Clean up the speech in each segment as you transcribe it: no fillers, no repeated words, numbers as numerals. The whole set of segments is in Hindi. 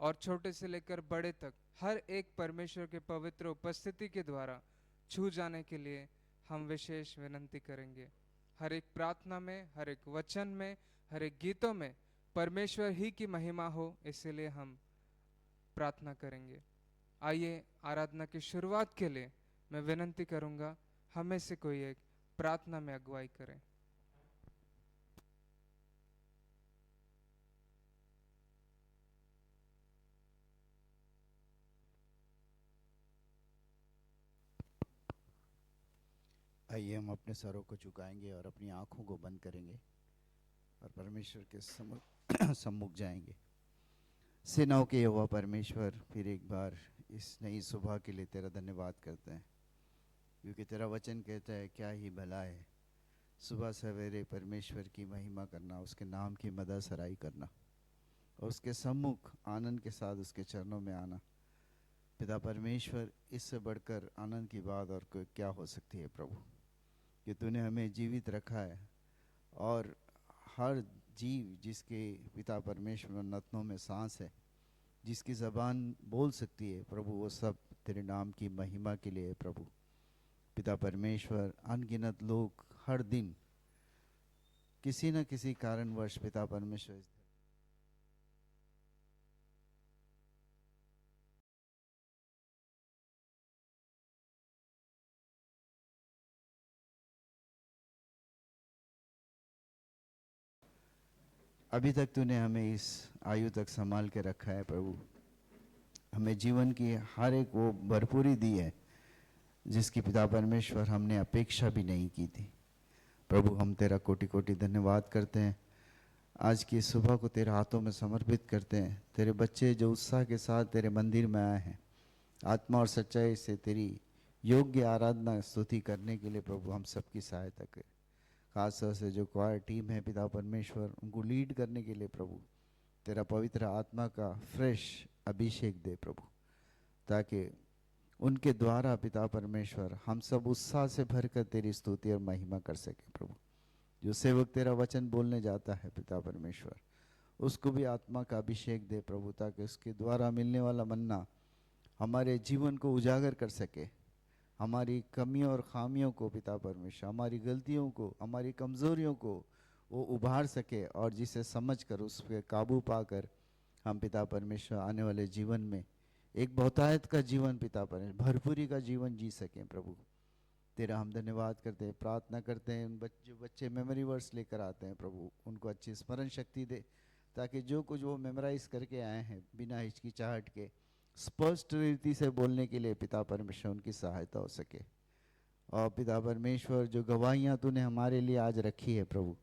और छोटे से लेकर बड़े तक हर एक परमेश्वर के पवित्र उपस्थिति के द्वारा छू जाने के लिए हम विशेष विनती करेंगे। हर एक प्रार्थना में, हर एक वचन में, हर एक गीतों में परमेश्वर ही की महिमा हो, इसीलिए हम प्रार्थना करेंगे। आइए आराधना की शुरुआत के लिए मैं विनती करूंगा, हमें से कोई एक प्रार्थना में अगुवाई करें। आइए हम अपने सरों को झुकाएंगे और अपनी आंखों को बंद करेंगे और परमेश्वर के सम्मुख जाएंगे। सेनाओं के यहोवा परमेश्वर, फिर एक बार इस नई सुबह के लिए तेरा धन्यवाद करते हैं, क्योंकि तेरा वचन कहता है क्या ही भला है सुबह सवेरे परमेश्वर की महिमा करना, उसके नाम की मदद सराई करना और उसके सम्मुख आनंद के साथ उसके चरणों में आना। पिता परमेश्वर, इससे बढ़कर आनंद की बात और कोई क्या हो सकती है प्रभु, कि तूने हमें जीवित रखा है और हर जीव जिसके पिता परमेश्वर नथनों में सांस है, जिसकी ज़बान बोल सकती है प्रभु, वो सब तेरे नाम की महिमा के लिए है प्रभु। पिता परमेश्वर, अनगिनत लोग हर दिन किसी न किसी कारणवश पिता परमेश्वर अभी तक तूने हमें इस आयु तक संभाल के रखा है प्रभु। हमें जीवन की हर एक वो भरपूरी दी है जिसकी पिता परमेश्वर हमने अपेक्षा भी नहीं की थी प्रभु। हम तेरा कोटि कोटि धन्यवाद करते हैं। आज की सुबह को तेरे हाथों में समर्पित करते हैं। तेरे बच्चे जो उत्साह के साथ तेरे मंदिर में आए हैं, आत्मा और सच्चाई से तेरी योग्य आराधना स्तुति करने के लिए प्रभु, हम सबकी सहायता करें। खासतौर से जो क्वायर टीम है पिता परमेश्वर, उनको लीड करने के लिए प्रभु तेरा पवित्र आत्मा का फ्रेश अभिषेक दे प्रभु, ताकि उनके द्वारा पिता परमेश्वर हम सब उत्साह से भरकर तेरी स्तुति और महिमा कर सके प्रभु। जो सेवक तेरा वचन बोलने जाता है पिता परमेश्वर, उसको भी आत्मा का अभिषेक दे प्रभु, ताकि उसके द्वारा मिलने वाला मन्ना हमारे जीवन को उजागर कर सके, हमारी कमियों और खामियों को पिता परमेश्वर, हमारी गलतियों को, हमारी कमज़ोरियों को वो उभार सके, और जिसे समझ कर उस पर काबू पाकर हम पिता परमेश्वर आने वाले जीवन में एक बहुतायत का जीवन पिता परमेश्वर, भरपूरी का जीवन जी सकें प्रभु। तेरा हम धन्यवाद करते हैं, प्रार्थना करते हैं उन जो बच्चे मेमोरी वर्ड्स लेकर आते हैं प्रभु, उनको अच्छी स्मरण शक्ति दे, ताकि जो कुछ वो मेमोराइज करके आए हैं बिना हिचकिचाहट के स्पष्ट रीति से बोलने के लिए पिता परमेश्वर उनकी सहायता हो सके। और पिता परमेश्वर, जो गवाहियाँ तूने हमारे लिए आज रखी है प्रभु,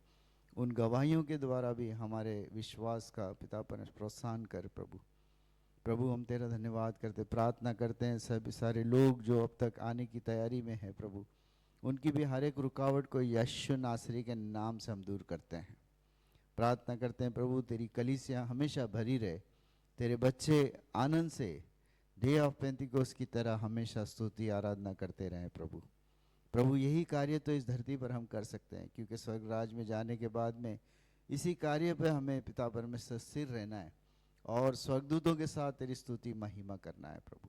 उन गवाहियों के द्वारा भी हमारे विश्वास का पिता परमेश्वर प्रोत्साहन कर प्रभु। प्रभु हम तेरा धन्यवाद करते, प्रार्थना करते हैं सभी सारे लोग जो अब तक आने की तैयारी में है प्रभु, उनकी भी हर एक रुकावट को यीशु नासरी के नाम से हम दूर करते हैं। प्रार्थना करते हैं प्रभु तेरी कलीसिया हमेशा भरी रहे, तेरे बच्चे आनंद से डे ऑफ पेंतिकोस्त की तरह हमेशा स्तुति आराधना करते रहें प्रभु। प्रभु यही कार्य तो इस धरती पर हम कर सकते हैं, क्योंकि स्वर्ग राज में जाने के बाद में इसी कार्य पर हमें पिता परमेश्वर स्थिर रहना है और स्वर्गदूतों के साथ तेरी स्तुति महिमा करना है प्रभु।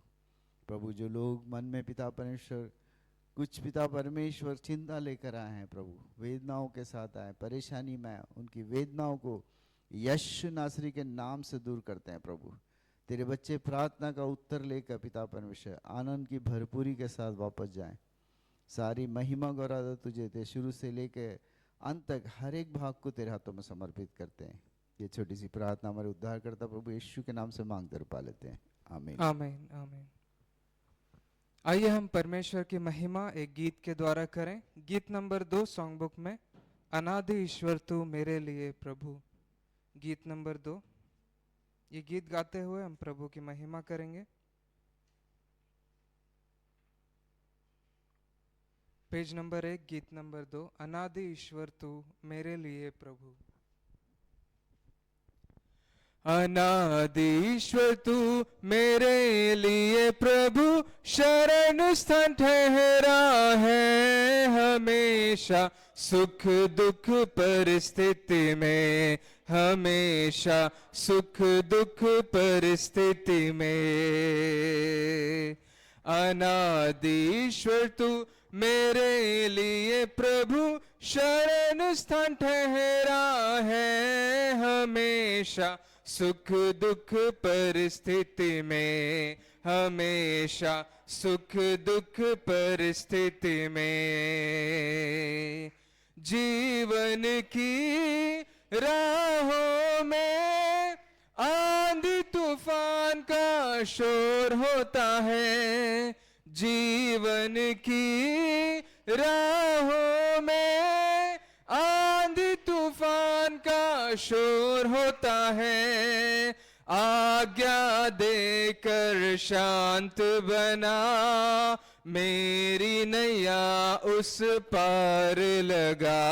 प्रभु जो लोग मन में पिता परमेश्वर कुछ पिता परमेश्वर चिंता लेकर आए हैं प्रभु, वेदनाओं के साथ आए, परेशानी में, उनकी वेदनाओं को यीशु नासरी के नाम से दूर करते हैं प्रभु। तेरे बच्चे प्रार्थना का उत्तर लेकर पिता परमेश्वर आनंद की भरपूरी के साथ वापस जाएं। सारी महिमा गौरव तुझे दे, शुरू से लेकर अंत तक हर एक भाग को तेरे हाथों में समर्पित करते हैं। ये छोटी सी प्रार्थना हमारे उद्धार करता प्रभु यीशु के नाम से मांग कर पा लेते हैं, आमीन आमीन आमीन। आइए हम परमेश्वर की महिमा एक गीत के द्वारा करें। गीत नंबर 2 सॉन्ग बुक में, अनादि ईश्वर तू मेरे लिए प्रभु, गीत नंबर 2। ये गीत गाते हुए हम प्रभु की महिमा करेंगे। पेज नंबर 1, गीत नंबर 2, अनादि ईश्वर तू मेरे लिए प्रभु। अनादि ईश्वर तू मेरे लिए प्रभु, शरण स्थान ठहरा है हमेशा, सुख दुख परिस्थिति में हमेशा सुख दुख परिस्थिति में। अनादिश्वर तू मेरे लिए प्रभु शरण स्थान ठहरा है। हमेशा सुख दुख परिस्थिति में, हमेशा सुख दुख परिस्थिति में। जीवन की राहों में आंधी तूफान का शोर होता है। जीवन की राहों में आंधी तूफान का शोर होता है। आज्ञा देकर शांत बना मेरी नैया उस पार लगा।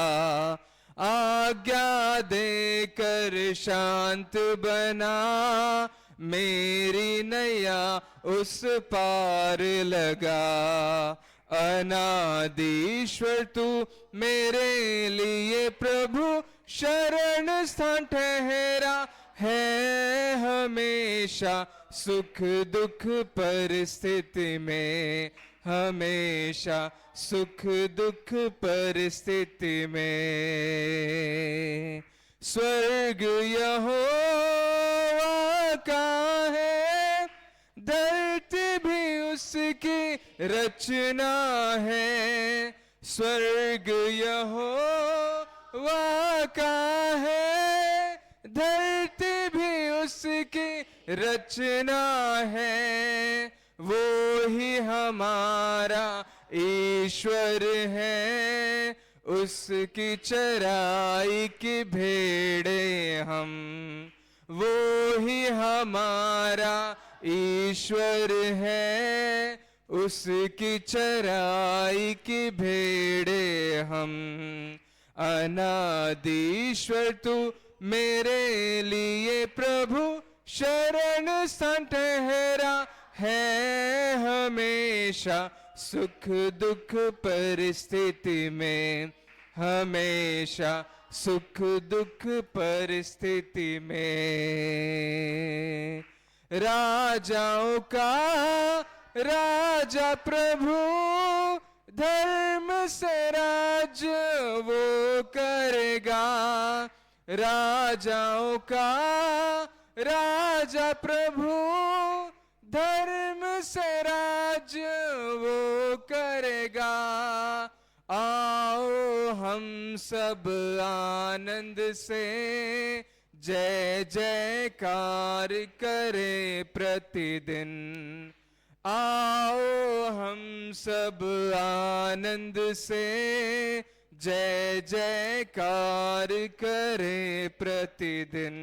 आज्ञा देकर शांत बना मेरी नैया उस पार लगा। अनादिश्वर तू मेरे लिए प्रभु शरण स्थान ठहरा है। हमेशा सुख दुख परिस्थिति में, हमेशा सुख दुख परिस्थिति में। स्वर्ग यहोवा का है, धरती भी उसकी रचना है। स्वर्ग यहोवा का है, धरती भी उसकी रचना है। वो ही हमारा ईश्वर है, उसकी चराई की भेड़े हम। वो ही हमारा ईश्वर है, उसकी चराई की भेड़े हम। अनादिश्वर तू मेरे लिए प्रभु शरण स्थान ठहरा है। हमेशा सुख दुख परिस्थिति में, हमेशा सुख दुख परिस्थिति में। राजाओं का राजा प्रभु धर्म से राज वो करेगा। राजाओं का राजा प्रभु धर्म से राज वो करेगा। आओ हम सब आनंद से जय जयकार करें प्रतिदिन। आओ हम सब आनंद से जय जयकार करें प्रतिदिन।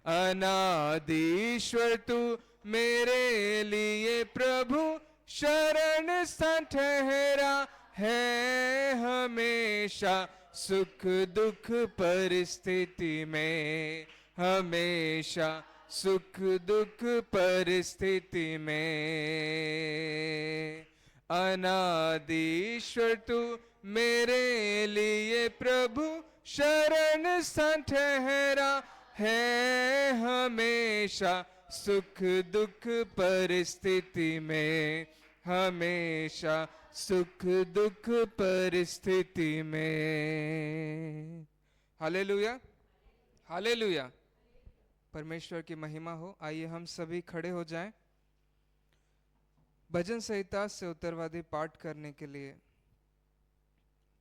अनादिश्वर तू मेरे लिए प्रभु शरण स्थान ठहरा है। हमेशा सुख दुख परिस्थिति में, हमेशा सुख दुख परिस्थिति में। अनादिश्वर तू मेरे लिए प्रभु शरण स्थान ठहरा है। हमेशा सुख दुख परिस्थिति में, हमेशा सुख दुख परिस्थिति में। Hallelujah, hallelujah. परमेश्वर की महिमा हो। आइए हम सभी खड़े हो जाएं। भजन संहिता से उत्तरवादी पाठ करने के लिए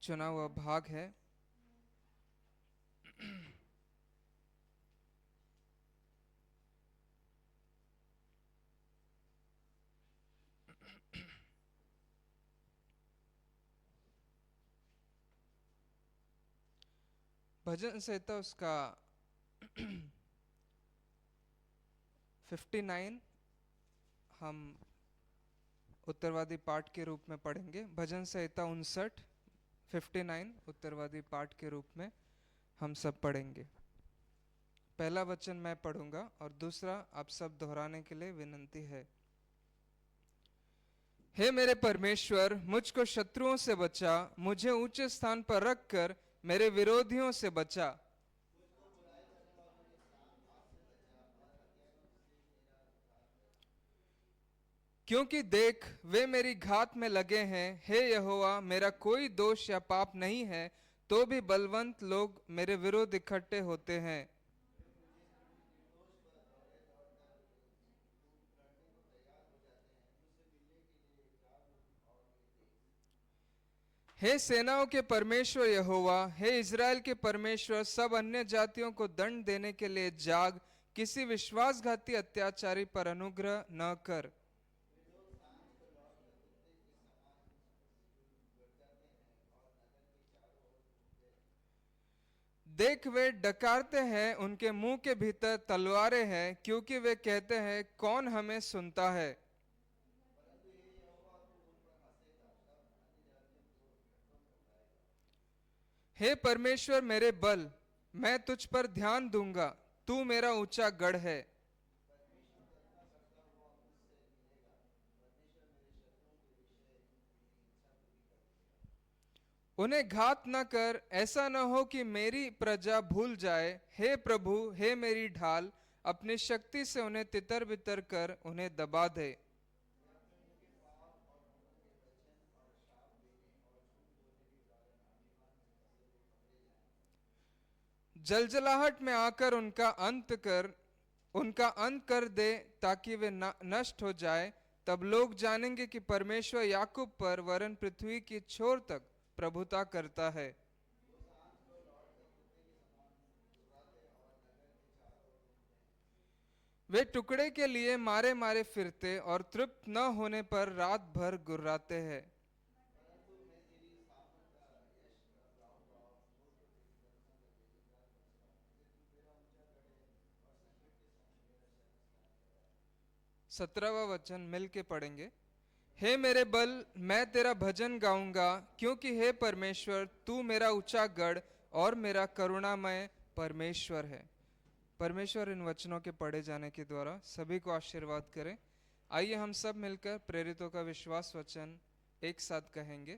चुना हुआ भाग है। भजन संहिता उसका 59 हम उत्तरवादी पाठ के रूप में पढ़ेंगे। भजन संहिता 59 उत्तरवादी पाठ के रूप में हम सब पढ़ेंगे। पहला वचन मैं पढ़ूंगा और दूसरा आप सब दोहराने के लिए विनंती है। हे मेरे परमेश्वर, मुझको शत्रुओं से बचा, मुझे ऊंचे स्थान पर रखकर मेरे विरोधियों से बचा। क्योंकि देख वे मेरी घात में लगे हैं। हे यहोवा, मेरा कोई दोष या पाप नहीं है, तो भी बलवंत लोग मेरे विरुद्ध इकट्ठे होते हैं। हे सेनाओं के परमेश्वर यहोवा, हे इज़राइल के परमेश्वर, सब अन्य जातियों को दंड देने के लिए जाग, किसी विश्वासघाती अत्याचारी पर अनुग्रह न कर। देख वे डकारते हैं, उनके मुंह के भीतर तलवारें हैं, क्योंकि वे कहते हैं कौन हमें सुनता है। हे परमेश्वर मेरे बल, मैं तुझ पर ध्यान दूंगा, तू मेरा ऊंचा गढ़ है। उन्हें घात न कर, ऐसा न हो कि मेरी प्रजा भूल जाए। हे प्रभु, हे मेरी ढाल, अपनी शक्ति से उन्हें तितर बितर कर उन्हें दबा दे। जलजलाहट में आकर उनका अंत कर दे, ताकि वे नष्ट हो जाए। तब लोग जानेंगे कि परमेश्वर याकूब पर वरन पृथ्वी की छोर तक प्रभुता करता है। वे टुकड़े के लिए मारे मारे फिरते और तृप्त न होने पर रात भर गुर्राते हैं। सत्रहवा वचन मिल के पढ़ेंगे। हे मेरे बल, मैं तेरा भजन गाऊंगा, क्योंकि हे परमेश्वर, तू मेरा ऊंचा गढ़ और मेरा करुणामय परमेश्वर है। परमेश्वर इन वचनों के पढ़े जाने के द्वारा सभी को आशीर्वाद करें। आइए हम सब मिलकर प्रेरितों का विश्वास वचन एक साथ कहेंगे।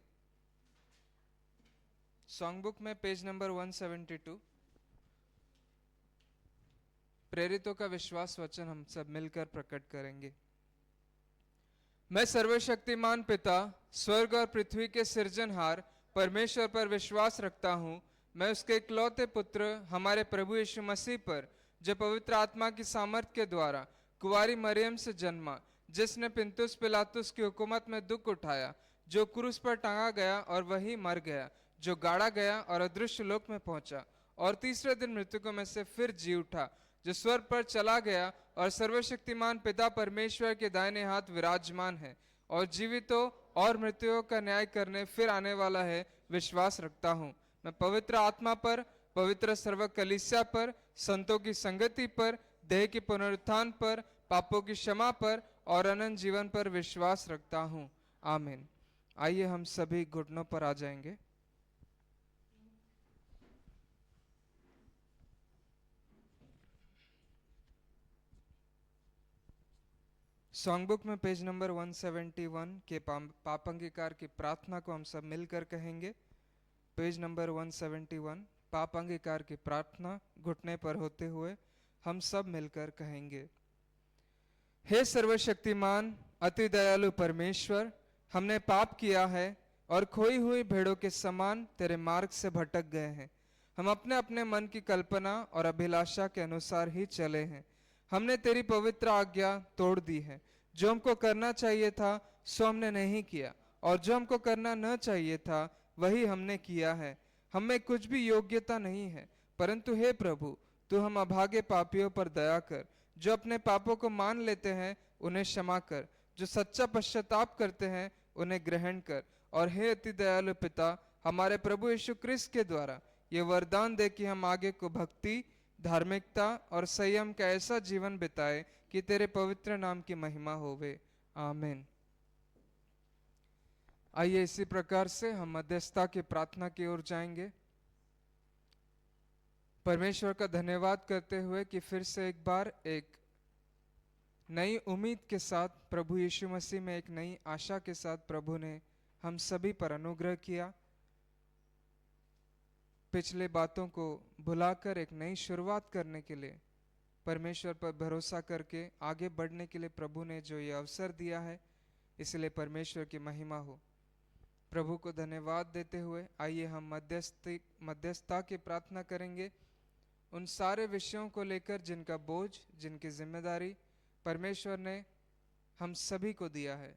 सॉन्ग बुक में पेज नंबर 172 प्रेरितों का विश्वास वचन हम सब मिलकर प्रकट करेंगे। मैं सर्वशक्तिमान पिता, स्वर्ग और पृथ्वी के सृजनहार परमेश्वर पर विश्वास रखता हूँ। मैं उसके इकलौते पुत्र हमारे प्रभु यीशु मसीह पर, जो पवित्र आत्मा की सामर्थ के द्वारा कुंवारी मरियम से जन्मा, जिसने पिंतुस पिलातुस की हुकूमत में दुख उठाया, जो क्रूस पर टांगा गया और वही मर गया, जो गाड़ा गया और अदृश्य लोक में पहुंचा, और तीसरे दिन मृतकों में से फिर जी उठा, जो स्वर्ग पर चला गया और सर्वशक्तिमान पिता परमेश्वर के दाहिने हाथ विराजमान है, और जीवितों और मृत्युओं का न्याय करने फिर आने वाला है, विश्वास रखता हूँ। मैं पवित्र आत्मा पर, पवित्र सर्व कलीसिया पर, संतों की संगति पर, देह के पुनरुत्थान पर, पापों की क्षमा पर और अनंत जीवन पर विश्वास रखता हूँ। आमीन। आइए हम सभी घुटनों पर आ जाएंगे। सॉन्ग बुक में पेज नंबर 171 के पाप अंगीकार की प्रार्थना को हम सब मिलकर कहेंगे। पेज नंबर 171 पाप अंगीकार की प्रार्थना घुटने पर होते हुए हम सब मिलकर कहेंगे। हे सर्वशक्तिमान अति दयालु परमेश्वर, हमने पाप किया है और खोई हुई भेड़ों के समान तेरे मार्ग से भटक गए हैं। हम अपने अपने मन की कल्पना और अभिलाषा के अनुसार ही चले हैं। हमने तेरी पवित्र आज्ञा तोड़ दी है। जो हमको करना चाहिए था सो हमने नहीं किया, और जो हमको करना न चाहिए था वही हमने किया है। हम में कुछ भी योग्यता नहीं है, परंतु हे प्रभु, तू हम अभागे पापियों पर दया कर। जो अपने पापों को मान लेते हैं उन्हें क्षमा कर, जो सच्चा पश्चाताप करते हैं उन्हें ग्रहण कर। और हे अति दयालु पिता, हमारे प्रभु यीशु क्रिस्त के द्वारा ये वरदान दे कि हम आगे को भक्ति, धार्मिकता और संयम का ऐसा जीवन बिताए कि तेरे पवित्र नाम की महिमा होवे। आमीन। आइए इसी प्रकार से हम मध्यस्थता की प्रार्थना की ओर जाएंगे, परमेश्वर का धन्यवाद करते हुए कि फिर से एक बार एक नई उम्मीद के साथ प्रभु यीशु मसीह में एक नई आशा के साथ प्रभु ने हम सभी पर अनुग्रह किया। पिछले बातों को भुलाकर एक नई शुरुआत करने के लिए, परमेश्वर पर भरोसा करके आगे बढ़ने के लिए प्रभु ने जो ये अवसर दिया है, इसलिए परमेश्वर की महिमा हो। प्रभु को धन्यवाद देते हुए आइए हम मध्यस्थता की प्रार्थना करेंगे उन सारे विषयों को लेकर जिनका बोझ, जिनकी जिम्मेदारी परमेश्वर ने हम सभी को दिया है।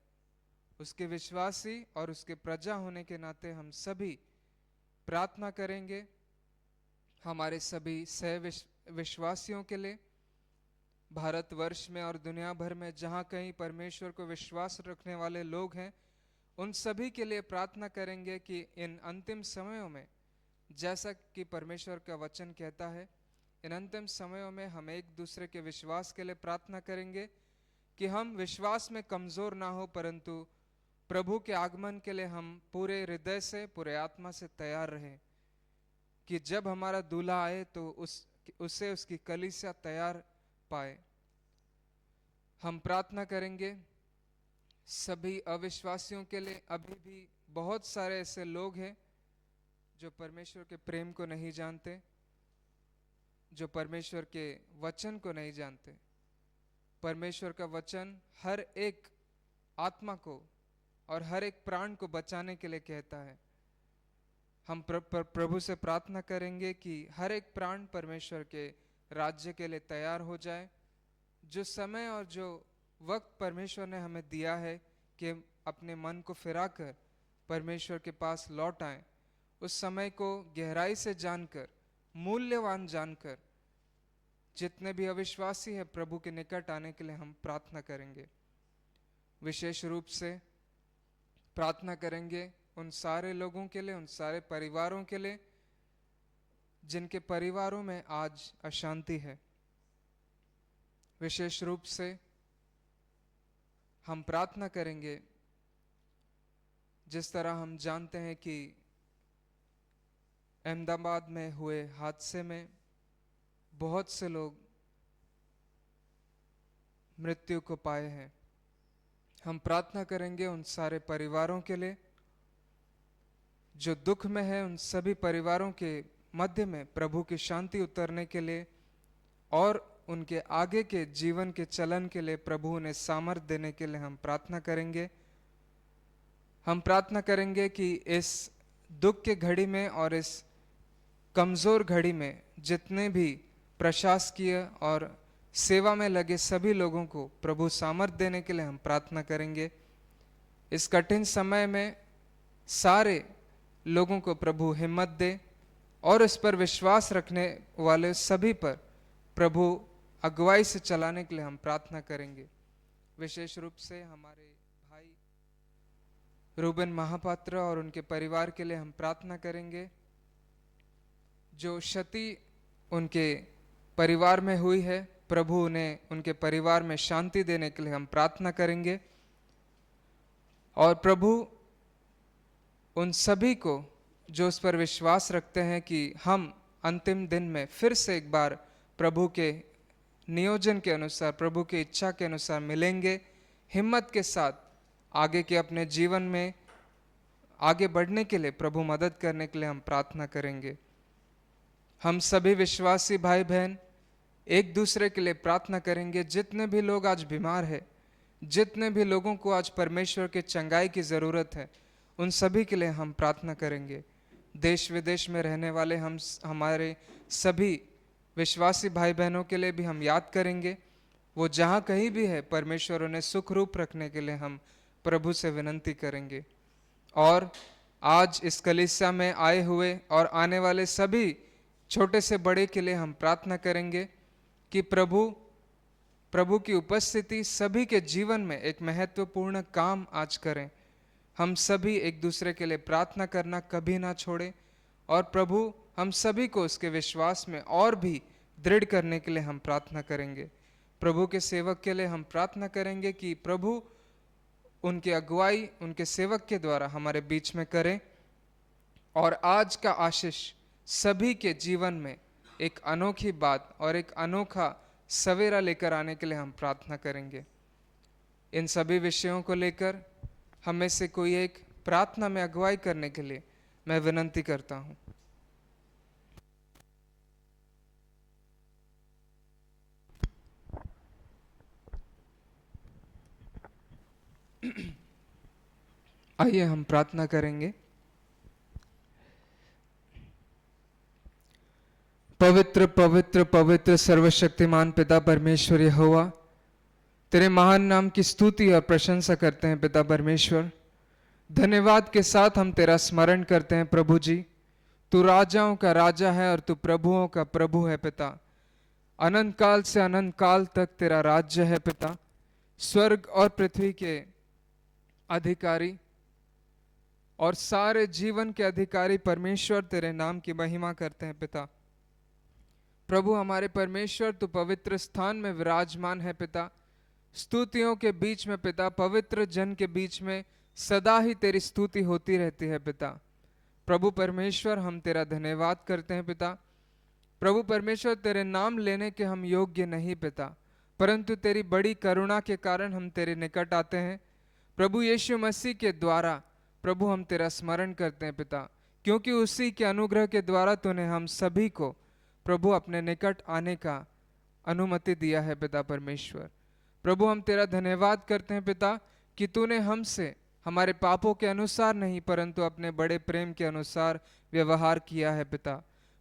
उसके विश्वासी और उसके प्रजा होने के नाते हम सभी प्रार्थना करेंगे हमारे सभी सह विश्वासियों के लिए, भारतवर्ष में और दुनिया भर में जहाँ कहीं परमेश्वर को विश्वास रखने वाले लोग हैं, उन सभी के लिए प्रार्थना करेंगे कि इन अंतिम समयों में, जैसा कि परमेश्वर का वचन कहता है, इन अंतिम समयों में हम एक दूसरे के विश्वास के लिए प्रार्थना करेंगे कि हम विश्वास में कमज़ोर ना हो, परंतु प्रभु के आगमन के लिए हम पूरे हृदय से, पूरे आत्मा से तैयार रहें कि जब हमारा दूल्हा आए तो उसे उसकी कलीसिया तैयार पाए। हम प्रार्थना करेंगे सभी अविश्वासियों के लिए। अभी भी बहुत सारे ऐसे लोग हैं जो परमेश्वर के प्रेम को नहीं जानते, जो परमेश्वर के वचन को नहीं जानते। परमेश्वर का वचन हर एक आत्मा को और हर एक प्राण को बचाने के लिए कहता है। हम प्रभु से प्रार्थना करेंगे कि हर एक प्राण परमेश्वर के राज्य के लिए तैयार हो जाए। जो समय और जो वक्त परमेश्वर ने हमें दिया है कि अपने मन को फिराकर परमेश्वर के पास लौट आए, उस समय को गहराई से जानकर, मूल्यवान जानकर, जितने भी अविश्वासी हैं प्रभु के निकट आने के लिए हम प्रार्थना करेंगे। विशेष रूप से प्रार्थना करेंगे उन सारे लोगों के लिए, उन सारे परिवारों के लिए जिनके परिवारों में आज अशांति है। विशेष रूप से हम प्रार्थना करेंगे, जिस तरह हम जानते हैं कि अहमदाबाद में हुए हादसे में बहुत से लोग मृत्यु को पाए हैं। हम प्रार्थना करेंगे उन सारे परिवारों के लिए जो दुख में है, उन सभी परिवारों के मध्य में प्रभु की शांति उतरने के लिए और उनके आगे के जीवन के चलन के लिए प्रभु ने सामर्थ्य देने के लिए हम प्रार्थना करेंगे। हम प्रार्थना करेंगे कि इस दुख के घड़ी में और इस कमज़ोर घड़ी में जितने भी प्रशासकीय और सेवा में लगे सभी लोगों को प्रभु सामर्थ्य देने के लिए हम प्रार्थना करेंगे। इस कठिन समय में सारे लोगों को प्रभु हिम्मत दे और इस पर विश्वास रखने वाले सभी पर प्रभु अगुवाई से चलाने के लिए हम प्रार्थना करेंगे। विशेष रूप से हमारे भाई रूबन महापात्र और उनके परिवार के लिए हम प्रार्थना करेंगे। जो क्षति उनके परिवार में हुई है, प्रभु उन्हें उनके परिवार में शांति देने के लिए हम प्रार्थना करेंगे। और प्रभु उन सभी को जो उस पर विश्वास रखते हैं कि हम अंतिम दिन में फिर से एक बार प्रभु के नियोजन के अनुसार, प्रभु की इच्छा के अनुसार मिलेंगे, हिम्मत के साथ आगे के अपने जीवन में आगे बढ़ने के लिए प्रभु मदद करने के लिए हम प्रार्थना करेंगे। हम सभी विश्वासी भाई बहन एक दूसरे के लिए प्रार्थना करेंगे। जितने भी लोग आज बीमार हैं, जितने भी लोगों को आज परमेश्वर के चंगाई की ज़रूरत है, उन सभी के लिए हम प्रार्थना करेंगे। देश विदेश में रहने वाले हमारे सभी विश्वासी भाई बहनों के लिए भी हम याद करेंगे। वो जहाँ कहीं भी है, परमेश्वर उन्हें सुख रूप रखने के लिए हम प्रभु से विनंती करेंगे। और आज इस कलीसिया में आए हुए और आने वाले सभी छोटे से बड़े के लिए हम प्रार्थना करेंगे कि प्रभु की उपस्थिति सभी के जीवन में एक महत्वपूर्ण काम आज करें। हम सभी एक दूसरे के लिए प्रार्थना करना कभी ना छोड़ें और प्रभु हम सभी को उसके विश्वास में और भी दृढ़ करने के लिए हम प्रार्थना करेंगे। प्रभु के सेवक के लिए हम प्रार्थना करेंगे कि प्रभु उनकी अगुवाई उनके सेवक के द्वारा हमारे बीच में करें और आज का आशीष सभी के जीवन में एक अनोखी बात और एक अनोखा सवेरा लेकर आने के लिए हम प्रार्थना करेंगे। इन सभी विषयों को लेकर हमें से कोई एक प्रार्थना में अगुवाई करने के लिए मैं विनंती करता हूँ। आइए हम प्रार्थना करेंगे। पवित्र पवित्र पवित्र सर्वशक्तिमान पिता परमेश्वर यहोवा, तेरे महान नाम की स्तुति और प्रशंसा करते हैं पिता परमेश्वर। धन्यवाद के साथ हम तेरा स्मरण करते हैं प्रभु जी। तू राजाओं का राजा है और तू प्रभुओं का प्रभु है पिता। अनंत काल से अनंत काल तक तेरा राज्य है पिता। स्वर्ग और पृथ्वी के अधिकारी और सारे जीवन के अधिकारी परमेश्वर तेरे नाम की महिमा करते हैं पिता। प्रभु हमारे परमेश्वर, तू पवित्र स्थान में विराजमान है पिता। स्तुतियों के बीच में पिता, पवित्र जन के बीच में सदा ही तेरी स्तुति होती रहती है पिता। प्रभु परमेश्वर, हम तेरा धन्यवाद करते हैं पिता। प्रभु परमेश्वर, तेरे नाम लेने के हम योग्य नहीं पिता, परंतु तेरी बड़ी करुणा के कारण हम तेरे निकट आते हैं। प्रभु यीशु मसीह के द्वारा प्रभु हम तेरा स्मरण करते हैं पिता, क्योंकि उसी के अनुग्रह के द्वारा तूने हम सभी को प्रभु अपने निकट आने का अनुमति दिया है पिता परमेश्वर। प्रभु हम तेरा धन्यवाद करते हैं पिता कि तूने हमसे हमारे पापों के अनुसार नहीं परंतु अपने बड़े प्रेम के अनुसार व्यवहार किया है पिता।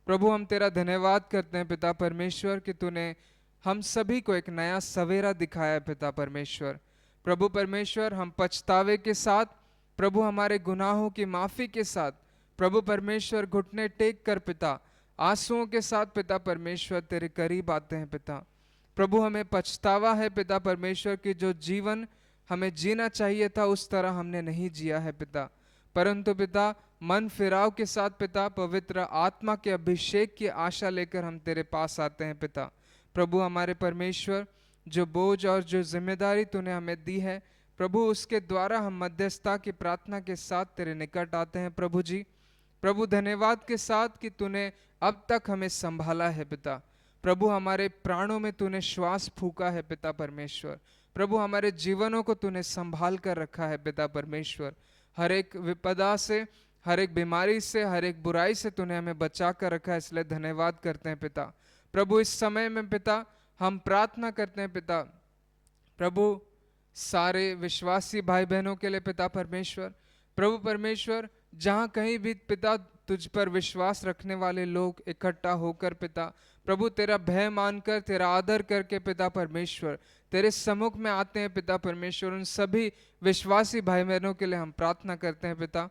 प्रभु हम तेरा धन्यवाद करते हैं पिता परमेश्वर कि तूने हम सभी को एक नया सवेरा दिखाया है पिता परमेश्वर। प्रभु परमेश्वर, हम पछतावे के साथ, प्रभु हमारे गुनाहों की माफी के साथ, प्रभु परमेश्वर घुटने टेक कर पिता, आंसुओं के साथ पिता परमेश्वर तेरे करीब आते हैं पिता। प्रभु हमें पछतावा है पिता परमेश्वर कि जो जीवन हमें जीना चाहिए था उस तरह हमने नहीं जिया है पिता, परंतु पिता मन फिराव के साथ पिता पवित्र आत्मा के अभिषेक की आशा लेकर हम तेरे पास आते हैं पिता। प्रभु हमारे परमेश्वर, जो बोझ और जो जिम्मेदारी तूने हमें दी है प्रभु, उसके द्वारा हम मध्यस्थता की प्रार्थना के साथ तेरे निकट आते हैं प्रभु जी। प्रभु धन्यवाद के साथ कि तूने अब तक हमें संभाला है पिता। प्रभु हमारे प्राणों में तूने श्वास फूका है पिता परमेश्वर। प्रभु हमारे जीवनों को तूने संभाल कर रखा है पिता परमेश्वर। हर एक विपदा से, हर एक बीमारी से, हर एक बुराई से तूने हमें बचा कर रखा है, इसलिए धन्यवाद करते हैं पिता। प्रभु इस समय में पिता हम प्रार्थना करते हैं पिता, प्रभु सारे विश्वासी भाई बहनों के लिए पिता परमेश्वर। प्रभु परमेश्वर, जहाँ कहीं भी पिता तुझ पर विश्वास रखने वाले लोग इकट्ठा होकर पिता प्रभु तेरा भय मानकर, तेरा आदर करके पिता परमेश्वर तेरे सम्मुख में आते हैं पिता परमेश्वर, उन सभी विश्वासी भाई बहनों के लिए हम प्रार्थना करते हैं पिता।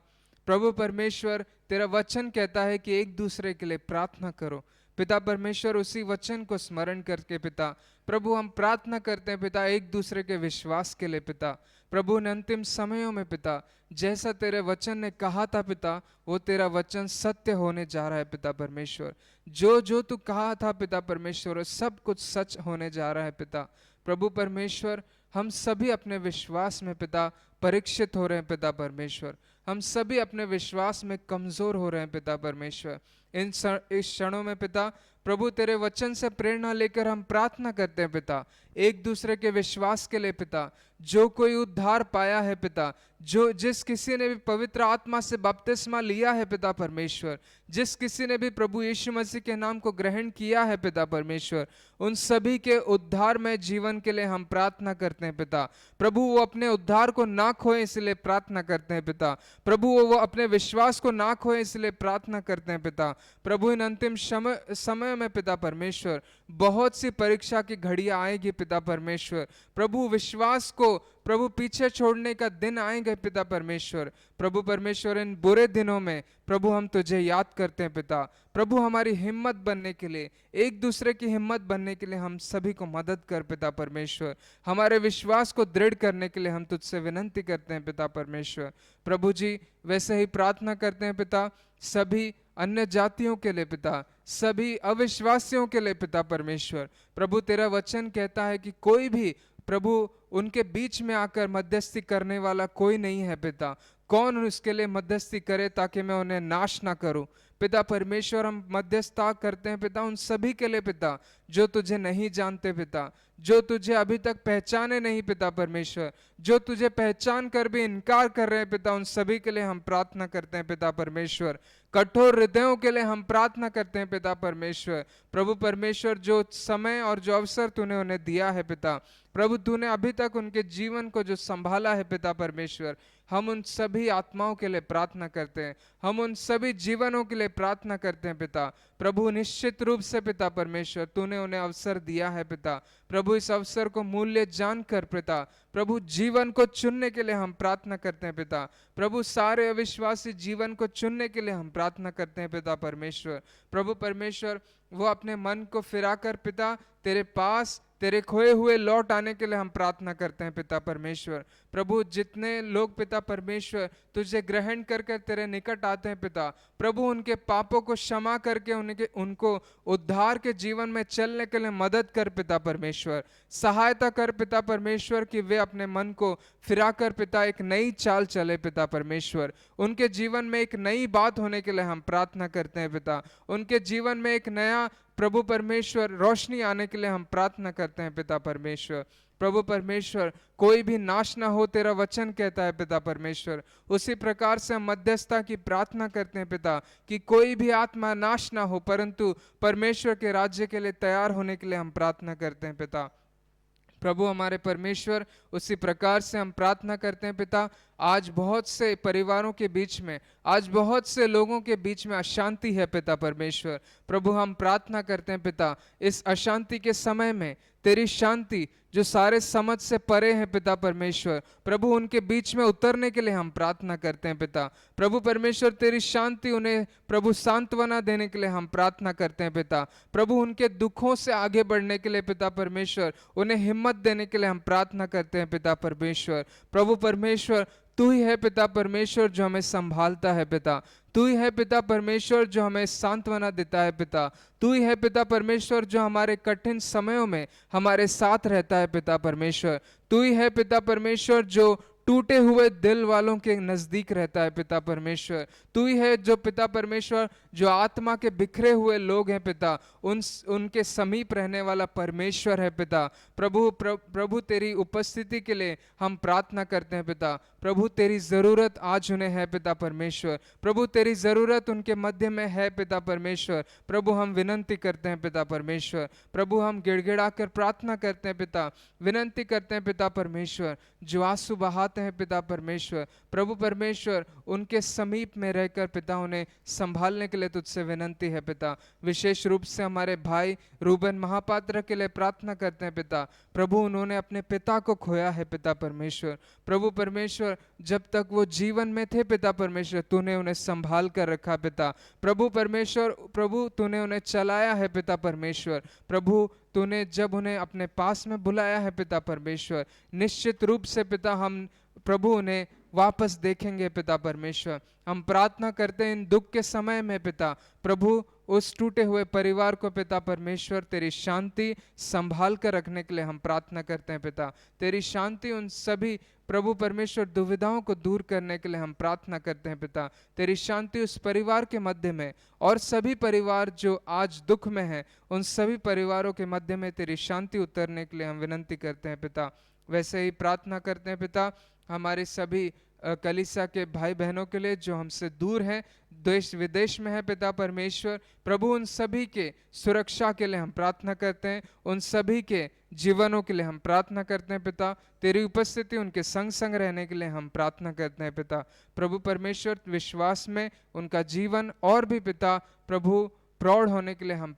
प्रभु परमेश्वर, तेरा वचन कहता है कि एक दूसरे के लिए प्रार्थना करो पिता परमेश्वर। उसी वचन को स्मरण करके पिता प्रभु हम प्रार्थना करते हैं पिता एक दूसरे के विश्वास के लिए पिता। प्रभु उन अंतिम समयों में पिता जैसा तेरे वचन ने कहा था पिता, वो तेरा वचन सत्य होने जा रहा है पिता परमेश्वर। जो जो तू कहा था पिता परमेश्वर, सब कुछ सच होने जा रहा है पिता। प्रभु परमेश्वर, हम सभी अपने विश्वास में पिता परीक्षित हो रहे हैं पिता परमेश्वर। हम सभी अपने विश्वास में कमजोर हो रहे हैं पिता परमेश्वर। इस क्षणों में पिता प्रभु तेरे वचन से प्रेरणा लेकर हम प्रार्थना करते हैं पिता एक दूसरे के विश्वास के लिए पिता। जो कोई उद्धार पाया है पिता, जो जिस किसी ने भी पवित्र आत्मा से बपतिस्मा लिया है पिता परमेश्वर, जिस किसी ने भी प्रभु यीशु मसीह के नाम को ग्रहण किया है पिता परमेश्वर, उन सभी के उद्धार में जीवन के लिए हम प्रार्थना करते हैं पिता। प्रभु वो अपने उद्धार को ना खोए इसलिए प्रार्थना करते हैं पिता। प्रभु वो अपने विश्वास को ना खोए इसलिए प्रार्थना करते हैं पिता। प्रभु इन अंतिम समय में पिता परमेश्वर बहुत सी परीक्षा की घड़ियां आएगी पिता परमेश्वर। प्रभु विश्वास को प्रभु पीछे छोड़ने का दिन आएंगे पिता परमेश्वर। प्रभु परमेश्वर, इन बुरे दिनों में प्रभु हम तुझे याद करते हैं पिता। प्रभु हमारी हिम्मत बनने के लिए, एक दूसरे की हिम्मत बनने के लिए हम सभी को मदद कर पिता परमेश्वर। हमारे विश्वास को दृढ़ करने के लिए हम तुझसे विनंती करते हैं पिता परमेश्वर। प्रभु जी वैसे ही प्रार्थना करते हैं पिता सभी अन्य जातियों के लिए पिता, सभी अविश्वासियों के लिए पिता परमेश्वर। प्रभु तेरा वचन कहता है कि कोई भी प्रभु उनके बीच में आकर मध्यस्थी करने वाला कोई नहीं है पिता। कौन उसके लिए मध्यस्थी करे ताकि मैं उन्हें नाश ना करूं पिता परमेश्वर, हम मध्यस्थता करते हैं पिता उन सभी के लिए पिता जो तुझे नहीं जानते पिता, जो तुझे अभी तक पहचाने नहीं पिता परमेश्वर, जो तुझे पहचान कर भी इनकार कर रहे हैं पिता, उन सभी के लिए हम प्रार्थना करते हैं पिता परमेश्वर। कठोर हृदयों के लिए हम प्रार्थना करते हैं पिता परमेश्वर। प्रभु परमेश्वर, जो समय और जो अवसर तूने उन्हें दिया है पिता प्रभु, तूने अभी तक उनके जीवन को जो संभाला है पिता परमेश्वर, हम उन सभी आत्माओं के लिए प्रार्थना करते हैं, हम उन सभी जीवनों के लिए प्रार्थना करते हैं पिता प्रभु। निश्चित रूप से पिता परमेश्वर, तूने उन्हें अवसर दिया है पिता प्रभु, इस अवसर को मूल्य जानकर पिता प्रभु जीवन को चुनने के लिए हम प्रार्थना करते हैं पिता प्रभु। सारे अविश्वासी जीवन को चुनने के लिए हम प्रार्थना करते हैं पिता परमेश्वर। प्रभु परमेश्वर, वो अपने मन को फिराकर पिता तेरे पास, तेरे खोए हुए लौट आने के लिए हम प्रार्थना करते हैं पिता परमेश्वर। प्रभु, जितने लोग पिता परमेश्वर तुझे ग्रहण करके तेरे निकट आते हैं पिता प्रभु, उनके पापों को क्षमा करके उनको उद्धार के जीवन में चलने के लिए मदद कर पिता परमेश्वर। सहायता कर पिता परमेश्वर कि वे अपने मन को फिराकर पिता एक नई चाल चले पिता परमेश्वर। उनके जीवन में एक नई बात होने के लिए हम प्रार्थना करते हैं पिता। उनके जीवन में एक नया प्रभु परमेश्वर रोशनी आने के लिए हम प्रार्थना करते हैं पिता परमेश्वर। प्रभु परमेश्वर, कोई भी नाश ना हो, तेरा वचन कहता है पिता परमेश्वर। उसी प्रकार से हम मध्यस्थता की प्रार्थना करते हैं पिता कि कोई भी आत्मा नाश ना हो, परंतु परमेश्वर के राज्य के लिए तैयार होने के लिए हम प्रार्थना करते हैं पिता प्रभु हमारे परमेश्वर। उसी प्रकार से हम प्रार्थना करते हैं पिता, आज बहुत से परिवारों के बीच में, आज बहुत से लोगों के बीच में अशांति है पिता परमेश्वर। प्रभु, हम प्रार्थना करते हैं पिता, इस अशांति के समय में तेरी शांति जो सारे समझ से परे हैं पिता परमेश्वर, प्रभु उनके बीच में उतरने के लिए हम प्रार्थना करते हैं पिता प्रभु परमेश्वर। तेरी शांति उन्हें प्रभु सांत्वना देने के लिए हम प्रार्थना करते हैं पिता प्रभु। उनके दुखों से आगे बढ़ने के लिए पिता परमेश्वर, उन्हें हिम्मत देने के लिए हम प्रार्थना करते हैं पिता परमेश्वर। प्रभु परमेश्वर, तू ही है पिता परमेश्वर जो हमें संभालता है पिता, तू ही है पिता परमेश्वर जो हमें सांत्वना देता है पिता, तू ही है पिता परमेश्वर जो हमारे कठिन समयों में हमारे साथ रहता है पिता परमेश्वर। तू ही है पिता परमेश्वर जो टूटे हुए दिल वालों के नजदीक रहता है पिता परमेश्वर। तू ही है जो पिता परमेश्वर, जो आत्मा के बिखरे हुए लोग हैं पिता, उनके समीप रहने वाला परमेश्वर है पिता प्रभु तेरी उपस्थिति के लिए हम प्रार्थना करते हैं पिता प्रभु। तेरी जरूरत आज उन्हें है पिता परमेश्वर प्रभु, तेरी जरूरत उनके मध्य में है पिता परमेश्वर प्रभु। हम विनंती करते हैं पिता परमेश्वर प्रभु, हम गिड़गिड़ा कर प्रार्थना करते हैं पिता, विनंती करते हैं पिता परमेश्वर, जो आंसू बहाते हैं पिता परमेश्वर प्रभु परमेश्वर, उनके समीप में रहकर पिता उन्हें संभालने के लिए तुझसे विनंती है पिता। विशेष रूप से हमारे भाई रूबन महापात्र के लिए प्रार्थना करते हैं पिता प्रभु, उन्होंने अपने पिता को खोया है पिता परमेश्वर प्रभु परमेश्वर। जब तक वो जीवन में थे पिता परमेश्वर, तूने उन्हें संभाल कर रखा पिता प्रभु परमेश्वर प्रभु, तूने उन्हें चलाया है पिता परमेश्वर प्रभु। तूने जब उन्हें अपने पास में बुलाया है पिता परमेश्वर, निश्चित रूप से पिता हम प्रभु उन्हें वापस देखेंगे पिता परमेश्वर। हम प्रार्थना करते हैं इन दुख के समय में पिता प्रभु, उस टूटे हुए परिवार को पिता परमेश्वर तेरी शांति संभाल कर रखने के लिए हम प्रार्थना करते हैं पिता। तेरी शांति उन सभी प्रभु परमेश्वर दुविधाओं को दूर करने के लिए हम प्रार्थना करते हैं पिता। तेरी शांति उस परिवार के मध्य में, और सभी परिवार जो आज दुख में हैं, उन सभी परिवारों के मध्य में तेरी शांति उतरने के लिए हम विनंती करते हैं पिता। वैसे ही प्रार्थना करते हैं पिता हमारे सभी कलीसिया के भाई बहनों के लिए जो हमसे दूर हैं, देश विदेश में है पिता परमेश्वर प्रभु, उन सभी के सुरक्षा के लिए हम प्रार्थना करते हैं, उन सभी के जीवनों के लिए हम प्रार्थना करते हैं पिता। तेरी उपस्थिति उनके संग संग रहने के लिए हम प्रार्थना करते हैं पिता प्रभु परमेश्वर। विश्वास में उनका जीवन और भी पिता प्रभु प्रौढ़ होने के लिए हम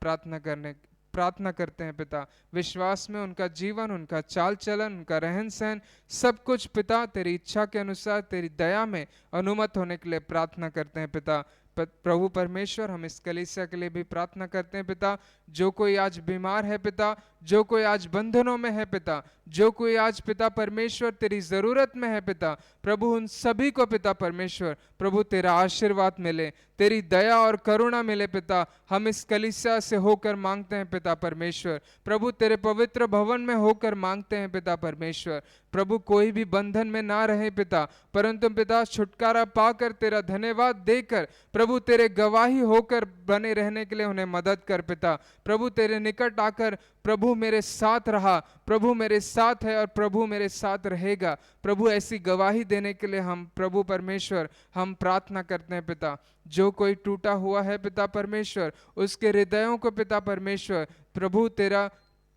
प्रार्थना करते हैं पिता। विश्वास में उनका जीवन, उनका चाल चलन, उनका रहन सहन, सब कुछ पिता तेरी इच्छा के अनुसार तेरी दया में अनुमत होने के लिए प्रार्थना करते हैं पिता प्रभु परमेश्वर। हम इस कलीसिया के लिए भी प्रार्थना करते हैं पिता, जो कोई आज बीमार है पिता, जो कोई आज बंधनों में है पिता, जो कोई आज पिता परमेश्वर तेरी जरूरत में है पिता प्रभु, उन सभी को पिता परमेश्वर प्रभु तेरा आशीर्वाद मिले, तेरी दया और करुणा मिले पिता। हम इस कलीसिया से होकर मांगते हैं पिता परमेश्वर। प्रभु तेरे पवित्र भवन में होकर मांगते हैं पिता परमेश्वर। प्रभु कोई भी बंधन में ना रहे पिता, परंतु पिता छुटकारा पाकर तेरा धन्यवाद देकर प्रभु तेरे गवाही होकर बने रहने के लिए उन्हें मदद कर पिता। प्रभु तेरे निकट आकर प्रभु मेरे साथ रहा, प्रभु मेरे साथ है और प्रभु मेरे साथ रहेगा, प्रभु ऐसी गवाही देने के लिए हम प्रभु परमेश्वर हम प्रार्थना करते हैं पिता। जो कोई टूटा हुआ है पिता परमेश्वर, उसके हृदयों को पिता परमेश्वर प्रभु तेरा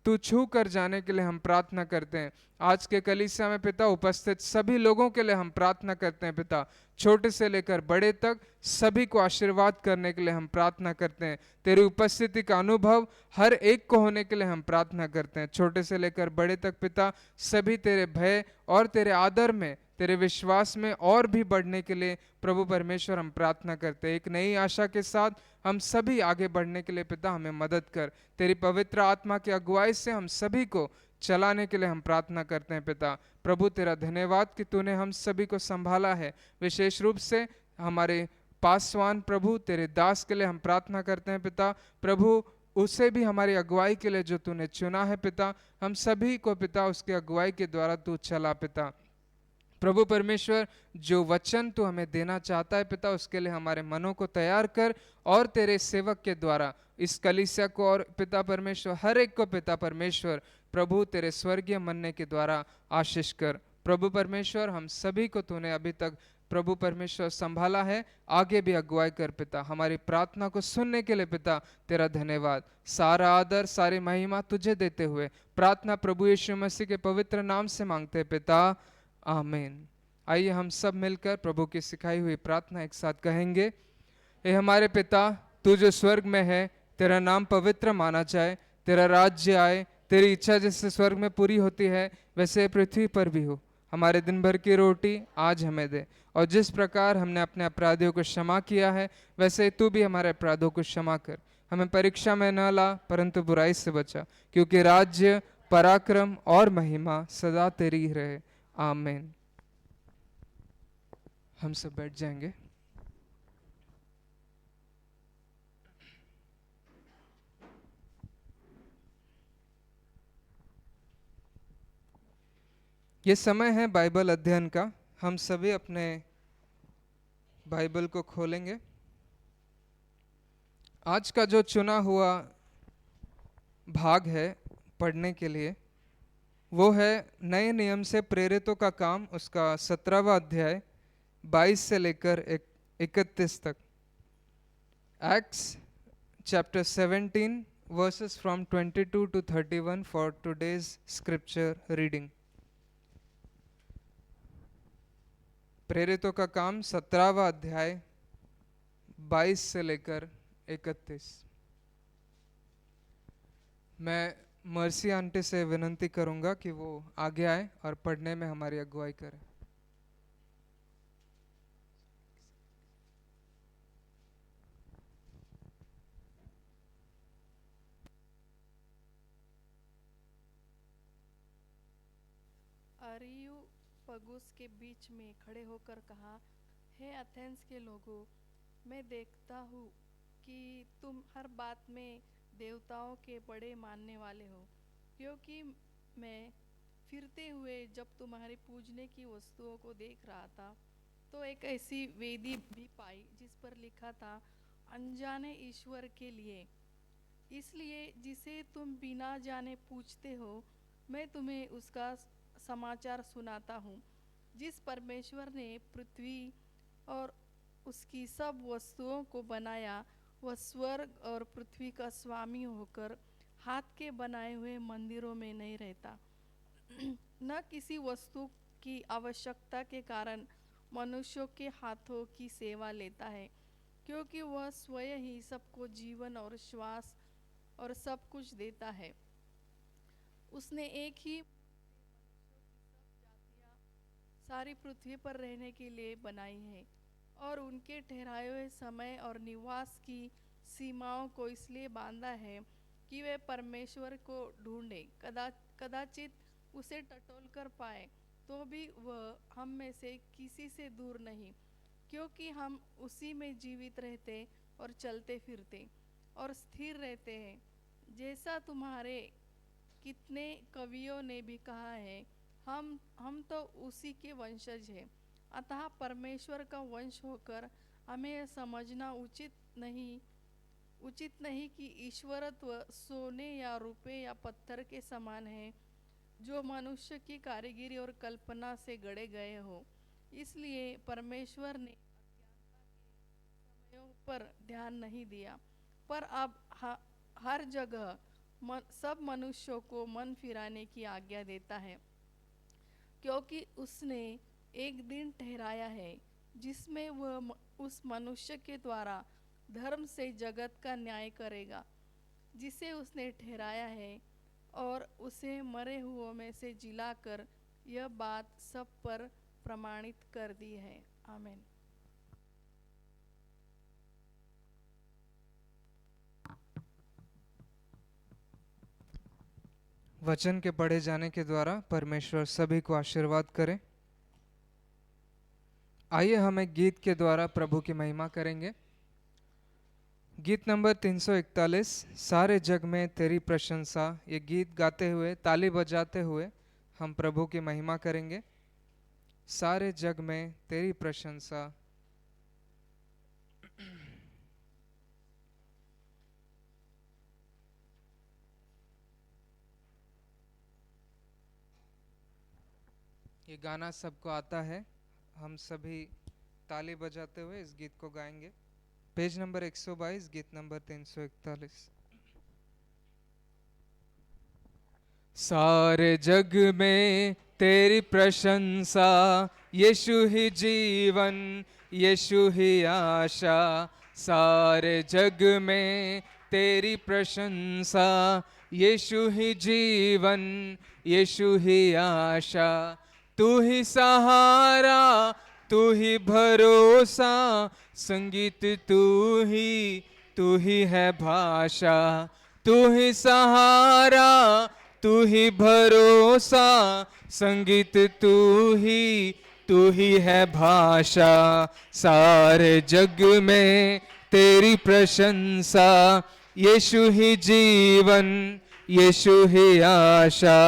तू छू कर जाने के लिए हम प्रार्थना करते हैं। आज के कलीसिया में पिता उपस्थित सभी लोगों के लिए हम प्रार्थना करते हैं पिता। छोटे से लेकर बड़े तक सभी को आशीर्वाद करने के लिए हम प्रार्थना करते हैं। तेरी उपस्थिति का अनुभव हर एक को होने के लिए हम प्रार्थना करते हैं। छोटे से लेकर बड़े तक पिता सभी तेरे भय और तेरे आदर में, तेरे विश्वास में और भी बढ़ने के लिए प्रभु परमेश्वर हम प्रार्थना करते हैं। एक नई आशा के साथ हम सभी आगे बढ़ने के लिए पिता हमें मदद कर। तेरी पवित्र आत्मा की अगुवाई से हम सभी को चलाने के लिए हम प्रार्थना करते हैं पिता। प्रभु तेरा धन्यवाद कि तूने हम सभी को संभाला है। विशेष रूप से हमारे पासवान प्रभु तेरे दास के लिए हम प्रार्थना करते हैं पिता। प्रभु उसे भी हमारी अगुवाई के लिए जो तूने चुना है पिता, हम सभी को पिता उसकी अगुवाई के द्वारा तू चला पिता। प्रभु परमेश्वर जो वचन तू हमें देना चाहता है पिता, उसके लिए हमारे मनों को तैयार कर और तेरे सेवक के द्वारा इस कलीसिया को और पिता परमेश्वर हर एक को पिता परमेश्वर प्रभु तेरे स्वर्गीय मनने के द्वारा आशीष कर। प्रभु परमेश्वर हम सभी को तूने अभी तक प्रभु परमेश्वर संभाला है, आगे भी अगुवाई कर पिता। हमारी प्रार्थना को सुनने के लिए पिता तेरा धन्यवाद। सारा आदर सारी महिमा तुझे देते हुए प्रार्थना प्रभु यीशु मसीह के पवित्र नाम से मांगते हैं पिता, आमीन। आइए हम सब मिलकर प्रभु की सिखाई हुई प्रार्थना एक साथ कहेंगे। हे हमारे पिता, तू जो स्वर्ग में है, तेरा नाम पवित्र माना जाए, तेरा राज्य आए, तेरी इच्छा जैसे स्वर्ग में पूरी होती है वैसे पृथ्वी पर भी हो। हमारे दिन भर की रोटी आज हमें दे, और जिस प्रकार हमने अपने अपराधियों को क्षमा किया है वैसे तू भी हमारे अपराधों को क्षमा कर। हमें परीक्षा में न ला परंतु बुराई से बचा, क्योंकि राज्य पराक्रम और महिमा सदा तेरी ही रहे, आमीन। हम सब बैठ जाएंगे। ये समय है बाइबल अध्ययन का। हम सभी अपने बाइबल को खोलेंगे। आज का जो चुना हुआ भाग है पढ़ने के लिए वो है नए नियम से प्रेरितों का काम, उसका 17वां अध्याय 22 से लेकर 31 तक। Acts chapter 17 versus from 22 to 31 for today's scripture reading. प्रेरितों का काम 17वां अध्याय 22 से लेकर 31। मैं मर्सी आंटी से विनती करूंगा कि वो आगे आए और पढ़ने में हमारी अगुवाई करें। अरियुपगुस के बीच में खड़े होकर कहा, हे एथेंस के लोगों, मैं देखता हूँ कि तुम हर बात में देवताओं के बड़े मानने वाले हो, क्योंकि मैं फिरते हुए जब तुम्हारी पूजने की वस्तुओं को देख रहा था तो एक ऐसी वेदी भी पाई जिस पर लिखा था, अनजाने ईश्वर के लिए। इसलिए जिसे तुम बिना जाने पूछते हो, मैं तुम्हें उसका समाचार सुनाता हूँ। जिस परमेश्वर ने पृथ्वी और उसकी सब वस्तुओं को बनाया, वह स्वर्ग और पृथ्वी का स्वामी होकर हाथ के बनाए हुए मंदिरों में नहीं रहता, न किसी वस्तु की आवश्यकता के कारण मनुष्यों के हाथों की सेवा लेता है, क्योंकि वह स्वयं ही सबको जीवन और श्वास और सब कुछ देता है। उसने एक ही सारी पृथ्वी पर रहने के लिए बनाई है, और उनके ठहराए हुए समय और निवास की सीमाओं को इसलिए बांधा है कि वे परमेश्वर को ढूंढे, कदाचित उसे टटोल कर पाए, तो भी वह हम में से किसी से दूर नहीं, क्योंकि हम उसी में जीवित रहते और चलते फिरते और स्थिर रहते हैं। जैसा तुम्हारे कितने कवियों ने भी कहा है, हम तो उसी के वंशज हैं। अतः परमेश्वर का वंश होकर हमें यह समझना उचित नहीं कि ईश्वरत्व सोने या रुपए या पत्थर के समान है, जो मनुष्य की कारीगरी और कल्पना से गढ़े गए हो। इसलिए परमेश्वर ने समयों पर ध्यान नहीं दिया, पर अब हर जगह सब मनुष्यों को मन फिराने की आज्ञा देता है, क्योंकि उसने एक दिन ठहराया है जिसमें वह उस मनुष्य के द्वारा धर्म से जगत का न्याय करेगा, जिसे उसने ठहराया है, और उसे मरे हुओं में से जिलाकर यह बात सब पर प्रमाणित कर दी है। आमीन। वचन के पढ़े जाने के द्वारा परमेश्वर सभी को आशीर्वाद करे। आइए हम एक गीत के द्वारा प्रभु की महिमा करेंगे। गीत नंबर 341, सारे जग में तेरी प्रशंसा। ये गीत गाते हुए, ताली बजाते हुए हम प्रभु की महिमा करेंगे। सारे जग में तेरी प्रशंसा। ये गाना सबको आता है, हम सभी ताली बजाते हुए इस गीत को गाएंगे। पेज नंबर 122, गीत नंबर 341। सारे जग में तेरी प्रशंसा, यीशु ही जीवन, यीशु ही आशा। सारे जग में तेरी प्रशंसा, यीशु ही जीवन, यीशु ही आशा। तू ही सहारा, तू ही भरोसा, संगीत तू ही है भाषा। तू ही सहारा, तू ही भरोसा, संगीत तू ही है भाषा। सारे जग में तेरी प्रशंसा, यीशु ही जीवन, यीशु ही आशा।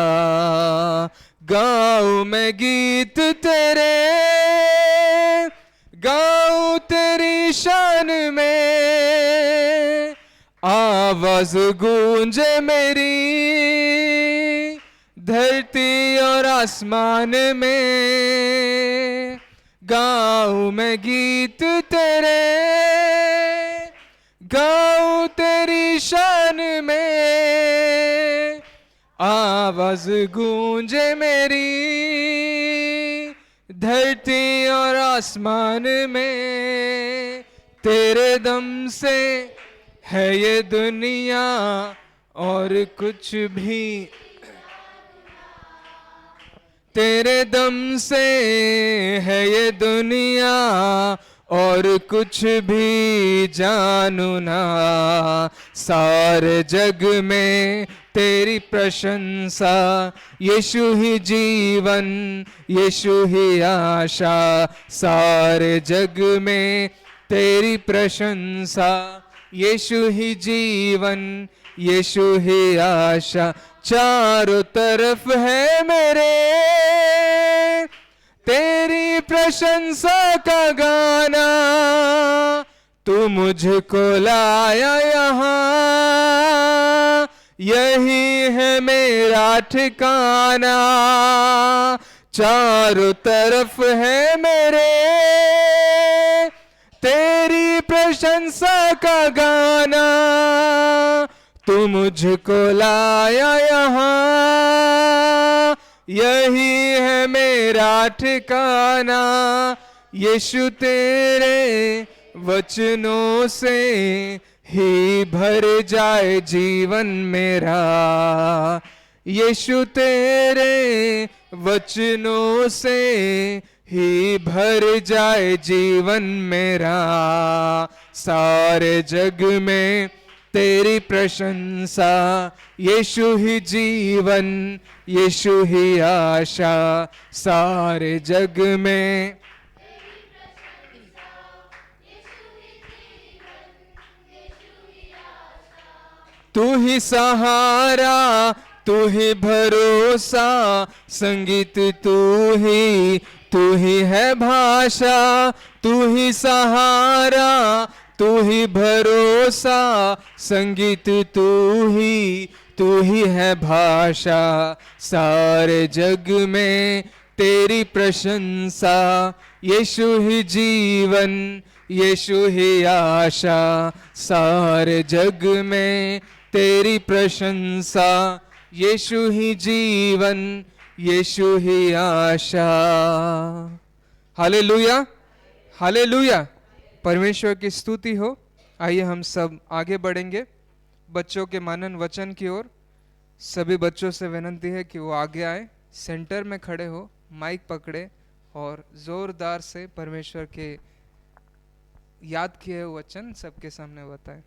गाऊं मैं गीत तेरे, गाऊं तेरी शान में, आवाज गूंजे मेरी धरती और आसमान में। गाऊं मैं गीत तेरे, गाऊं तेरी शान में, आवाज गूंजे मेरी धरती और आसमान में। तेरे दम से है ये दुनिया और कुछ भी, तेरे दम से है ये दुनिया और कुछ भी जानू ना। सारे जग में तेरी प्रशंसा, यीशु ही जीवन, यीशु ही आशा। सारे जग में तेरी प्रशंसा, यीशु ही जीवन, यीशु ही आशा। चारों तरफ है मेरे तेरी प्रशंसा का गाना, तू मुझको लाया यहाँ, यही है मेरा ठिकाना। चारों तरफ है मेरे तेरी प्रशंसा का गाना, तू मुझको लाया यहाँ, यही है मेरा ठिकाना। यीशु तेरे वचनों से ही भर जाए जीवन मेरा, यीशु तेरे वचनों से ही भर जाए जीवन मेरा। सारे जग में तेरी प्रशंसा, यीशु ही जीवन, यीशु ही आशा। सारे जग में तू ही सहारा, तू ही भरोसा, संगीत तू ही है भाषा। तू ही सहारा, तू ही भरोसा, संगीत तू ही है भाषा। सारे जग में तेरी प्रशंसा, यीशु ही जीवन, यीशु ही आशा। सारे जग में तेरी प्रशंसा, यीशु ही जीवन, यीशु ही आशा। Hallelujah, hallelujah. परमेश्वर की स्तुति हो। आइए हम सब आगे बढ़ेंगे बच्चों के मनन वचन की ओर। सभी बच्चों से विनती है कि वो आगे आए, सेंटर में खड़े हो, माइक पकड़े और जोरदार से परमेश्वर के याद किए हुए वचन सबके सामने बताएं।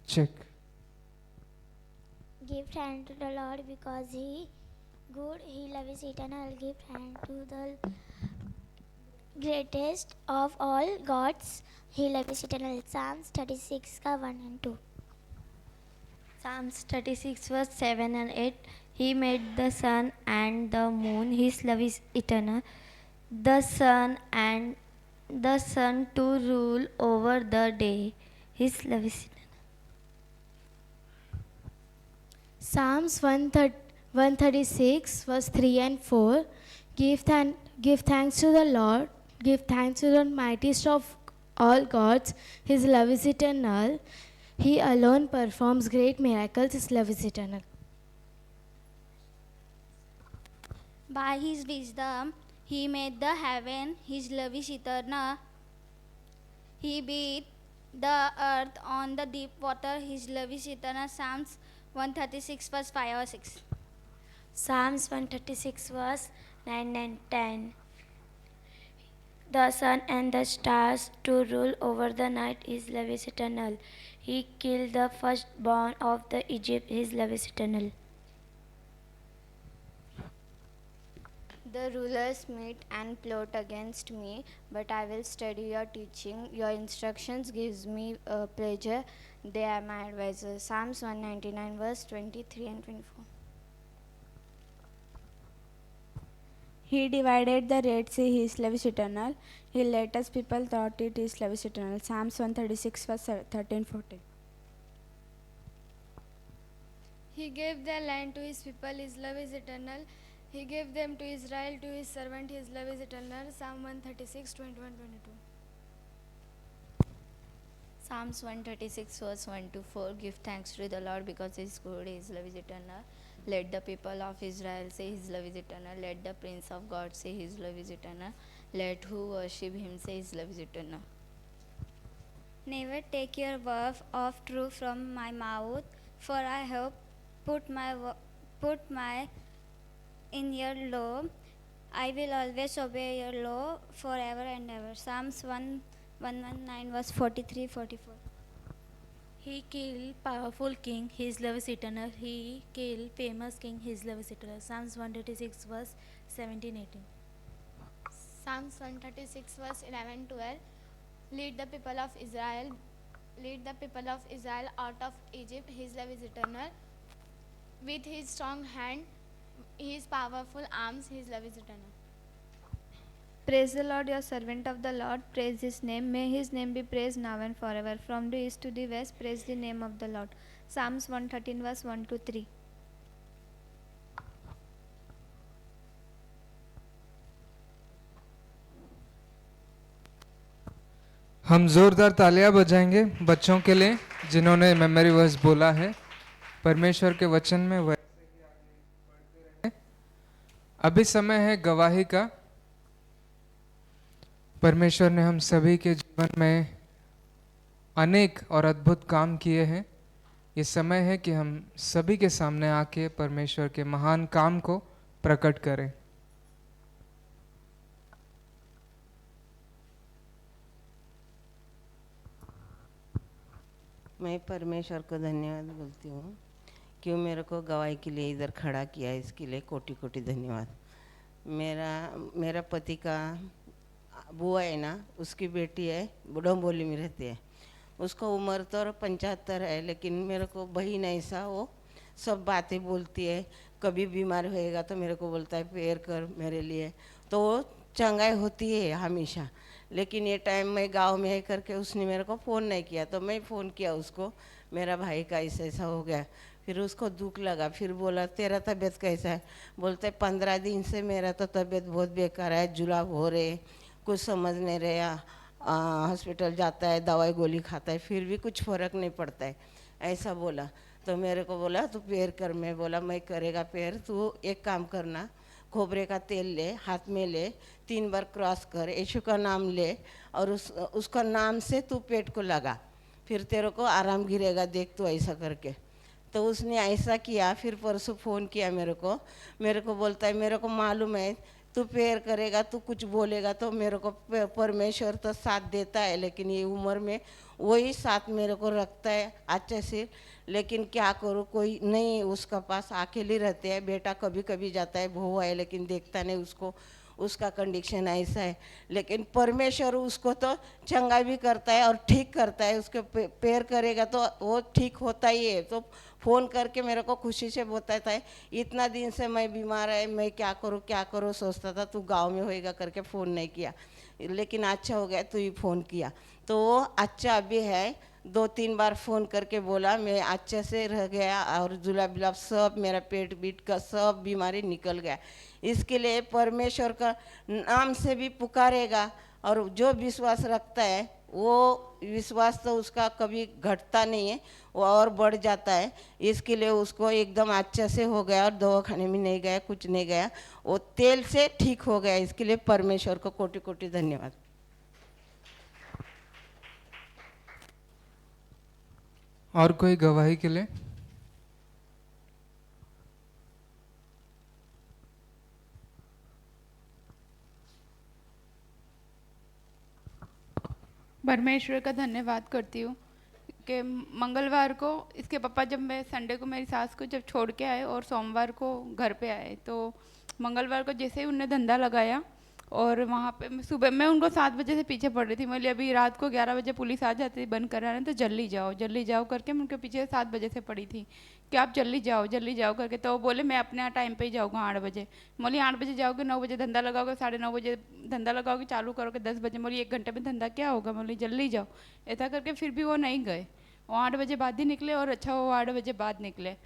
Check. Give thanks to the Lord because He good, He loves eternal. Give thanks to the greatest of all gods, He loves eternal. Psalms 36 का 1 and 2. Psalms 36 verse 7 and 8. He made the sun and the moon, His love is eternal. The sun to rule over the day, His love is eternal. Psalms 136 verse 3 and 4. Give thanks to the Lord, give thanks to the mightiest of all gods, His love is eternal. He alone performs great miracles, His love is eternal. By His wisdom, He made the heaven, His love is eternal. He beat the earth on the deep water, His love is eternal. Psalms 136 verse 5 or 6. Psalms 136 verse 9 and 10. The sun and the stars to rule over the night, His love is eternal. He killed the firstborn of the Egypt, His love is eternal. The rulers meet and plot against me, but I will study your teaching. Your instructions gives me pleasure. They are my advisors. Psalms 199 verse 23 and 24. He divided the Red Sea, His love is eternal. He let us people thought it, His love is eternal. Psalms 136 verse 13-14. He gave the land to His people, His love is eternal. He gave them to Israel, to His servant, His love is eternal. Psalm 136, 21, 22. Psalms 136 verse 1 to 4. Give thanks to the Lord because He is good, His love is eternal. Let the people of Israel say His love is eternal. Let the Prince of God say His love is eternal. Let who worship Him say His love is eternal. Never take your word of truth from my mouth, for I have put my in your law. I will always obey your law forever and ever. Psalms 119 verse 43-44. He killed powerful king, His love is eternal. He killed famous king, His love is eternal. Psalms 136 verse 17-18. Psalms 136 verse 11, 12. Lead the people of Israel out of Egypt. His love is eternal. With His strong hand, His powerful arms, His love is eternal. Praise the Lord, your servant of the Lord. Praise His name. May His name be praised now and forever. From the east to the west, praise the name of the Lord. Psalms 113 verse 1 to 3. हम जोरदार तालियां बजाएंगे बच्चों के लिए जिन्होंने मेमोरी वर्स बोला है। परमेश्वर के वचन में वह अभी समय है गवाही का। परमेश्वर ने हम सभी के जीवन में अनेक और अद्भुत काम किए हैं। ये समय है कि हम सभी के सामने आके परमेश्वर के महान काम को प्रकट करें। मैं परमेश्वर को धन्यवाद बोलती हूँ क्यों मेरे को गवाही के लिए इधर खड़ा किया, इसके लिए कोटि कोटि धन्यवाद। मेरा पति का बुआ है ना, उसकी बेटी है, डोंबोली में रहती है। उसको उम्र तो 75 है, लेकिन मेरे को बहन ऐसा वो सब बातें बोलती है। कभी बीमार होएगा तो मेरे को बोलता है प्रेयर कर मेरे लिए, तो वो चंगाई होती है हमेशा। लेकिन ये टाइम मैं गांव में है करके उसने मेरे को फ़ोन नहीं किया, तो मैं फ़ोन किया उसको, मेरा भाई का ऐसा ऐसा हो गया। फिर उसको दुख लगा, फिर बोला तेरा तबीयत कैसा है? बोलते 15 दिन से मेरा तो तबीयत बहुत बेकार है, जुलाब हो रहे, कुछ समझ नहीं रहा। हॉस्पिटल जाता है, दवाई गोली खाता है, फिर भी कुछ फ़र्क नहीं पड़ता है, ऐसा बोला। तो मेरे को बोला तू पैर कर। मैं बोला मैं करेगा पैर, तू एक काम करना, खोबरे का तेल ले, हाथ में ले, 3 बार क्रॉस कर, यीशु का नाम ले और उसका नाम से तू पेट को लगा, फिर तेरे को आराम गिरेगा, देख तू ऐसा करके। तो उसने ऐसा किया। फिर परसों फ़ोन किया मेरे को बोलता है मेरे को मालूम है तू प्रेयर करेगा, तू कुछ बोलेगा तो मेरे को परमेश्वर तो साथ देता है, लेकिन ये उम्र में वही साथ मेरे को रखता है अच्छे से। लेकिन क्या करूँ, कोई नहीं उसका पास, अकेले रहते हैं। बेटा कभी कभी जाता है, बहू है, लेकिन देखता नहीं उसको, उसका कंडीशन ऐसा है। लेकिन परमेश्वर उसको तो चंगा भी करता है और ठीक करता है। उसके पैर करेगा तो वो ठीक होता ही है। तो फ़ोन करके मेरे को खुशी से बताता है इतना दिन से मैं बीमार है, मैं क्या करूँ सोचता था, तू गांव में होएगा करके फ़ोन नहीं किया, लेकिन अच्छा हो गया तू ही फ़ोन किया। तो वो अच्छा अभी है। 2-3 बार फ़ोन करके बोला मैं अच्छे से रह गया और जुलाब जुलाब सब मेरा पेट बीट का सब बीमारी निकल गया। इसके लिए परमेश्वर का नाम से भी पुकारेगा और जो विश्वास रखता है वो विश्वास तो उसका कभी घटता नहीं है, वो और बढ़ जाता है। इसके लिए उसको एकदम अच्छे से हो गया और दवाखाने में नहीं गया, कुछ नहीं गया, वो तेल से ठीक हो गया। इसके लिए परमेश्वर को कोटि कोटि धन्यवाद। और कोई गवाही के लिए? परमेश्वर का धन्यवाद करती हूँ कि मंगलवार को इसके पापा जब मैं संडे को मेरी सास को जब छोड़ के आए और सोमवार को घर पे आए, तो मंगलवार को जैसे ही उन्हें धंधा लगाया और वहाँ पे सुबह मैं उनको 7 बजे से पीछे पड़ रही थी। बोले अभी रात को 11 बजे पुलिस आ जाती बंद कराने, तो जल्दी जाओ करके मैं उनके पीछे 7 बजे से पड़ी थी कि आप जल्दी जाओ करके। तो वो बोले मैं अपने टाइम पे ही जाऊँगा 8 बजे। बोली 8 बजे जाओगे, 9 बजे धंधा लगाओगे, 9:30 बजे धंधा लगाओगे, चालू करोगे 10 बजे। बोली 1 घंटे में धंधा क्या होगा? बोली जल्दी जाओ। ऐसा करके फिर भी वो नहीं गए, वो 8 बजे बाद ही निकले और अच्छा वो 8 बजे बाद निकले।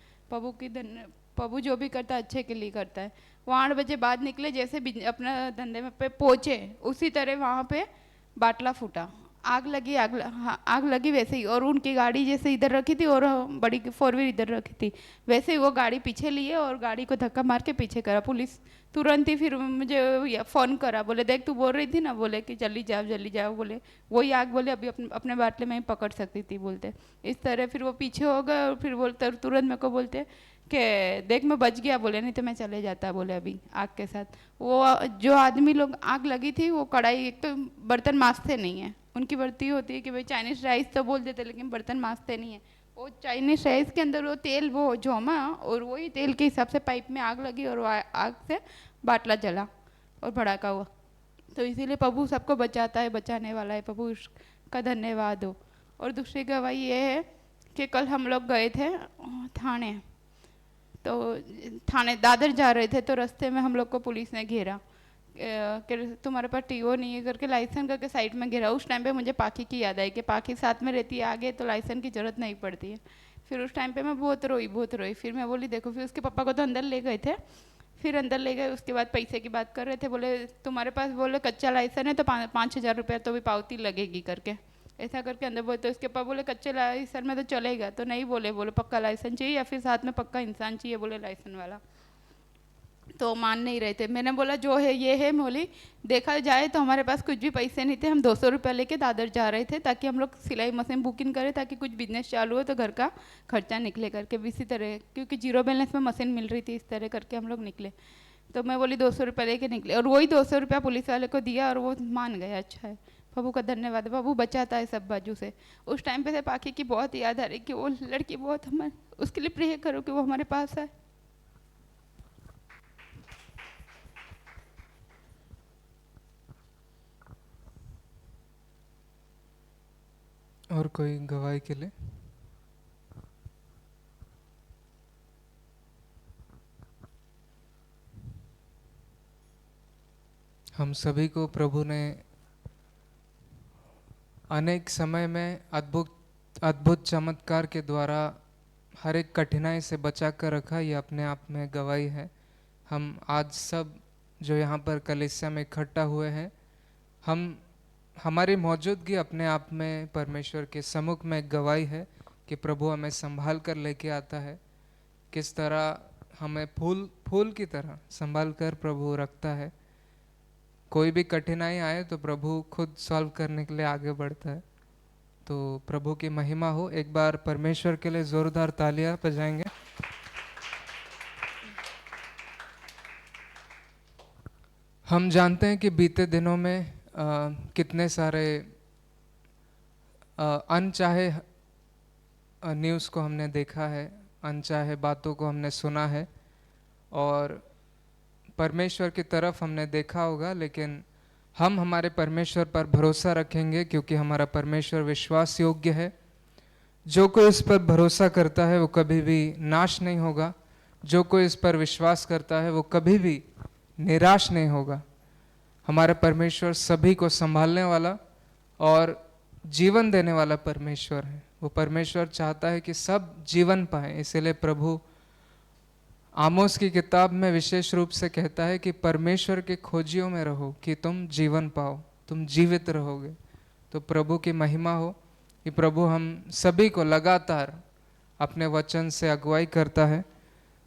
प्रभु जो भी करता है अच्छे के लिए करता है। वो 8 बजे बाद निकले, जैसे अपना धंधे में पे पहुँचे उसी तरह वहाँ पे बाटला फूटा, आग लगी वैसे ही। और उनकी गाड़ी जैसे इधर रखी थी और बड़ी 4 व्हीलर इधर रखी थी, वैसे ही वो गाड़ी पीछे लिए और गाड़ी को धक्का मार के पीछे करा। पुलिस तुरंत ही फिर मुझे फ़ोन करा, बोले देख तू बोल रही थी ना, बोले कि जल्दी जाओ। बोले वही आग बोले अभी अपने बाटले में ही पकड़ सकती थी बोलते। इस तरह फिर वो पीछे हो गए और फिर बोलते तुरंत मेरे को बोलते कि देख मैं बच गया, बोले नहीं तो मैं चले जाता, बोले अभी आग के साथ। वो जो आदमी लोग आग लगी थी वो कढ़ाई, एक तो बर्तन मांजते नहीं है, उनकी बर्ती होती है कि भाई चाइनीज़ राइस तो बोल देते लेकिन बर्तन मांजते नहीं है। वो चाइनीज़ राइस के अंदर वो तेल वो झोमा और वही तेल के हिसाब से पाइप में आग लगी और आग से बाटला जला और भड़ाका हुआ। तो इसीलिए प्रभु सबको बचाता है, बचाने वाला है, प्रभु का धन्यवाद हो। और दूसरी गवाही ये है कि कल हम लोग गए थे थाने दादर जा रहे थे, तो रास्ते में हम लोग को पुलिस ने घेरा कि तुम्हारे पास टीओ नहीं है करके, लाइसेंस करके साइड में घेरा। उस टाइम पे मुझे पाखी की याद आई कि पाखी साथ में रहती है आगे, तो लाइसेंस की ज़रूरत नहीं पड़ती है। फिर उस टाइम पे मैं बहुत रोई। फिर मैं बोली देखो, फिर उसके पापा को तो अंदर ले गए थे, फिर अंदर ले गए। उसके बाद पैसे की बात कर रहे थे, बोले तुम्हारे पास बोले कच्चा लाइसेंस है तो 5,000 रुपया तो भी पावती लगेगी करके, ऐसा करके अंदर बोलते। उसके पापा बोले कच्चे लाइसेंस में तो चलेगा, तो नहीं बोले पक्का लाइसेंस चाहिए या फिर साथ में पक्का इंसान चाहिए, बोले लाइसेंस वाला। तो मान नहीं रहे थे। मैंने बोला जो है ये है। मोली देखा जाए तो हमारे पास कुछ भी पैसे नहीं थे, हम 200 रुपया लेके दादर जा रहे थे ताकि हम लोग सिलाई मशीन बुकिंग करें, ताकि कुछ बिजनेस चालू हो तो घर का खर्चा निकले करके। इसी तरह क्योंकि जीरो बैलेंस में मशीन मिल रही थी, इस तरह करके हम लोग निकले। तो मैं बोली 200 रुपया लेके निकले और वही 200 रुपया पुलिस वाले को दिया और वो मान गया। अच्छा है, प्रभु का धन्यवाद, प्रभु बचाता है सब बाजू से। उस टाइम पे से पाखी की बहुत याद आ रही कि वो लड़की बहुत हमारे, उसके लिए प्रे करो कि वो हमारे पास आए। और कोई गवाही के लिए? हम सभी को प्रभु ने अनेक समय में अद्भुत अद्भुत चमत्कार के द्वारा हर एक कठिनाई से बचा कर रखा, ये अपने आप में गवाही है। हम आज सब जो यहाँ पर कलीसिया में इकट्ठा हुए हैं, हमारी मौजूदगी अपने आप में परमेश्वर के सम्मुख में एक गवाही है कि प्रभु हमें संभाल कर लेके आता है। किस तरह हमें फूल की तरह संभाल कर प्रभु रखता है। कोई भी कठिनाई आए तो प्रभु खुद सॉल्व करने के लिए आगे बढ़ता है। तो प्रभु की महिमा हो। एक बार परमेश्वर के लिए जोरदार तालियां बजाएंगे। हम जानते हैं कि बीते दिनों में कितने सारे अनचाहे न्यूज़ को हमने देखा है, अनचाहे बातों को हमने सुना है और परमेश्वर की तरफ हमने देखा होगा, लेकिन हम हमारे परमेश्वर पर भरोसा रखेंगे क्योंकि हमारा परमेश्वर विश्वास योग्य है। जो कोई इस पर भरोसा करता है वो कभी भी नाश नहीं होगा। जो कोई इस पर विश्वास करता है वो कभी भी निराश नहीं होगा। हमारा परमेश्वर सभी को संभालने वाला और जीवन देने वाला परमेश्वर है। वो परमेश्वर चाहता है कि सब जीवन पाएं। इसलिए प्रभु आमोस की किताब में विशेष रूप से कहता है कि परमेश्वर के खोजियों में रहो कि तुम जीवन पाओ, तुम जीवित रहोगे। तो प्रभु की महिमा हो कि प्रभु हम सभी को लगातार अपने वचन से अगुवाई करता है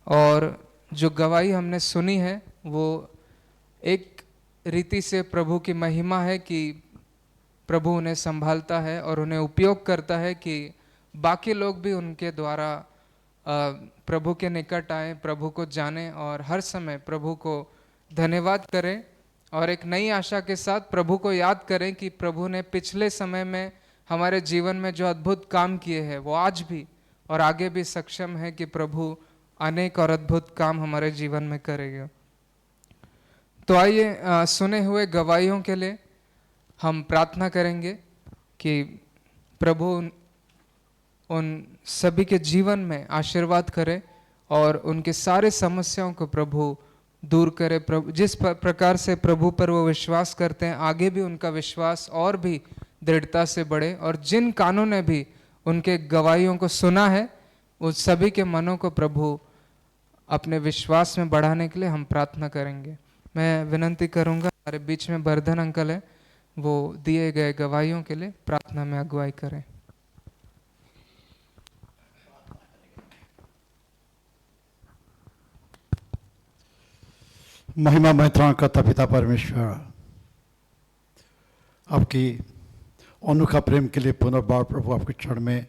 और जो गवाही हमने सुनी है वो एक रीति से प्रभु की महिमा है कि प्रभु उन्हें संभालता है और उन्हें उपयोग करता है कि बाकी लोग भी उनके द्वारा प्रभु के निकट आए, प्रभु को जाने और हर समय प्रभु को धन्यवाद करें और एक नई आशा के साथ प्रभु को याद करें कि प्रभु ने पिछले समय में हमारे जीवन में जो अद्भुत काम किए हैं वो आज भी और आगे भी सक्षम है कि प्रभु अनेक और अद्भुत काम हमारे जीवन में करेगा। तो आइए सुने हुए गवाहियों के लिए हम प्रार्थना करेंगे कि प्रभु उन सभी के जीवन में आशीर्वाद करे और उनके सारे समस्याओं को प्रभु दूर करे। प्रभु जिस प्रकार से प्रभु पर वो विश्वास करते हैं आगे भी उनका विश्वास और भी दृढ़ता से बढ़े और जिन कानों ने भी उनके गवाहियों को सुना है उस सभी के मनों को प्रभु अपने विश्वास में बढ़ाने के लिए हम प्रार्थना करेंगे। मैं विनंती करूंगा हमारे बीच में बर्धन अंकल है, वो दिए गए गवाहियों के लिए प्रार्थना में अगुवाई करें। महिमा मैत्राण करता पिता परमेश्वर, आपकी अनोखा प्रेम के लिए पुनर्बार प्रभु आपके चरण में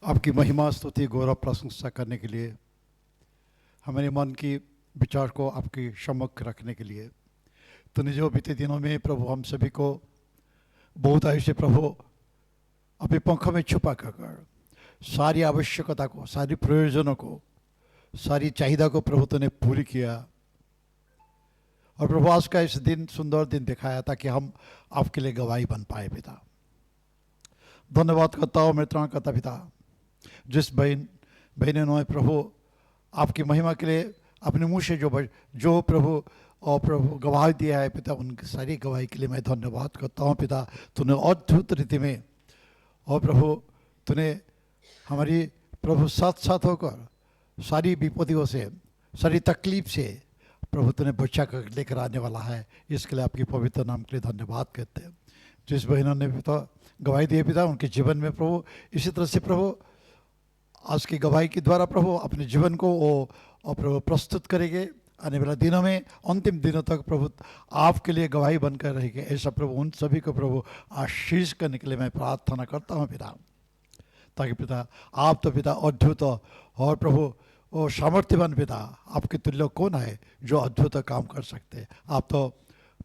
आपकी महिमा स्तुति गौरव प्रशंसा करने के लिए, हमारे मन की विचार को आपके सम्मुख रखने के लिए तूने जो बीते दिनों में प्रभु हम सभी को बहुत आयु से प्रभु अपने पंखों में छुपा कर सारी आवश्यकता को, सारी प्रयोजनों को, सारी चाहिदा को प्रभु तूने पूरी किया और प्रभु आज का इस दिन सुंदर दिन दिखाया ताकि हम आपके लिए गवाही बन पाए। पिता धन्यवाद करता हूँ मित्रों करता पिता, जिस बहनों ने प्रभु आपकी महिमा के लिए अपने मुंह से जो प्रभु और प्रभु गवाही दिया है पिता, उनकी सारी गवाही के लिए मैं धन्यवाद करता हूँ। पिता तूने अद्भुत रीति में और प्रभु तूने हमारी प्रभु साथ साथ होकर सारी विपत्तियों से, सारी तकलीफ से प्रभु तूने बचा कर लेकर आने वाला है। इसके लिए आपकी पवित्र नाम के लिए धन्यवाद कहते हैं। जिस बहनों ने पिता गवाही दी पिता, उनके जीवन में प्रभु इसी तरह से प्रभु आज की गवाही के द्वारा प्रभु अपने जीवन को वो और प्रभु प्रस्तुत करेंगे। आने वाले दिनों में अंतिम दिनों तक प्रभु आपके लिए गवाही बनकर रहेंगे। ऐसा प्रभु उन सभी को प्रभु आशीष करने के लिए मैं प्रार्थना करता हूँ पिता, ताकि पिता आप तो पिता अद्भुत और प्रभु वो सामर्थ्यवान पिता, आपके तुल्य कौन है जो अद्भुत काम कर सकते हैं। आप तो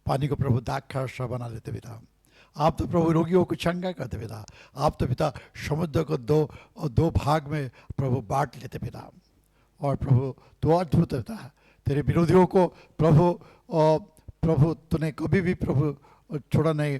पानी को प्रभु दाखा बना लेते पिता, आप तो प्रभु रोगियों को चंगा करते पिता, आप तो पिता समुद्र को दो भाग में प्रभु बांट लेते पिता। और प्रभु तो अद्भुत पिता, तेरे विरोधियों को प्रभु तूने कभी भी प्रभु छोड़ा नहीं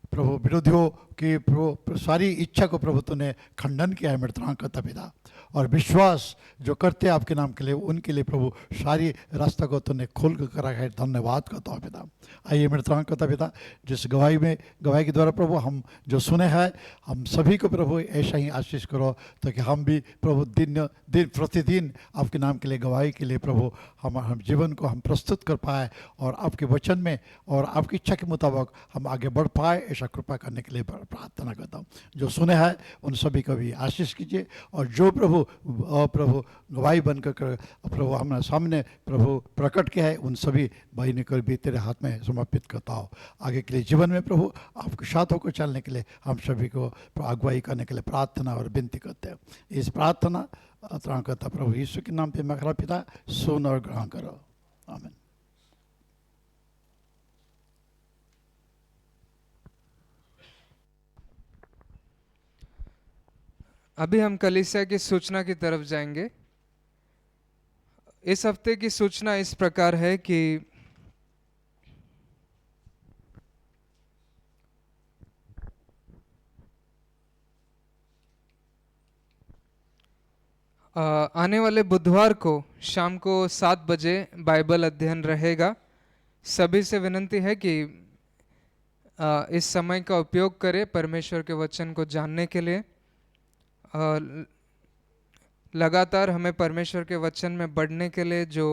प्रभु विरोधियों की प्रभु सारी इच्छा को प्रभु तूने खंडन किया है मृतरांग करता पिता, और विश्वास जो करते हैं आपके नाम के लिए उनके लिए प्रभु सारी रास्ता को तूने खोल कर करा है। धन्यवाद करता हूँ पिता। आइए मृतरांग करता पिता, जिस गवाही के द्वारा प्रभु हम जो सुने हैं हम सभी को प्रभु ऐसा ही आशीष करो, ताकि हम भी प्रभु दिन प्रतिदिन आपके नाम के लिए गवाही के लिए प्रभु हम जीवन को हम प्रस्तुत कर पाए और आपके वचन में और आपकी इच्छा के मुताबिक हम आगे बढ़ पाए, ऐसा कृपा करने के लिए प्रार्थना करता हूँ। जो सुने हैं उन सभी को भी आशीष कीजिए, और जो प्रभु गवाही बनकर प्रभु हमारे सामने प्रभु प्रकट किया है उन सभी भाई को भी तेरे हाथ में समर्पित करता हूँ। आगे के लिए जीवन में प्रभु आपके साथ होकर चलने के लिए हम सभी को अगुवाई करने के लिए प्रार्थना और विनती करते हैं। इस प्रार्थना करता प्रभु यीशु के नाम पे मखरा पिता, सुन और ग्रहण करो। आमीन। अभी हम कलीसिया की सूचना की तरफ जाएंगे। इस हफ्ते की सूचना इस प्रकार है कि आने वाले बुधवार को शाम को 7 बजे बाइबल अध्ययन रहेगा। सभी से विनती है कि इस समय का उपयोग करें परमेश्वर के वचन को जानने के लिए। लगातार हमें परमेश्वर के वचन में बढ़ने के लिए जो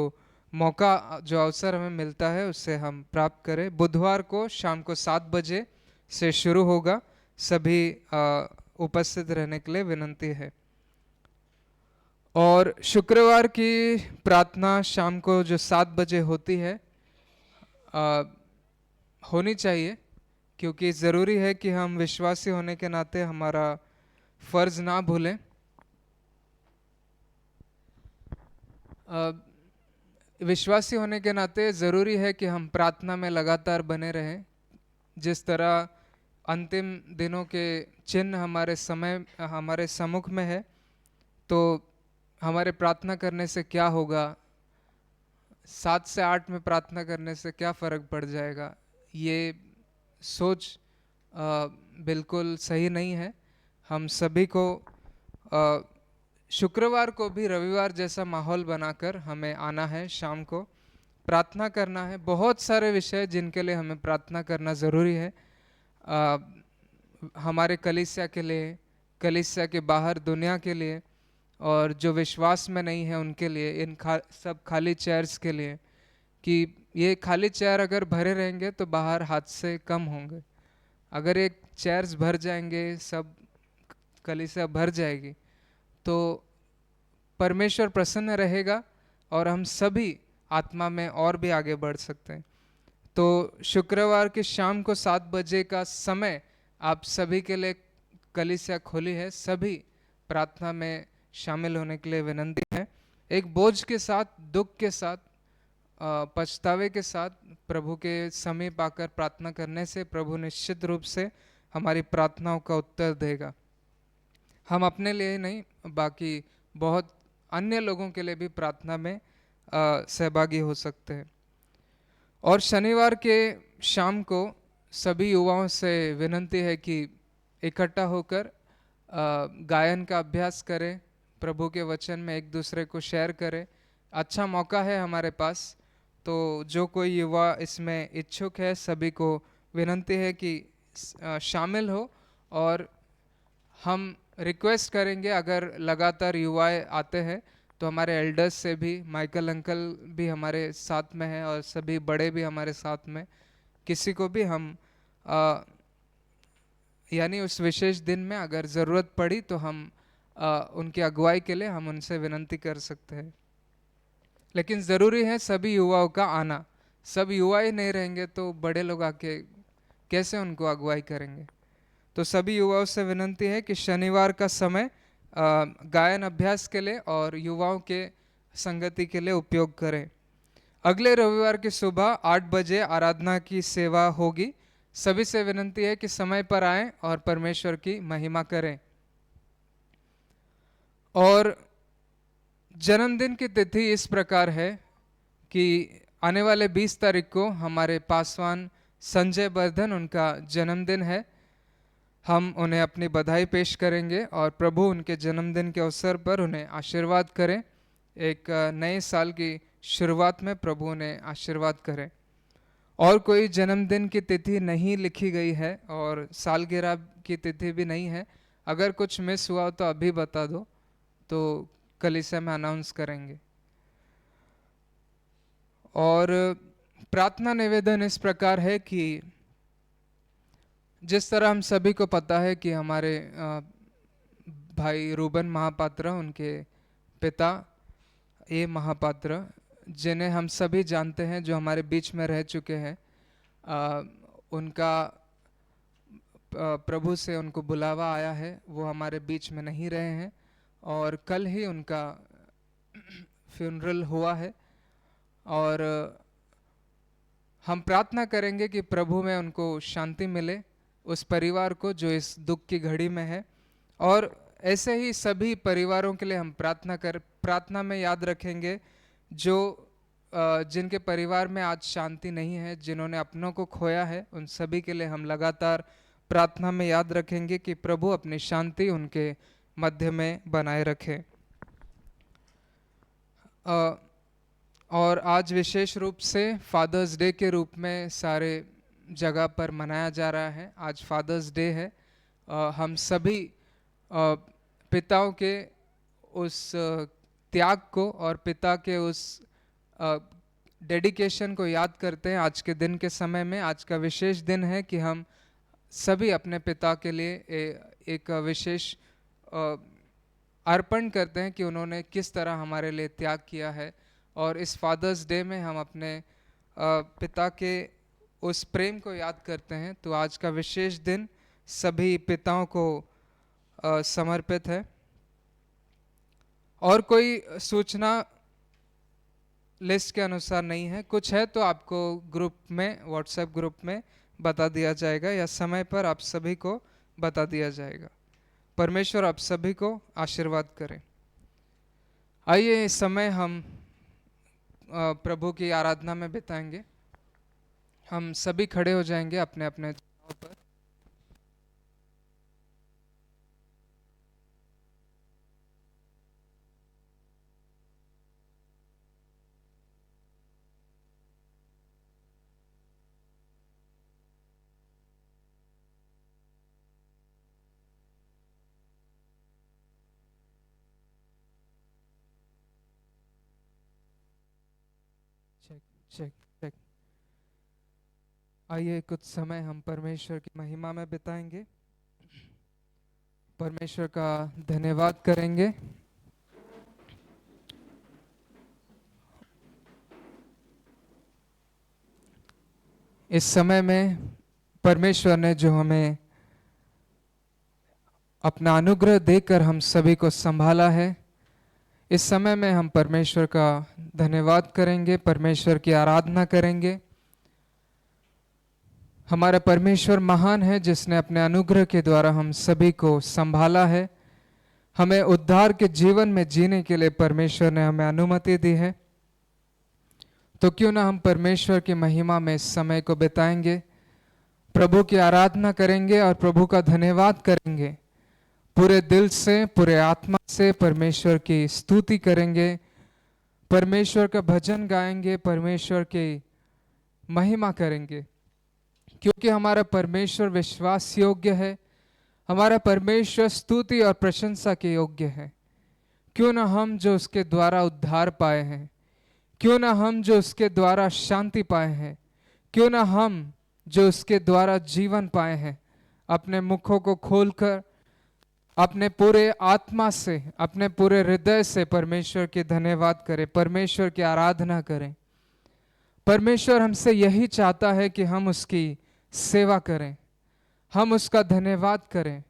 मौका जो अवसर हमें मिलता है उससे हम प्राप्त करें। बुधवार को शाम को 7 बजे से शुरू होगा। सभी उपस्थित रहने के लिए विनती है। और शुक्रवार की प्रार्थना शाम को जो 7 बजे होती है होनी चाहिए, क्योंकि ज़रूरी है कि हम विश्वासी होने के नाते हमारा फ़र्ज ना भूलें। विश्वासी होने के नाते ज़रूरी है कि हम प्रार्थना में लगातार बने रहें। जिस तरह अंतिम दिनों के चिन्ह हमारे सम्मुख में है, तो हमारे प्रार्थना करने से क्या होगा, 7 से 8 में प्रार्थना करने से क्या फ़र्क पड़ जाएगा, ये सोच बिल्कुल सही नहीं है। हम सभी को शुक्रवार को भी रविवार जैसा माहौल बनाकर हमें आना है, शाम को प्रार्थना करना है। बहुत सारे विषय जिनके लिए हमें प्रार्थना करना ज़रूरी है, हमारे कलीसिया के लिए, कलीसिया के बाहर दुनिया के लिए, और जो विश्वास में नहीं है उनके लिए, इन सब खाली चेयर्स के लिए, कि ये खाली चेयर अगर भरे रहेंगे तो बाहर हादसे कम होंगे। अगर एक चेयर्स भर जाएंगे, सब कलीसिया भर जाएगी, तो परमेश्वर प्रसन्न रहेगा और हम सभी आत्मा में और भी आगे बढ़ सकते हैं। तो शुक्रवार की शाम को 7 बजे का समय आप सभी के लिए कलीसिया खोली है। सभी प्रार्थना में शामिल होने के लिए विनती है। एक बोझ के साथ, दुख के साथ, पछतावे के साथ प्रभु के समीप आकर प्रार्थना करने से प्रभु निश्चित रूप से हमारी प्रार्थनाओं का उत्तर देगा। हम अपने लिए ही नहीं, बाकी बहुत अन्य लोगों के लिए भी प्रार्थना में सहभागी हो सकते हैं। और शनिवार के शाम को सभी युवाओं से विनती है कि इकट्ठा होकर गायन का अभ्यास करें, प्रभु के वचन में एक दूसरे को शेयर करें। अच्छा मौका है हमारे पास, तो जो कोई युवा इसमें इच्छुक है सभी को विनती है कि शामिल हो। और हम रिक्वेस्ट करेंगे, अगर लगातार युवाएं आते हैं तो हमारे एल्डर्स से भी, माइकल अंकल भी हमारे साथ में हैं और सभी बड़े भी हमारे साथ में, किसी को भी हम यानी उस विशेष दिन में अगर ज़रूरत पड़ी तो हम उनकी अगुवाई के लिए हम उनसे विनती कर सकते हैं। लेकिन ज़रूरी है सभी युवाओं का आना। सब युवा ही नहीं रहेंगे तो बड़े लोग आके कैसे उनको अगुवाई करेंगे। तो सभी युवाओं से विनती है कि शनिवार का समय गायन अभ्यास के लिए और युवाओं के संगति के लिए उपयोग करें। अगले रविवार की सुबह 8 बजे आराधना की सेवा होगी। सभी से विनती है कि समय पर आएं और परमेश्वर की महिमा करें। और जन्मदिन की तिथि इस प्रकार है कि आने वाले 20 तारीख को हमारे पासवान संजय वर्धन, उनका जन्मदिन है। हम उन्हें अपनी बधाई पेश करेंगे और प्रभु उनके जन्मदिन के अवसर पर उन्हें आशीर्वाद करें। एक नए साल की शुरुआत में प्रभु उन्हें आशीर्वाद करें। और कोई जन्मदिन की तिथि नहीं लिखी गई है और सालगिरह की तिथि भी नहीं है। अगर कुछ मिस हुआ तो अभी बता दो, तो कलीसिया में अनाउंस करेंगे। और प्रार्थना निवेदन इस प्रकार है कि जिस तरह हम सभी को पता है कि हमारे भाई रूबन महापात्र, उनके पिता ए महापात्र, जिन्हें हम सभी जानते हैं, जो हमारे बीच में रह चुके हैं, उनका प्रभु से उनको बुलावा आया है। वो हमारे बीच में नहीं रहे हैं और कल ही उनका फ्यूनरल हुआ है। और हम प्रार्थना करेंगे कि प्रभु में उनको शांति मिले, उस परिवार को जो इस दुख की घड़ी में है। और ऐसे ही सभी परिवारों के लिए हम प्रार्थना में याद रखेंगे जो जिनके परिवार में आज शांति नहीं है, जिन्होंने अपनों को खोया है, उन सभी के लिए हम लगातार प्रार्थना में याद रखेंगे कि प्रभु अपनी शांति उनके मध्य में बनाए रखे। और आज विशेष रूप से फादर्स डे के रूप में सारे जगह पर मनाया जा रहा है। आज फादर्स डे है। हम सभी पिताओं के उस त्याग को और पिता के उस डेडिकेशन को याद करते हैं आज के दिन के समय में। आज का विशेष दिन है कि हम सभी अपने पिता के लिए एक विशेष अर्पण करते हैं कि उन्होंने किस तरह हमारे लिए त्याग किया है। और इस फादर्स डे में हम अपने पिता के उस प्रेम को याद करते हैं। तो आज का विशेष दिन सभी पिताओं को समर्पित है। और कोई सूचना लिस्ट के अनुसार नहीं है। कुछ है तो आपको ग्रुप में, व्हाट्सएप ग्रुप में बता दिया जाएगा या समय पर आप सभी को बता दिया जाएगा। परमेश्वर आप सभी को आशीर्वाद करें। आइए इस समय हम प्रभु की आराधना में बिताएंगे। हम सभी खड़े हो जाएंगे अपने अपने जगहों पर। Check check. आइए कुछ समय हम परमेश्वर की महिमा में बिताएंगे, परमेश्वर का धन्यवाद करेंगे। इस समय में परमेश्वर ने जो हमें अपना अनुग्रह देकर हम सभी को संभाला है, इस समय में हम परमेश्वर का धन्यवाद करेंगे, परमेश्वर की आराधना करेंगे। हमारा परमेश्वर महान है जिसने अपने अनुग्रह के द्वारा हम सभी को संभाला है। हमें उद्धार के जीवन में जीने के लिए परमेश्वर ने हमें अनुमति दी है। तो क्यों ना हम परमेश्वर की महिमा में इस समय को बिताएंगे, प्रभु की आराधना करेंगे और प्रभु का धन्यवाद करेंगे। पूरे दिल से, पूरे आत्मा से परमेश्वर की स्तुति करेंगे, परमेश्वर का भजन गाएंगे, परमेश्वर की महिमा करेंगे। क्योंकि हमारा परमेश्वर विश्वास योग्य है, हमारा परमेश्वर स्तुति और प्रशंसा के योग्य है। क्यों ना हम जो उसके द्वारा उद्धार पाए हैं, क्यों ना हम जो उसके द्वारा शांति पाए हैं, क्यों ना हम जो उसके द्वारा जीवन पाए हैं, अपने मुखों को खोलकर अपने पूरे आत्मा से, अपने पूरे हृदय से परमेश्वर के धन्यवाद करें, परमेश्वर की आराधना करें। परमेश्वर हमसे यही चाहता है कि हम उसकी सेवा करें, हम उसका धन्यवाद करें,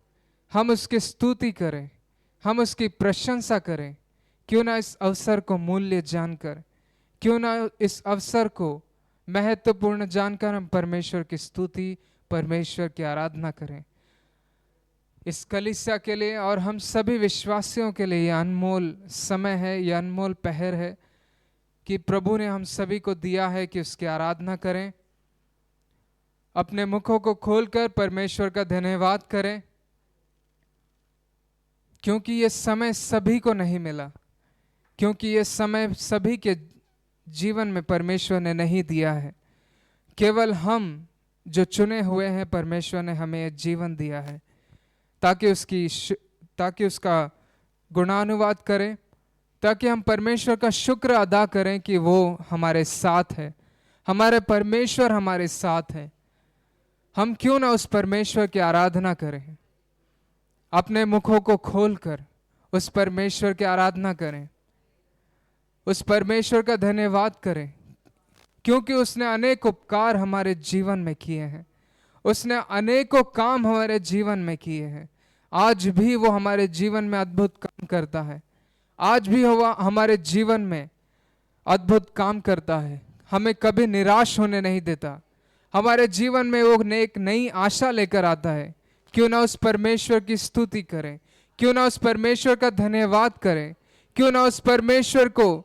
हम उसकी स्तुति करें, हम उसकी प्रशंसा करें। क्यों ना इस अवसर को मूल्य जानकर, क्यों ना इस अवसर को महत्वपूर्ण जानकर हम परमेश्वर की स्तुति, परमेश्वर की आराधना करें। इस कलीसिया के लिए और हम सभी विश्वासियों के लिए यह अनमोल समय है, यह अनमोल पहर है कि प्रभु ने हम सभी को दिया है कि उसकी आराधना करें। अपने मुखों को खोलकर परमेश्वर का धन्यवाद करें, क्योंकि ये समय सभी को नहीं मिला, क्योंकि ये समय सभी के जीवन में परमेश्वर ने नहीं दिया है। केवल हम जो चुने हुए हैं, परमेश्वर ने हमें ये जीवन दिया है ताकि उसका गुणानुवाद करें, ताकि हम परमेश्वर का शुक्र अदा करें कि वो हमारे साथ है, हमारे परमेश्वर हमारे साथ है। हम क्यों ना उस परमेश्वर की आराधना करें, अपने मुखों को खोलकर उस परमेश्वर की आराधना करें, उस परमेश्वर का धन्यवाद करें, क्योंकि उसने अनेक उपकार हमारे जीवन में किए हैं, उसने अनेकों काम हमारे जीवन में किए हैं। आज भी वो हमारे जीवन में अद्भुत काम करता है, आज भी वो हमारे जीवन में अद्भुत काम करता है, हमें कभी निराश होने नहीं देता, हमारे जीवन में वो एक नई आशा लेकर आता है। क्यों ना उस परमेश्वर की स्तुति करें, क्यों ना उस परमेश्वर का धन्यवाद करें, क्यों ना उस परमेश्वर को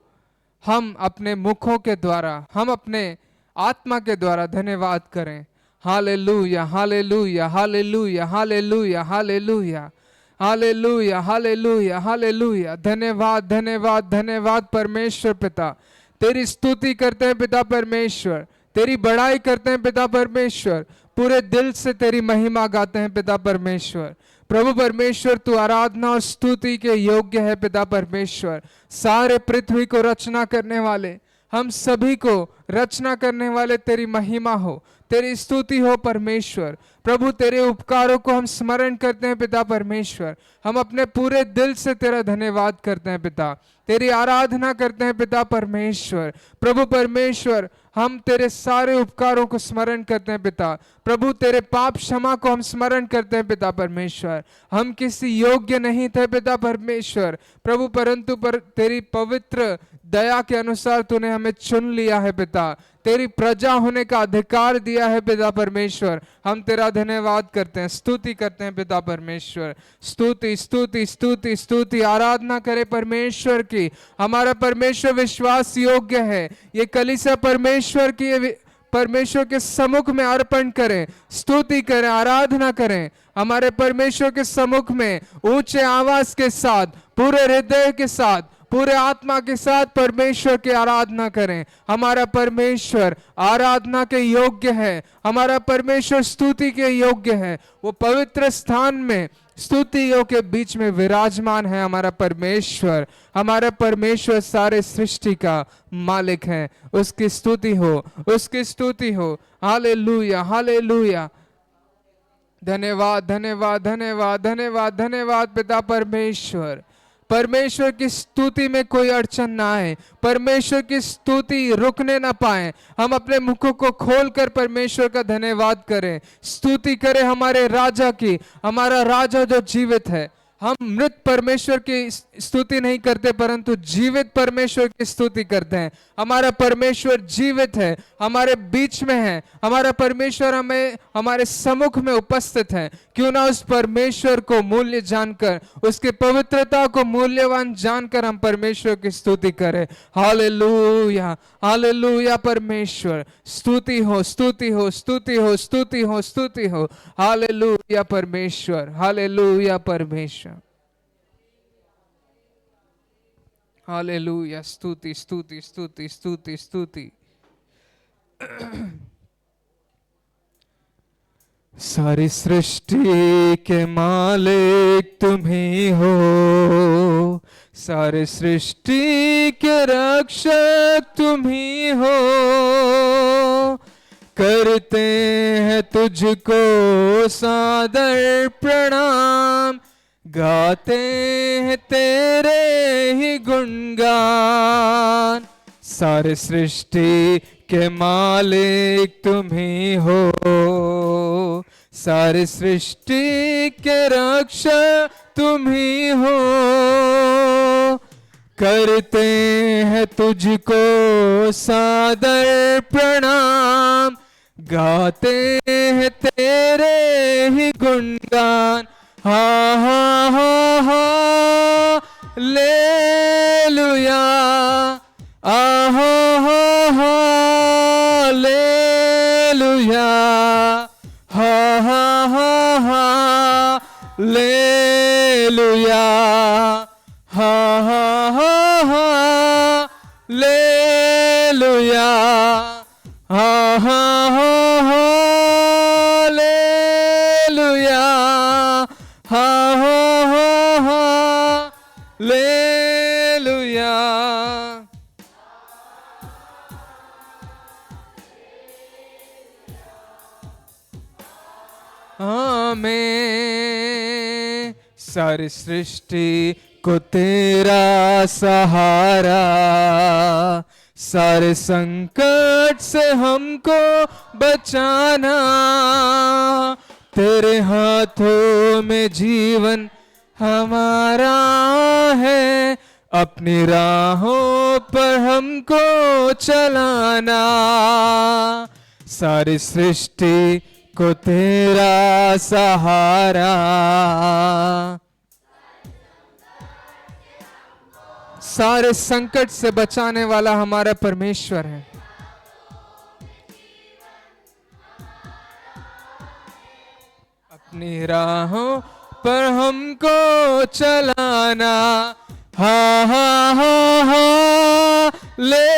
हम अपने मुखों के द्वारा, हम अपने आत्मा के द्वारा धन्यवाद करें। Hallelujah, hallelujah, hallelujah, hallelujah, hallelujah, hallelujah, hallelujah, hallelujah. धन्यवाद, धन्यवाद, धन्यवाद परमेश्वर पिता, तेरी स्तुति करते हैं पिता परमेश्वर, तेरी बड़ाई करते हैं पिता परमेश्वर, पूरे दिल से तेरी महिमा गाते हैं पिता परमेश्वर। प्रभु परमेश्वर, तू आराधना और स्तुति के योग्य है पिता परमेश्वर। सारे पृथ्वी को रचना करने वाले, हम सभी को रचना करने वाले तेरी महिमा हो, तेरी स्तुति हो परमेश्वर। प्रभु, तेरे उपकारों को हम स्मरण करते हैं पिता परमेश्वर, हम अपने पूरे दिल से तेरा धन्यवाद करते हैं पिता, तेरी आराधना करते हैं पिता परमेश्वर। प्रभु परमेश्वर, हम तेरे सारे उपकारों को स्मरण करते हैं पिता। प्रभु, तेरे पाप क्षमा को हम स्मरण करते हैं पिता परमेश्वर। हम किसी योग्य नहीं थे पिता परमेश्वर प्रभु, परंतु तेरी पवित्र दया के अनुसार तूने हमें चुन लिया है पिता, तेरी प्रजा होने का अधिकार दिया है पिता परमेश्वर। हम तेरा धन्यवाद करते हैं, स्तुति करते हैं पिता परमेश्वर। स्तुति, स्तुति, स्तुति, स्तुति, आराधना करे परमेश्वर की। हमारा परमेश्वर विश्वास योग्य है। ये कलीसिया परमेश्वर की, परमेश्वर के सम्मुख में अर्पण करें, स्तुति करें, आराधना करें। हमारे परमेश्वर के सम्मुख में ऊंचे आवाज के साथ, पूरे हृदय के साथ, पूरे आत्मा के साथ परमेश्वर की आराधना करें। हमारा परमेश्वर आराधना के योग्य है, हमारा परमेश्वर स्तुति के योग्य है। वो पवित्र स्थान में स्तुतियों के बीच में विराजमान है हमारा परमेश्वर। हमारा परमेश्वर सारे सृष्टि का मालिक है। उसकी स्तुति हो, उसकी स्तुति हो। Hallelujah, hallelujah. धन्यवाद, धन्यवाद, धन्यवाद, धन्यवाद, धन्यवाद पिता परमेश्वर। परमेश्वर की स्तुति में कोई अड़चन ना आए, परमेश्वर की स्तुति रुकने ना पाए। हम अपने मुखों को खोलकर परमेश्वर का धन्यवाद करें, स्तुति करें हमारे राजा की। हमारा राजा जो जीवित है, हम मृत परमेश्वर की स्तुति नहीं करते, परंतु जीवित परमेश्वर की स्तुति करते हैं। हमारा परमेश्वर जीवित है, हमारे बीच में है। हमारा परमेश्वर हमें हमारे सम्मुख में उपस्थित है। क्यों ना उस परमेश्वर को मूल्य जानकर, उसकी पवित्रता को मूल्यवान जानकर हम परमेश्वर की स्तुति करें। हालेलुया, हालेलुया परमेश्वर। स्तुति हो, स्तुति हो, स्तुति हो, स्तुति हो, स्तुति हो। हालेलुया परमेश्वर, हालेलुया परमेश्वर। हालेलुया, स्तुति, स्तुति, स्तुति, स्तुति, स्तुति। सारी सृष्टि के मालिक तुम ही हो, सारे सृष्टि के रक्षक तुम ही हो। करते हैं तुझको सादर प्रणाम, गाते हैं तेरे ही गुणगान। सारे सृष्टि के मालिक तुम ही हो, सारे सृष्टि के रक्षक तुम ही हो। करते हैं तुझको सादर प्रणाम, गाते हैं तेरे ही गुणगान। हा हा हा हा लेलुया, आहा हा हा लेलुया। लेलुया, हा हा हा हालेलुया, हा हा हा हालेलुया। हमें सारी सृष्टि को तेरा सहारा, सारे संकट से हमको बचाना, तेरे हाथों में जीवन हमारा है, अपनी राहों पर हमको चलाना। सारी सृष्टि को तेरा सहारा, सारे संकट से बचाने वाला हमारा परमेश्वर है। अपनी राहों पर हमको चलाना, हा हा हा हालेलुया।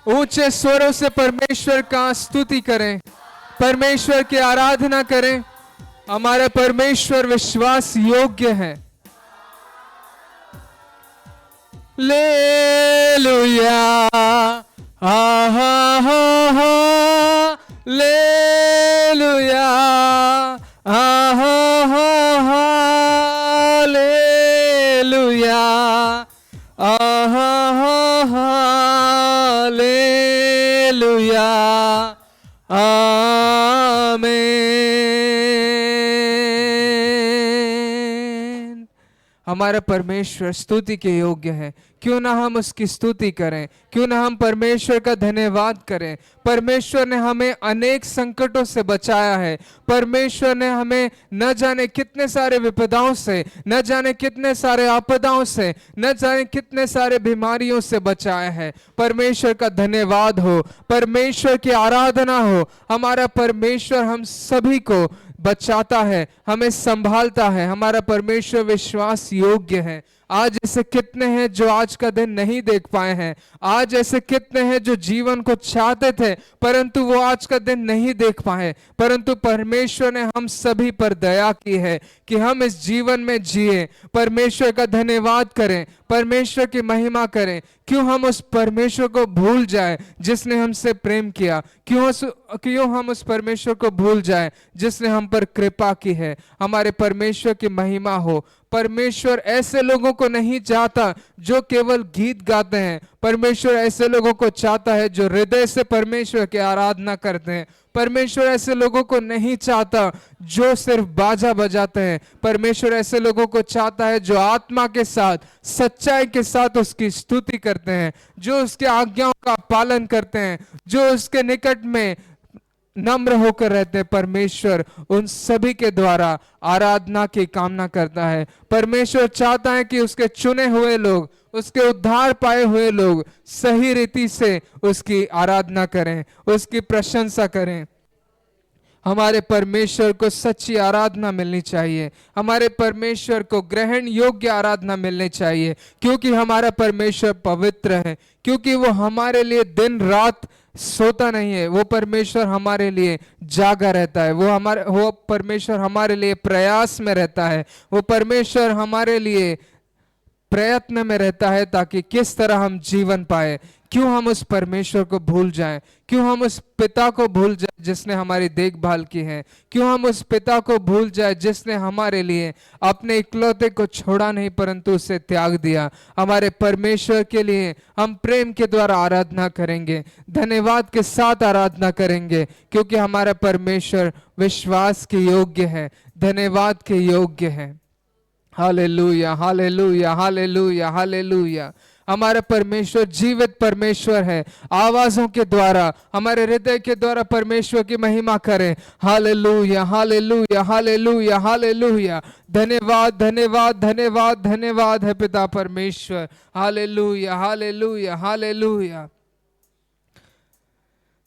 ऊंचे स्वरों से परमेश्वर का स्तुति करें, परमेश्वर की आराधना करें। हमारा परमेश्वर विश्वास योग्य है। लेलुया, हा हा हा हालेलुया, हा हा हा हालेलुया, हा हा हालेलुया, आमीन। हमारा परमेश्वर स्तुति के योग्य है। क्यों ना हम उसकी स्तुति करें, क्यों ना हम परमेश्वर का धन्यवाद करें। परमेश्वर ने हमें अनेक संकटों से बचाया है। परमेश्वर ने हमें न जाने कितने सारे विपदाओं से, न जाने कितने सारे आपदाओं से, न जाने कितने सारे बीमारियों से बचाया है। परमेश्वर का धन्यवाद हो, परमेश्वर की आराधना हो। हमारा परमेश्वर हम सभी को बचाता है, हमें संभालता है। हमारा परमेश्वर विश्वास योग्य है। आज ऐसे कितने हैं जो आज का दिन नहीं देख पाए हैं। आज ऐसे कितने हैं जो जीवन को चाहते थे परंतु वो आज का दिन नहीं देख पाए, परंतु परमेश्वर ने हम सभी पर दया की है कि हम इस जीवन में जिए। परमेश्वर का धन्यवाद करें, परमेश्वर की महिमा करें। क्यों हम उस परमेश्वर को भूल जाए जिसने हमसे प्रेम किया, क्यों हम उस परमेश्वर को भूल जाए जिसने हम पर कृपा की है। हमारे परमेश्वर की महिमा हो। परमेश्वर ऐसे लोगों को नहीं चाहता जो केवल गीत गाते हैं। परमेश्वर ऐसे लोगों को चाहता है जो हृदय से परमेश्वर की आराधना करते हैं। परमेश्वर ऐसे लोगों को नहीं चाहता जो सिर्फ बाजा बजाते हैं। परमेश्वर ऐसे लोगों को चाहता है जो आत्मा के साथ, सच्चाई के साथ उसकी स्तुति करते हैं, जो उसके आज्ञाओं का पालन करते हैं, जो उसके निकट में नम्र होकर रहते हैं। परमेश्वर उन सभी के द्वारा आराधना की कामना करता है। परमेश्वर चाहता है कि उसके चुने हुए लोग, उसके उद्धार पाए हुए लोग सही रीति से उसकी आराधना करें, उसकी प्रशंसा करें। हमारे परमेश्वर को सच्ची आराधना मिलनी चाहिए। हमारे परमेश्वर को ग्रहण योग्य आराधना मिलनी चाहिए, क्योंकि हमारा परमेश्वर पवित्र है, क्योंकि वो हमारे लिए दिन रात सोता नहीं है। वो परमेश्वर हमारे लिए जागा रहता है। वो परमेश्वर हमारे लिए प्रयास में रहता है। वो परमेश्वर हमारे लिए प्रयत्न में रहता है ताकि किस तरह हम जीवन पाए। क्यों हम उस परमेश्वर को भूल जाएं? क्यों हम उस पिता को भूल जाएं जिसने हमारी देखभाल की है? क्यों हम उस पिता को भूल जाएं जिसने हमारे लिए अपने इकलौते को छोड़ा नहीं परंतु उसे त्याग दिया? हमारे परमेश्वर के लिए हम प्रेम के द्वारा आराधना करेंगे, धन्यवाद के साथ आराधना करेंगे, क्योंकि हमारा परमेश्वर विश्वास के योग्य है, धन्यवाद के योग्य है। Hallelujah, hallelujah, hallelujah, hallelujah. हमारा परमेश्वर जीवित परमेश्वर है। आवाजों के द्वारा, हमारे हृदय के द्वारा परमेश्वर की महिमा करें। Hallelujah, hallelujah, hallelujah, hallelujah. धन्यवाद, धन्यवाद, धन्यवाद, धन्यवाद है पिता परमेश्वर। Hallelujah, hallelujah, hallelujah.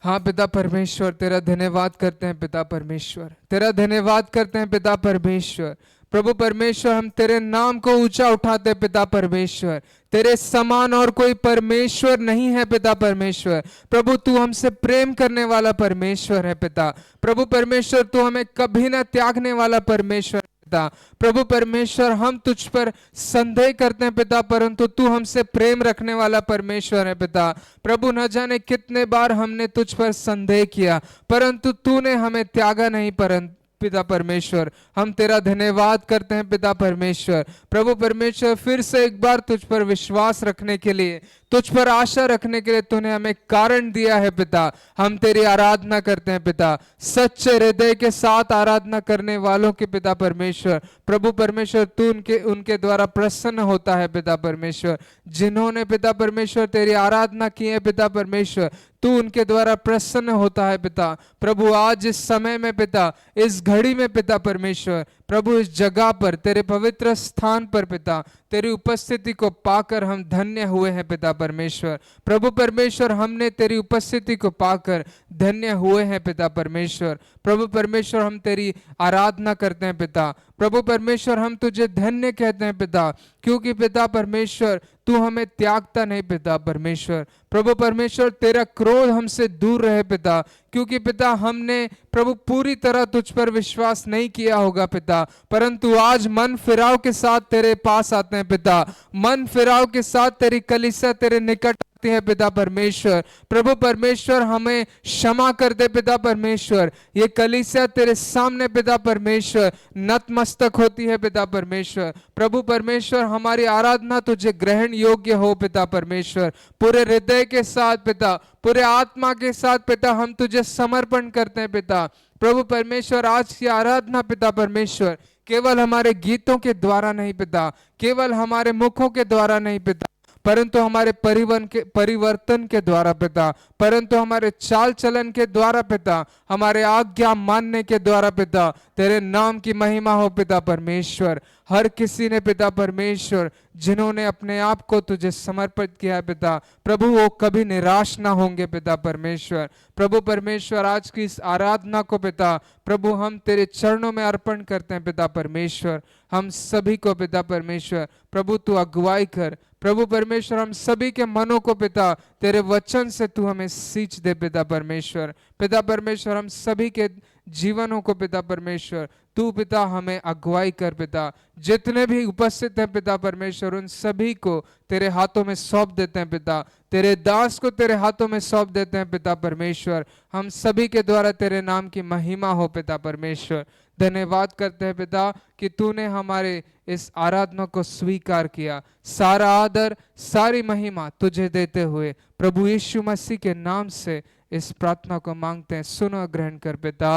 हाँ पिता परमेश्वर, तेरा धन्यवाद करते हैं पिता परमेश्वर, तेरा धन्यवाद करते हैं पिता परमेश्वर। प्रभु परमेश्वर हम तेरे नाम को ऊंचा उठाते हैं पिता परमेश्वर। तेरे समान और कोई परमेश्वर नहीं है पिता परमेश्वर। प्रभु तू हमसे प्रेम करने वाला परमेश्वर है पिता। प्रभु परमेश्वर तू हमें कभी न त्यागने वाला परमेश्वर पिता। प्रभु परमेश्वर हम तुझ पर संदेह करते हैं पिता, परंतु तू हमसे प्रेम रखने वाला परमेश्वर है पिता। प्रभु न जाने कितने बार हमने तुझ पर संदेह किया, परंतु तूने हमें त्यागा नहीं परंतु पिता परमेश्वर हम तेरा धन्यवाद करते हैं पिता परमेश्वर। प्रभु परमेश्वर फिर से एक बार तुझ पर विश्वास रखने के लिए, तुझ पर आशा रखने के लिए तूने हमें कारण दिया है पिता। हम तेरी आराधना करते हैं पिता, सच्चे हृदय के साथ आराधना करने वालों के पिता परमेश्वर। प्रभु परमेश्वर तू उनके द्वारा प्रसन्न होता है पिता परमेश्वर। जिन्होंने पिता परमेश्वर तेरी आराधना की है पिता परमेश्वर, तू उनके द्वारा प्रसन्न होता है पिता। प्रभु आज इस समय में पिता, इस घड़ी में पिता परमेश्वर, प्रभु इस जगह पर तेरे पवित्र स्थान पर पिता तेरी उपस्थिति को पाकर हम धन्य हुए हैं पिता परमेश्वर। प्रभु परमेश्वर हमने तेरी उपस्थिति को पाकर धन्य हुए हैं पिता परमेश्वर। प्रभु परमेश्वर हम तेरी आराधना करते हैं पिता। प्रभु परमेश्वर हम तुझे धन्य कहते हैं पिता, क्योंकि पिता परमेश्वर तू हमें त्यागता नहीं पिता परमेश्वर। प्रभु परमेश्वर तेरा क्रोध हमसे दूर रहे पिता, क्योंकि पिता हमने प्रभु पूरी तरह तुझ पर विश्वास नहीं किया होगा पिता, परंतु आज मन फिराव के साथ तेरे पास आते हैं पिता। मन फिराव के साथ तेरी कलीसिया तेरे निकट है पिता परमेश्वर। प्रभु परमेश्वर हमें क्षमा कर दे पिता परमेश्वर। ये कलीसिया तेरे सामने पिता परमेश्वर नतमस्तक होती है पिता परमेश्वर। प्रभु परमेश्वर हमारी आराधना तुझे ग्रहण योग्य हो पिता परमेश्वर। पूरे हृदय के साथ पिता, पूरे आत्मा के साथ पिता हम तुझे समर्पण करते हैं पिता। प्रभु परमेश्वर आज की आराधना पिता परमेश्वर केवल हमारे गीतों के द्वारा नहीं पिता, केवल हमारे मुखों के द्वारा नहीं पिता, परंतु हमारे परिवर्तन के द्वारा पिता, परंतु हमारे चाल चलन के द्वारा पिता, हमारे आज्ञा मानने के द्वारा पिता तेरे नाम की महिमा हो पिता परमेश्वर। हर किसी ने पिता परमेश्वर जिन्होंने अपने आप को तुझे समर्पित किया है पिता, प्रभु वो कभी निराश ना होंगे पिता परमेश्वर। प्रभु परमेश्वर आज की इस आराधना को पिता प्रभु हम तेरे चरणों में अर्पण करते हैं पिता परमेश्वर। हम सभी को पिता परमेश्वर प्रभु तू अगुवाई कर। प्रभु परमेश्वर हम सभी के मनों को पिता तेरे वचन से तू हमें सींच दे पिता परमेश्वर। पिता परमेश्वर हम सभी के जीवनों को पिता परमेश्वर तू पिता हमें अगुवाई कर पिता। जितने भी उपस्थित हैं पिता परमेश्वर उन सभी को तेरे हाथों में सौंप देते हैं पिता, तेरे दास को तेरे हाथों में सौंप देते हैं पिता परमेश्वर। हम सभी के द्वारा तेरे नाम की महिमा हो पिता परमेश्वर। धन्यवाद करते हैं पिता कि तूने हमारे इस आराधना को स्वीकार किया। सारा आदर सारी महिमा तुझे देते हुए प्रभु यीशु मसीह के नाम से इस प्रार्थना को मांगते हैं, सुनो ग्रहण कर पिता,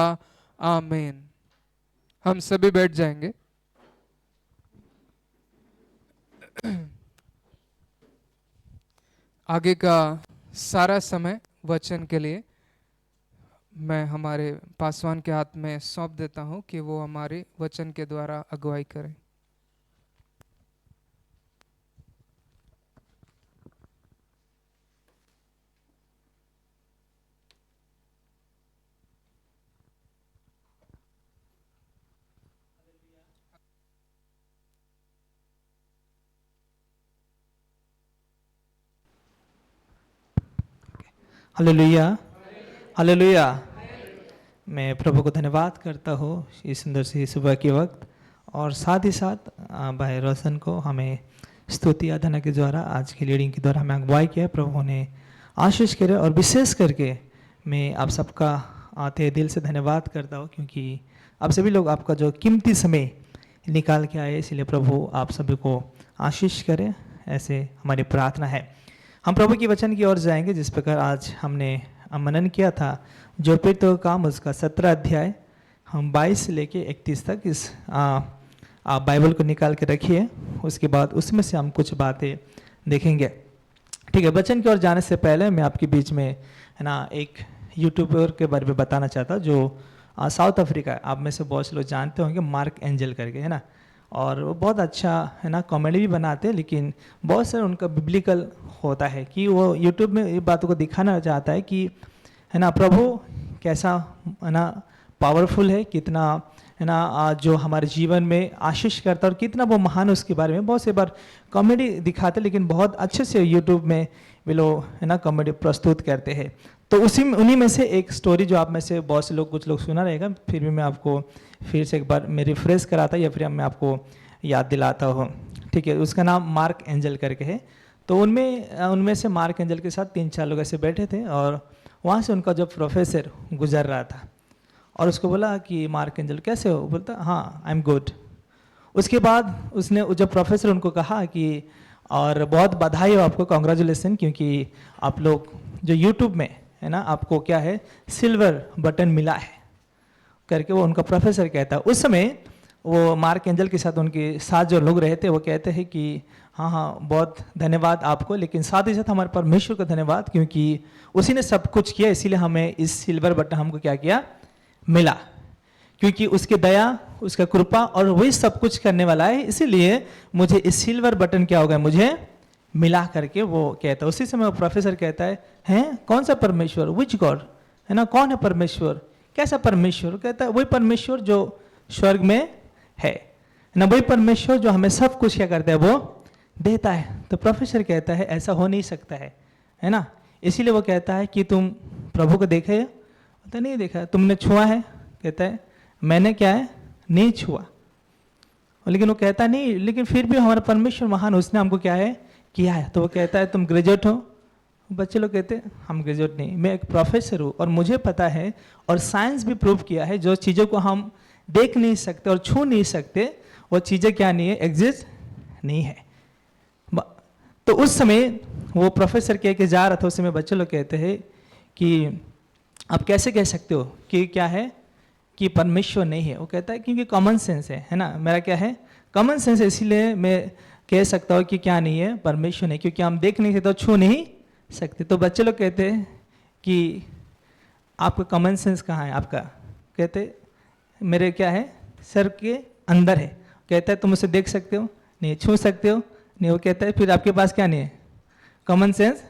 आमीन। हम सभी बैठ जाएंगे। आगे का सारा समय वचन के लिए मैं हमारे पासवान के हाथ में सौंप देता हूं कि वो हमारे वचन के द्वारा अगुवाई करें। Hallelujah, hallelujah. मैं प्रभु को धन्यवाद करता हूँ इस सुंदर सी सुबह के वक्त, और साथ ही साथ भाई रोशन को हमें स्तुति आराधना के द्वारा आज की लीडिंग के द्वारा हमें अगुवाई किया। प्रभु ने आशीष करे, और विशेष करके मैं आप सबका आते दिल से धन्यवाद करता हूँ, क्योंकि आप सभी लोग आपका जो कीमती समय निकाल के आए, इसलिए प्रभु आप सभी को आशीष करे, ऐसे हमारी प्रार्थना है। हम प्रभु की वचन की ओर जाएंगे। जिस प्रकार आज हमने मनन किया था जो प्रेरितों का काम उसका 17 अध्याय हम 22 से लेके 31 तक इस आप बाइबल को निकाल के रखिए, उसके बाद उसमें से हम कुछ बातें देखेंगे। ठीक है, वचन की ओर जाने से पहले मैं आपके बीच में है ना एक यूट्यूबर के बारे में बताना चाहता जो साउथ अफ्रीका, आप में से बहुत से लोग जानते होंगे, मार्क एंजल करके, है ना। और वो बहुत अच्छा है ना कॉमेडी भी बनाते हैं, लेकिन बहुत सारे उनका बिब्लिकल होता है कि वो यूट्यूब में ये बातों को दिखाना चाहता है कि है ना प्रभु कैसा है ना पावरफुल है, कितना है ना जो हमारे जीवन में आशीष करता है और कितना वो महान है उसके बारे में बहुत से बार कॉमेडी दिखाते, लेकिन बहुत अच्छे से यूट्यूब में वे लोग है ना कॉमेडी प्रस्तुत करते हैं। तो उन्हीं में से एक स्टोरी जो आप में से बहुत से लोग कुछ लोग सुना रहेगा, फिर भी मैं आपको फिर से एक बार मैं रिफ्रेश कराता या फिर मैं आपको याद दिलाता हूँ, ठीक है। उसका नाम मार्क एंजल करके है। तो उनमें से मार्क एंजल के साथ 3-4 लोग ऐसे बैठे थे और वहाँ से उनका जो प्रोफेसर गुजर रहा था और उसको बोला कि मार्क एंजल कैसे हो, बोलता हाँ आई एम गुड। उसके बाद उसने जब प्रोफेसर उनको कहा कि और बहुत बधाई हो आपको, कॉन्ग्रेचुलेसन, क्योंकि आप लोग जो यूट्यूब में है ना आपको क्या है सिल्वर बटन मिला है करके वो उनका प्रोफेसर कहता है। उस समय वो मार्क एंजल के साथ उनके साथ जो लोग रहे थे वो कहते हैं कि हाँ बहुत धन्यवाद आपको, लेकिन साथ ही साथ हमारे परमेश्वर का धन्यवाद, क्योंकि उसी ने सब कुछ किया, इसीलिए हमें इस सिल्वर बटन हमको क्या किया मिला, क्योंकि उसकी दया उसका कृपा और वही सब कुछ करने वाला है, इसीलिए मुझे इस सिल्वर बटन क्या होगा मुझे मिला करके वो कहता है। उसी समय वो प्रोफेसर कहता है हैं कौन सा परमेश्वर, विच गॉड, है ना कौन है परमेश्वर, कैसा परमेश्वर, कहता है वही परमेश्वर जो स्वर्ग में है ना, वही परमेश्वर जो हमें सब कुछ क्या करता है वो देता है। तो प्रोफेसर कहता है ऐसा हो नहीं सकता है ना, इसीलिए वो कहता है कि तुम प्रभु को देखे, तो नहीं देखा, तुमने छुआ है, कहता है मैंने क्या है नहीं छुआ, लेकिन वो कहता नहीं, लेकिन फिर भी हमारा परमेश्वर महान, उसने हमको क्या है किया है। तो वो कहता है तुम ग्रेजुएट हो, बच्चे लोग कहते हैं हम ग्रेजुएट नहीं, मैं एक प्रोफेसर हूँ और मुझे पता है और साइंस भी प्रूव किया है जो चीज़ों को हम देख नहीं सकते और छू नहीं सकते वो चीज़ें क्या नहीं है एग्जिस्ट नहीं है। तो उस समय वो प्रोफेसर कह के जा रहा था, उस समय बच्चे लोग कहते हैं कि आप कैसे कह सकते हो कि क्या है कि परमेश्वर नहीं है। वो कहता है क्योंकि कॉमन सेंस है ना, मेरा क्या है कॉमन सेंस है, इसीलिए मैं कह सकता हूँ कि क्या नहीं है परमेश्वर नहीं, क्योंकि हम देख नहीं सकते और छू नहीं सकते। तो बच्चे लोग कहते हैं कि आपका कॉमन सेंस कहाँ है आपका, कहते मेरे क्या है सर के अंदर है। कहता है तुम उसे देख सकते हो नहीं, छू सकते हो नहीं, वो कहता है फिर आपके पास क्या नहीं है कॉमन सेंस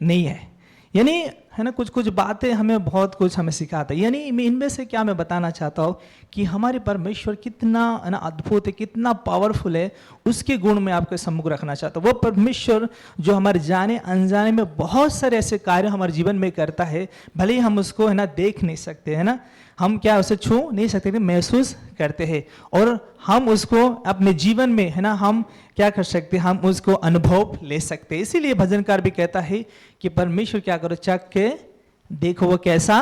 नहीं है। यानी है ना कुछ कुछ बातें हमें बहुत कुछ हमें सिखाता है। यानी इनमें से क्या मैं बताना चाहता हूँ कि हमारे परमेश्वर कितना है ना अद्भुत है, कितना पावरफुल है, उसके गुण में आपके सम्मुख रखना चाहता हूँ। वो परमेश्वर जो हमारे जाने अनजाने में बहुत सारे ऐसे कार्य हमारे जीवन में करता है, भले ही हम उसको है ना देख नहीं सकते है ना, हम क्या उसे छू नहीं सकते, महसूस करते हैं और हम उसको अपने जीवन में है ना हम क्या कर सकते हैं, हम उसको अनुभव ले सकते हैं। इसीलिए भजनकार भी कहता है कि परमेश्वर क्या करो चख के देखो वो कैसा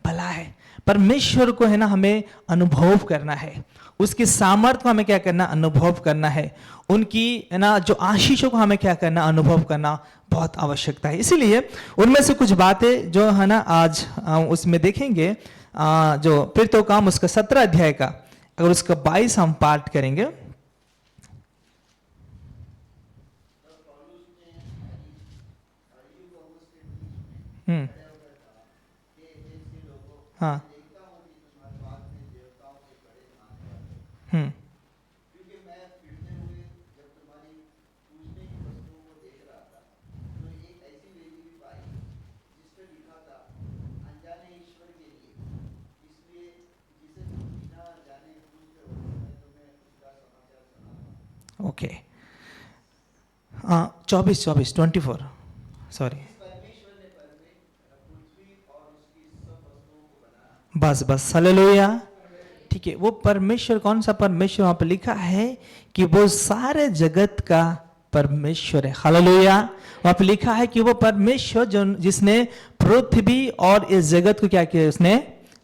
भला है। परमेश्वर को है ना हमें अनुभव करना है, उसकी सामर्थ्य को हमें क्या करना अनुभव करना है, उनकी है ना जो आशीषों को हमें क्या करना अनुभव करना बहुत आवश्यकता है। इसीलिए उनमें से कुछ बातें जो है ना आज उसमें देखेंगे, जो प्रेरितों का काम उसका 17 अध्याय का अगर उसका 22 हम पाठ करेंगे। हाँ ओके 24 सॉरी, बस हालेलुया, ठीक है। वो परमेश्वर कौन सा परमेश्वर, वहां पर लिखा है कि वो सारे जगत का परमेश्वर है, हालेलुया। वहां पर लिखा है कि वो परमेश्वर जो जिसने पृथ्वी और इस जगत को क्या किया उसने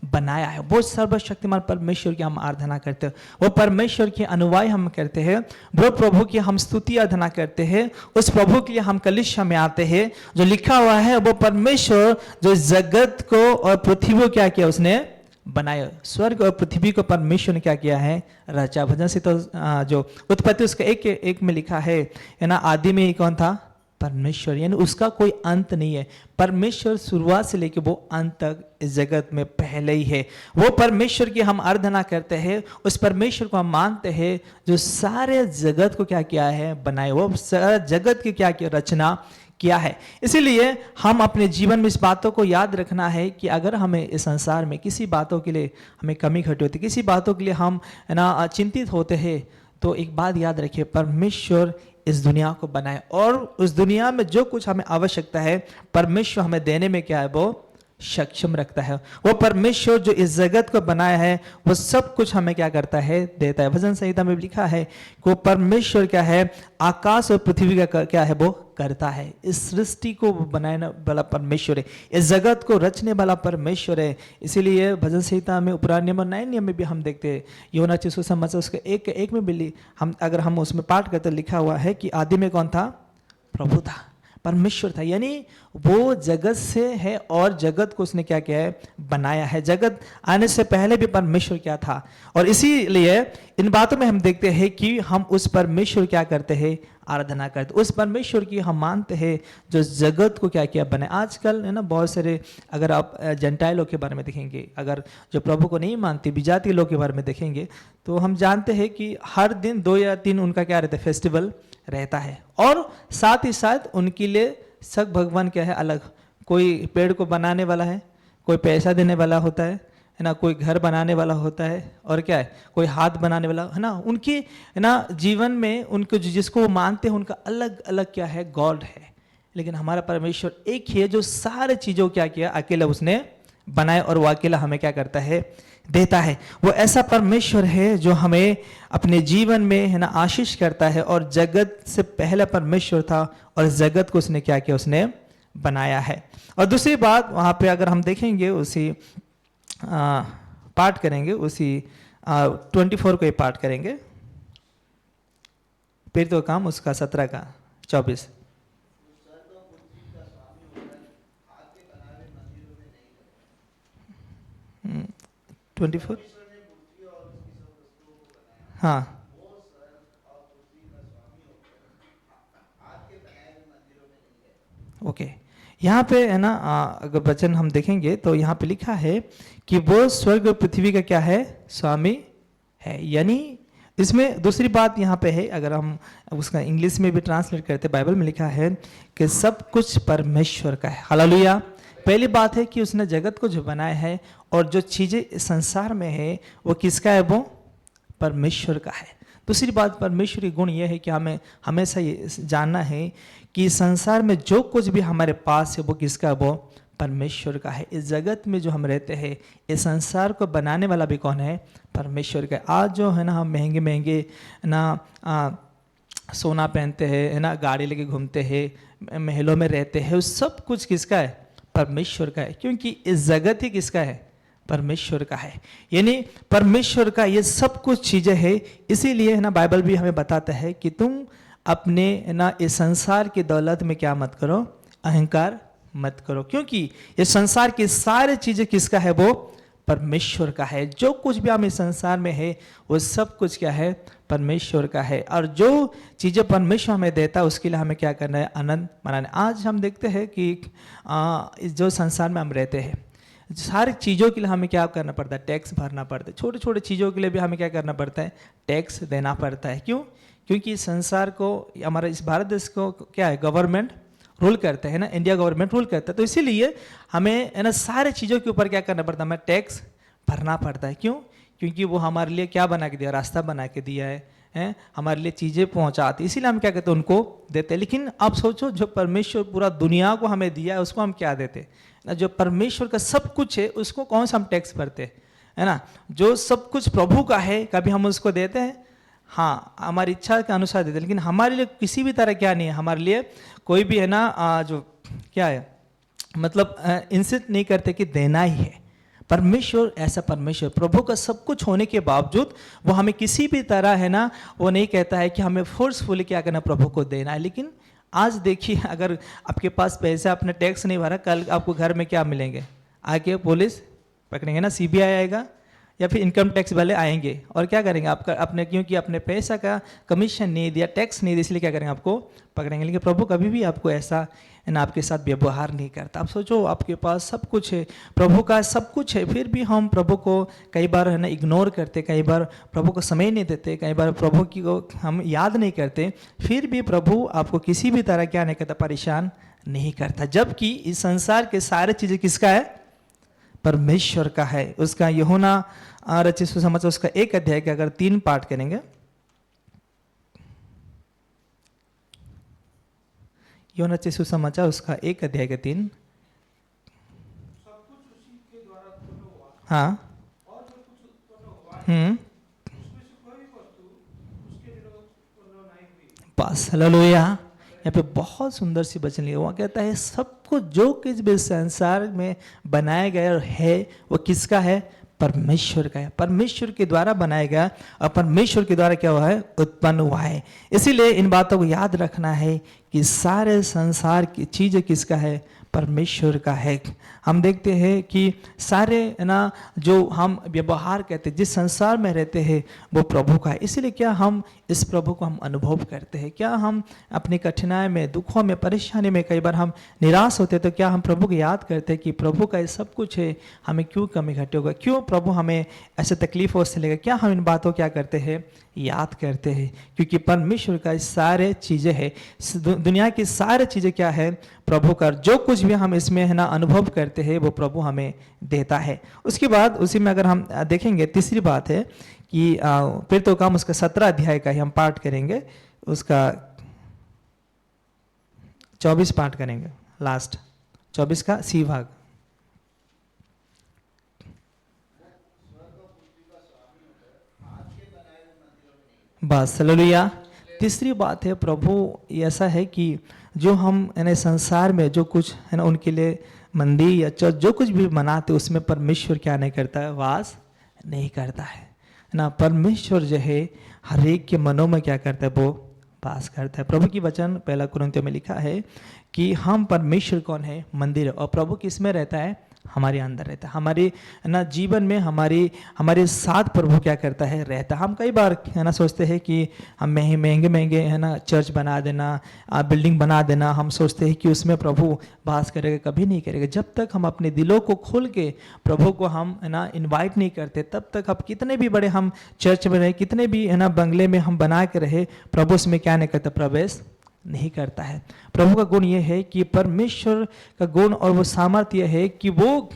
बनाया है, वो सर्वशक्तिमान परमेश्वर की हम आराधना करते हैं, वो परमेश्वर की अनुयायी हम करते हैं, वो प्रभु की हम स्तुति आराधना करते हैं, उस प्रभु के लिए हम कलिशा में आते हैं। जो लिखा हुआ है वो परमेश्वर जो जगत को और पृथ्वी को क्या किया उसने बनाया, स्वर्ग और पृथ्वी को परमेश्वर ने क्या किया है रचा। भजन से तो जो उत्पत्ति उसका एक में लिखा है ना, आदि में कौन था परमेश्वर, यानी उसका कोई अंत नहीं है। परमेश्वर शुरुआत से लेकर वो अंत तक इस जगत में पहले ही है। वो परमेश्वर की हम आराधना करते हैं, उस परमेश्वर को हम मानते हैं जो सारे जगत को क्या किया है बनाए, वो सारे जगत की क्या किया रचना किया है। इसीलिए हम अपने जीवन में इस बातों को याद रखना है कि अगर हमें इस संसार में किसी बातों के लिए हमें कमी घटी होती, किसी बातों के लिए हम ना चिंतित होते हैं, तो एक बात याद रखिए, परमेश्वर इस दुनिया को बनाए और उस दुनिया में जो कुछ हमें आवश्यकता है परमेश्वर हमें देने में क्या है वो सक्षम रखता है। वो परमेश्वर जो इस जगत को बनाया है वो सब कुछ हमें क्या करता है, देता है। भजन संहिता में लिखा है कि वो परमेश्वर क्या है, आकाश और पृथ्वी का क्या है वो करता है। इस सृष्टि को बनाने वाला परमेश्वर है, इस जगत को रचने वाला परमेश्वर है। इसीलिए भजन संहिता में पुराने नियम और नए नियम में भी हम देखते हैं, यूहन्ना 6:7 उसके एक में भी हम अगर हम उसमें पाठ करते लिखा हुआ है कि आदि में कौन था, प्रभु था, परमेश्वर था। यानी वो जगत से है और जगत को उसने क्या किया है, बनाया है। जगत आने से पहले भी परमेश्वर क्या था। और इसीलिए इन बातों में हम देखते हैं कि हम उस परमेश्वर क्या करते हैं, आराधना करते, उस परमेश्वर की हम मानते हैं जो जगत को क्या किया, बनाए। आजकल है ना बहुत सारे, अगर आप जंटाई लोग के बारे में देखेंगे, अगर जो प्रभु को नहीं मानते विजातीय लोग के बारे में देखेंगे, तो हम जानते हैं कि हर दिन 2 या 3 उनका क्या रहता है, फेस्टिवल रहता है। और साथ ही साथ उनके लिए सब भगवान क्या है, अलग। कोई पेड़ को बनाने वाला है, कोई पैसा देने वाला होता है ना, कोई घर बनाने वाला होता है, और क्या है, कोई हाथ बनाने वाला है ना। उनकी है ना जीवन में उनको जिसको वो मानते हैं उनका अलग अलग क्या है, गॉड है। लेकिन हमारा परमेश्वर एक ही है जो सारे चीज़ों को क्या किया, अकेला उसने बनाए और वो अकेला हमें क्या करता है, देता है। वो ऐसा परमेश्वर है जो हमें अपने जीवन में है ना आशीष करता है। और जगत से पहले परमेश्वर था और जगत को उसने क्या किया, उसने बनाया है। और दूसरी बात वहाँ पे अगर हम देखेंगे, उसी पाठ करेंगे, उसी 24 को ही पाठ करेंगे, फिर तो काम उसका 17 का 24। हम्म, 24 हाँ ओके। यहाँ पे है ना अगर वचन हम देखेंगे तो यहाँ पे लिखा है कि वो स्वर्ग और पृथ्वी का क्या है, स्वामी है। यानी इसमें दूसरी बात यहाँ पे है, अगर हम उसका इंग्लिश में भी ट्रांसलेट करते, बाइबल में लिखा है कि सब कुछ परमेश्वर का है। हालेलुया। पहली बात है कि उसने जगत को जो बनाया है और जो चीज़ें संसार में है वो किसका है, वो परमेश्वर का है। दूसरी बात, परमेश्वर की गुण यह है कि हमें हमेशा ये जानना है कि संसार में जो कुछ भी हमारे पास है वो किसका है, वो परमेश्वर का है। इस जगत में जो हम रहते हैं, इस संसार को बनाने वाला भी कौन है, परमेश्वर का है। आज जो है ना हम महंगे महंगे ना सोना पहनते हैं, है ना, गाड़ी लेके घूमते हैं, महलों में रहते हैं, उस सब कुछ किसका है, परमेश्वर का है। क्योंकि इस जगत ही किसका है, परमेश्वर का है। यानी परमेश्वर का ये सब कुछ चीज़ें हैं। इसीलिए है ना बाइबल भी हमें बताता है कि तुम अपने ना इस संसार की दौलत में क्या मत करो, अहंकार मत करो। क्योंकि ये संसार की सारी चीज़ें किसका है, वो परमेश्वर का है। जो कुछ भी हम इस संसार में है वो सब कुछ क्या है, परमेश्वर का है। और जो चीज़ें परमेश्वर हमें देता है उसके लिए हमें क्या करना है, आनंद मनाना। आज हम देखते हैं कि इस जो संसार में हम रहते हैं, सारी चीज़ों के लिए हमें क्या करना पड़ता है, टैक्स भरना पड़ता है। छोटे छोटे चीज़ों के लिए भी हमें क्या करना पड़ता है, टैक्स देना पड़ता है। क्यों? क्योंकि संसार को, हमारे इस भारत देश को क्या है, गवर्नमेंट रूल करते हैं ना, इंडिया गवर्नमेंट रूल करता है। तो इसीलिए हमें है ना सारे चीज़ों के ऊपर क्या करना पड़ता है, हमें टैक्स भरना पड़ता है। क्यों? क्योंकि वो हमारे लिए क्या बना के दिया, रास्ता बना के दिया है, हमारे लिए चीज़ें पहुंचाती, इसीलिए हम क्या कहते हैं, उनको देते हैं। लेकिन आप सोचो, जो परमेश्वर पूरा दुनिया को हमें दिया है उसको हम क्या देते ना, जो परमेश्वर का सब कुछ है उसको कौन सा हम टैक्स भरते हैं, है ना। जो सब कुछ प्रभु का है कभी हम उसको देते हैं? हाँ, हमारी इच्छा के अनुसार देते हैं। लेकिन हमारे लिए किसी भी तरह क्या नहीं है, हमारे लिए कोई भी है ना जो क्या है, मतलब इंसिस्ट नहीं करते कि देना ही है। परमेश्वर ऐसा परमेश्वर, प्रभु का सब कुछ होने के बावजूद वो हमें किसी भी तरह है ना, वो नहीं कहता है कि हमें फोर्सफुली क्या करना, प्रभु को देना है। लेकिन आज देखिए, अगर आपके पास पैसे, आपने टैक्स नहीं भरा, कल आपको घर में क्या मिलेंगे, आके पुलिस पकड़ेंगे ना, सीबीआई आएगा या फिर इनकम टैक्स वाले आएंगे और क्या करेंगे, आपका अपने, क्योंकि अपने पैसा का कमीशन नहीं दिया, टैक्स नहीं दिया, इसलिए क्या करेंगे, आपको पकड़ेंगे। लेकिन प्रभु कभी भी आपको ऐसा ना आपके साथ व्यवहार नहीं करता। आप सोचो, आपके पास सब कुछ है, प्रभु का सब कुछ है, फिर भी हम प्रभु को कई बार है ना इग्नोर करते, कई बार प्रभु को समय नहीं देते, कई बार प्रभु की को हम याद नहीं करते। फिर भी प्रभु आपको किसी भी तरह क्या नहीं करता, परेशान नहीं करता। जबकि इस संसार के सारे चीजें किसका है? परमेश्वर का है। उसका यूहन्ना रचित सुसमाचार उसका 1 अध्याय के अगर 3 पाठ करेंगे, यूहन्ना रचित सुसमाचार उसका 1 अध्याय के 3। हाँ, बस हालेलुया। यहाँ पे बहुत सुंदर सी वचन लिखा हुआ, कहता है सब कुछ जो कुछ भी संसार में बनाया गया है वो किसका है? परमेश्वर का है। परमेश्वर के द्वारा बनाया गया और परमेश्वर के द्वारा क्या हुआ है? उत्पन्न हुआ है। इसीलिए इन बातों को याद रखना है कि सारे संसार की चीजें किसका है? परमेश्वर का है। हम देखते हैं कि सारे ना जो हम व्यवहार कहते हैं, जिस संसार में रहते हैं वो प्रभु का है। इसीलिए क्या हम इस प्रभु को हम अनुभव करते हैं? क्या हम अपनी कठिनाई में, दुखों में, परेशानी में कई बार हम निराश होते हैं तो क्या हम प्रभु को याद करते हैं कि प्रभु का ये सब कुछ है, हमें क्यों कमी घटी होगा, क्यों प्रभु हमें ऐसे तकलीफों से लेगा? क्या हम इन बातों क्या करते हैं? याद करते हैं। क्योंकि परमेश्वर का सारे चीजें है, दुनिया की सारी चीजें क्या है? प्रभु का। जो कुछ भी हम इसमें है ना अनुभव करते हैं वो प्रभु हमें देता है। उसके बाद उसी में अगर हम देखेंगे, तीसरी बात है कि फिर तो काम उसका 17 अध्याय का ही हम पाठ करेंगे, उसका 24 पाठ करेंगे, लास्ट 24 का सी भाग। बस हालेलुया। तीसरी बात है, प्रभु ऐसा है कि जो हम यानी संसार में जो कुछ है ना उनके लिए मंदिर या चर्च जो कुछ भी बनाते उसमें परमेश्वर क्या नहीं करता है? वास नहीं करता है ना। परमेश्वर जो है हर एक के मनों में क्या करता है? वो वास करता है। प्रभु की वचन 1 कुरिन्थियों में लिखा है कि हम परमेश्वर कौन है? मंदिर। और प्रभु किस में रहता है? हमारे अंदर रहता है। हमारे ना जीवन में हमारे साथ प्रभु क्या करता है? रहता है। हम कई बार है ना सोचते हैं कि हम महंगे है ना चर्च बना देना, बिल्डिंग बना देना, हम सोचते हैं कि उसमें प्रभु वास करेगा। कभी नहीं करेगा। जब तक हम अपने दिलों को खोल के प्रभु को हम है ना इन्वाइट नहीं करते, तब तक अब कितने भी बड़े हम चर्च में रहे, कितने भी है ना बंगले में हम बना के रहे, प्रभु उसमें क्या नहीं करता? प्रवेश नहीं करता है। प्रभु का गुण यह है कि परमेश्वर का गुण और वो सामर्थ्य है कि वो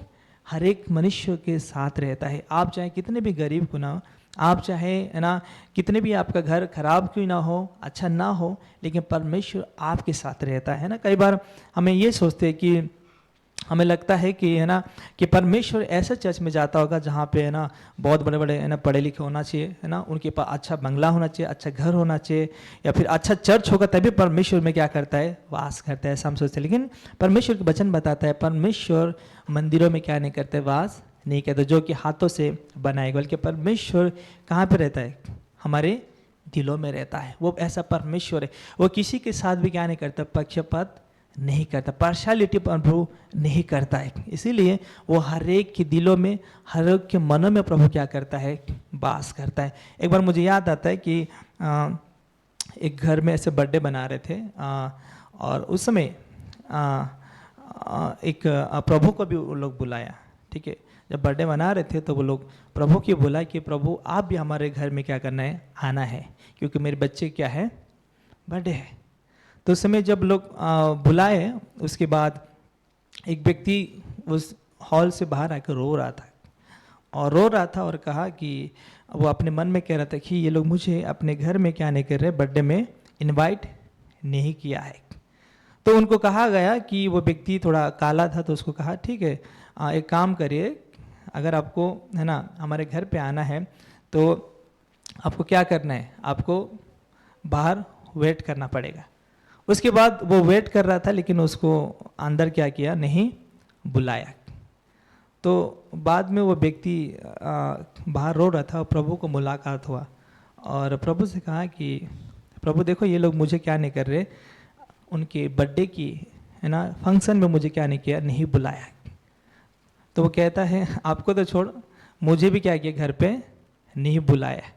हर एक मनुष्य के साथ रहता है। आप चाहे कितने भी गरीब क्यों ना हो, आप चाहे है ना कितने भी आपका घर खराब क्यों ना हो, अच्छा ना हो, लेकिन परमेश्वर आपके साथ रहता है ना। कई बार हमें ये सोचते हैं कि हमें लगता है कि है ना कि परमेश्वर ऐसे चर्च में जाता होगा जहाँ पे है ना बहुत बड़े बड़े है ना पढ़े लिखे होना चाहिए, है ना, उनके पास अच्छा बंगला होना चाहिए, अच्छा घर होना चाहिए, या फिर अच्छा चर्च होगा तभी परमेश्वर में क्या करता है? वास करता है। ऐसा हम सोचते हैं। लेकिन परमेश्वर का वचन बताता है परमेश्वर मंदिरों में क्या नहीं करते? वास नहीं करते, जो कि हाथों से बनाए। बल्कि परमेश्वर कहाँ पर रहता है? हमारे दिलों में रहता है। वो ऐसा परमेश्वर है, वो किसी के साथ भी क्या नहीं करता? पक्षपात नहीं करता, पार्शियलिटी प्रभु नहीं करता है। इसीलिए वो हर एक के दिलों में, हर एक के मनों में प्रभु क्या करता है? वास करता है। एक बार मुझे याद आता है कि एक घर में ऐसे बर्थडे बना रहे थे और उस समय एक प्रभु को भी वो लोग बुलाया। ठीक है, जब बर्थडे मना रहे थे तो वो लोग प्रभु की बुलाया कि प्रभु आप भी हमारे घर में क्या करना है? आना है, क्योंकि मेरे बच्चे क्या है? बर्थडे है। तो उस समय जब लोग बुलाए, उसके बाद एक व्यक्ति उस हॉल से बाहर आकर रो रहा था और कहा कि वो अपने मन में कह रहा था कि ये लोग मुझे अपने घर में क्या नहीं कर रहे? बर्थडे में इनवाइट नहीं किया है। तो उनको कहा गया कि वो व्यक्ति थोड़ा काला था, तो उसको कहा ठीक है, एक काम करिए, अगर आपको है ना हमारे घर पे आना है तो आपको क्या करना है? आपको बाहर वेट करना पड़ेगा। उसके बाद वो वेट कर रहा था, लेकिन उसको अंदर क्या किया? नहीं बुलाया। तो बाद में वो व्यक्ति बाहर रो रहा था और प्रभु को मुलाकात हुआ और प्रभु से कहा कि प्रभु देखो ये लोग मुझे क्या नहीं कर रहे? उनके बर्थडे की है ना फंक्शन में मुझे क्या नहीं किया? नहीं बुलाया। तो वो कहता है आपको तो छोड़, मुझे भी क्या किया? घर पे नहीं बुलाया।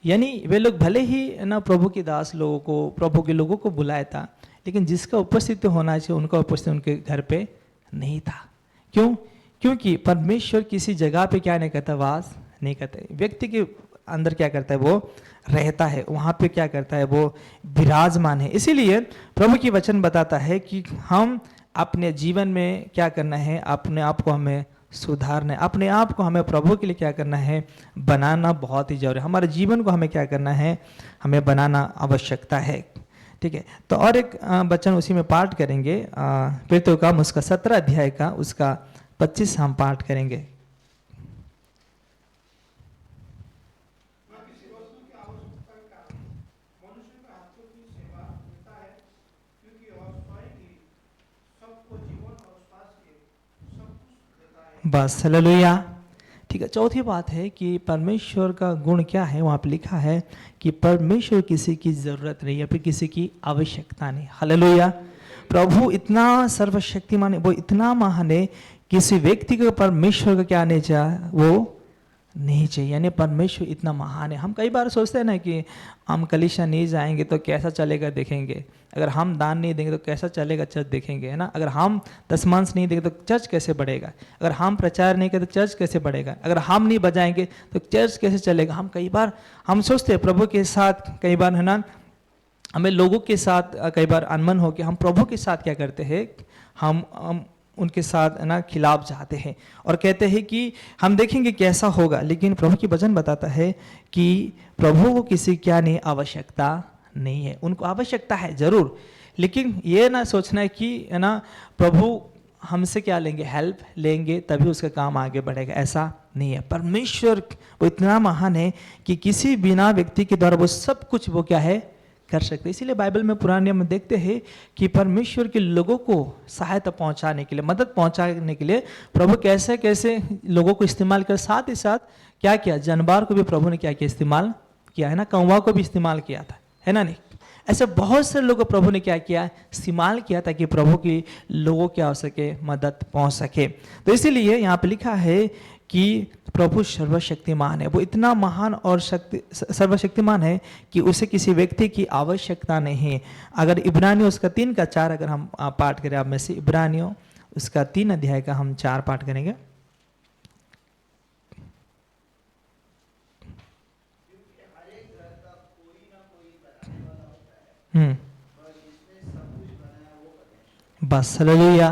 यानी वे लोग भले ही ना प्रभु के दास लोगों को, प्रभु के लोगों को बुलाया था, लेकिन जिसका उपस्थिति होना चाहिए उनका उपस्थिति उनके घर पे नहीं था। क्यों? क्योंकि परमेश्वर किसी जगह पे क्या नहीं करता? वास नहीं करता। व्यक्ति के अंदर क्या करता है? वो रहता है, वहाँ पे क्या करता है, वो विराजमान है। इसीलिए प्रभु की वचन बताता है कि हम अपने जीवन में क्या करना है, अपने आप को हमें सुधारना है, अपने आप को हमें प्रभु के लिए क्या करना है, बनाना बहुत ही जरूरी है। हमारे जीवन को हमें क्या करना है, हमें बनाना आवश्यकता है। ठीक है, तो और एक वचन उसी में पाठ करेंगे, प्रेरितों का उसका 17 अध्याय का उसका 25 हम पाठ करेंगे। बस हालेलुया। ठीक है, चौथी बात है कि परमेश्वर का गुण क्या है, वहाँ पे लिखा है कि परमेश्वर किसी की ज़रूरत नहीं या फिर किसी की आवश्यकता नहीं। हालेलुया। प्रभु इतना सर्वशक्तिमान है, वो इतना महान है, किसी व्यक्ति को परमेश्वर का क्या नहीं चाहिए, वो नहीं चाहिए। यानी परमेश्वर इतना महान है। हम कई बार सोचते हैं ना कि हम कलीसिया नहीं जाएंगे तो कैसा चलेगा, देखेंगे। अगर हम दान नहीं देंगे तो कैसा चलेगा, चर्च देखेंगे, है ना। अगर हम दशमांश नहीं देंगे तो चर्च कैसे बढ़ेगा। अगर हम प्रचार नहीं करें तो चर्च कैसे बढ़ेगा। अगर हम नहीं बजाएंगे तो चर्च कैसे चलेगा। हम कई बार हम सोचते हैं प्रभु के साथ, कई बार है ना, हमें लोगों के साथ कई बार अनमन हो के हम प्रभु के साथ क्या करते हैं, हम उनके साथ ना खिलाफ जाते हैं और कहते हैं कि हम देखेंगे कैसा होगा। लेकिन प्रभु की वचन बताता है कि प्रभु को किसी क्या नहीं आवश्यकता नहीं है। उनको आवश्यकता है जरूर, लेकिन ये ना सोचना है कि है ना प्रभु हमसे क्या लेंगे, हेल्प लेंगे तभी उसका काम आगे बढ़ेगा, ऐसा नहीं है। परमेश्वर वो इतना महान है कि किसी बिना व्यक्ति के द्वारा वो सब कुछ वो क्या है कर सकते। इसीलिए बाइबल में पुराने नियम में देखते हैं कि परमेश्वर के लोगों को सहायता पहुंचाने के लिए, मदद पहुंचाने के लिए प्रभु कैसे कैसे लोगों को इस्तेमाल कर, साथ ही साथ क्या किया, जानवर को भी प्रभु ने क्या किया, इस्तेमाल किया, है ना। कौवा को भी इस्तेमाल किया था, है ना। नहीं, ऐसे बहुत से लोगों को प्रभु ने क्या किया, इस्तेमाल किया ताकि प्रभु की लोगों क्या हो सके, मदद पहुंच सके। तो इसीलिए यहाँ पे लिखा है कि प्रभु सर्वशक्तिमान है। वो इतना महान और सर्वशक्तिमान है कि उसे किसी व्यक्ति की आवश्यकता नहीं है। अगर इब्रानियों उसका 3:4 अगर हम पाठ करें, आप में से इब्रानियों उसका 3 अध्याय का हम 4 पाठ करेंगे। बस हालेलुया,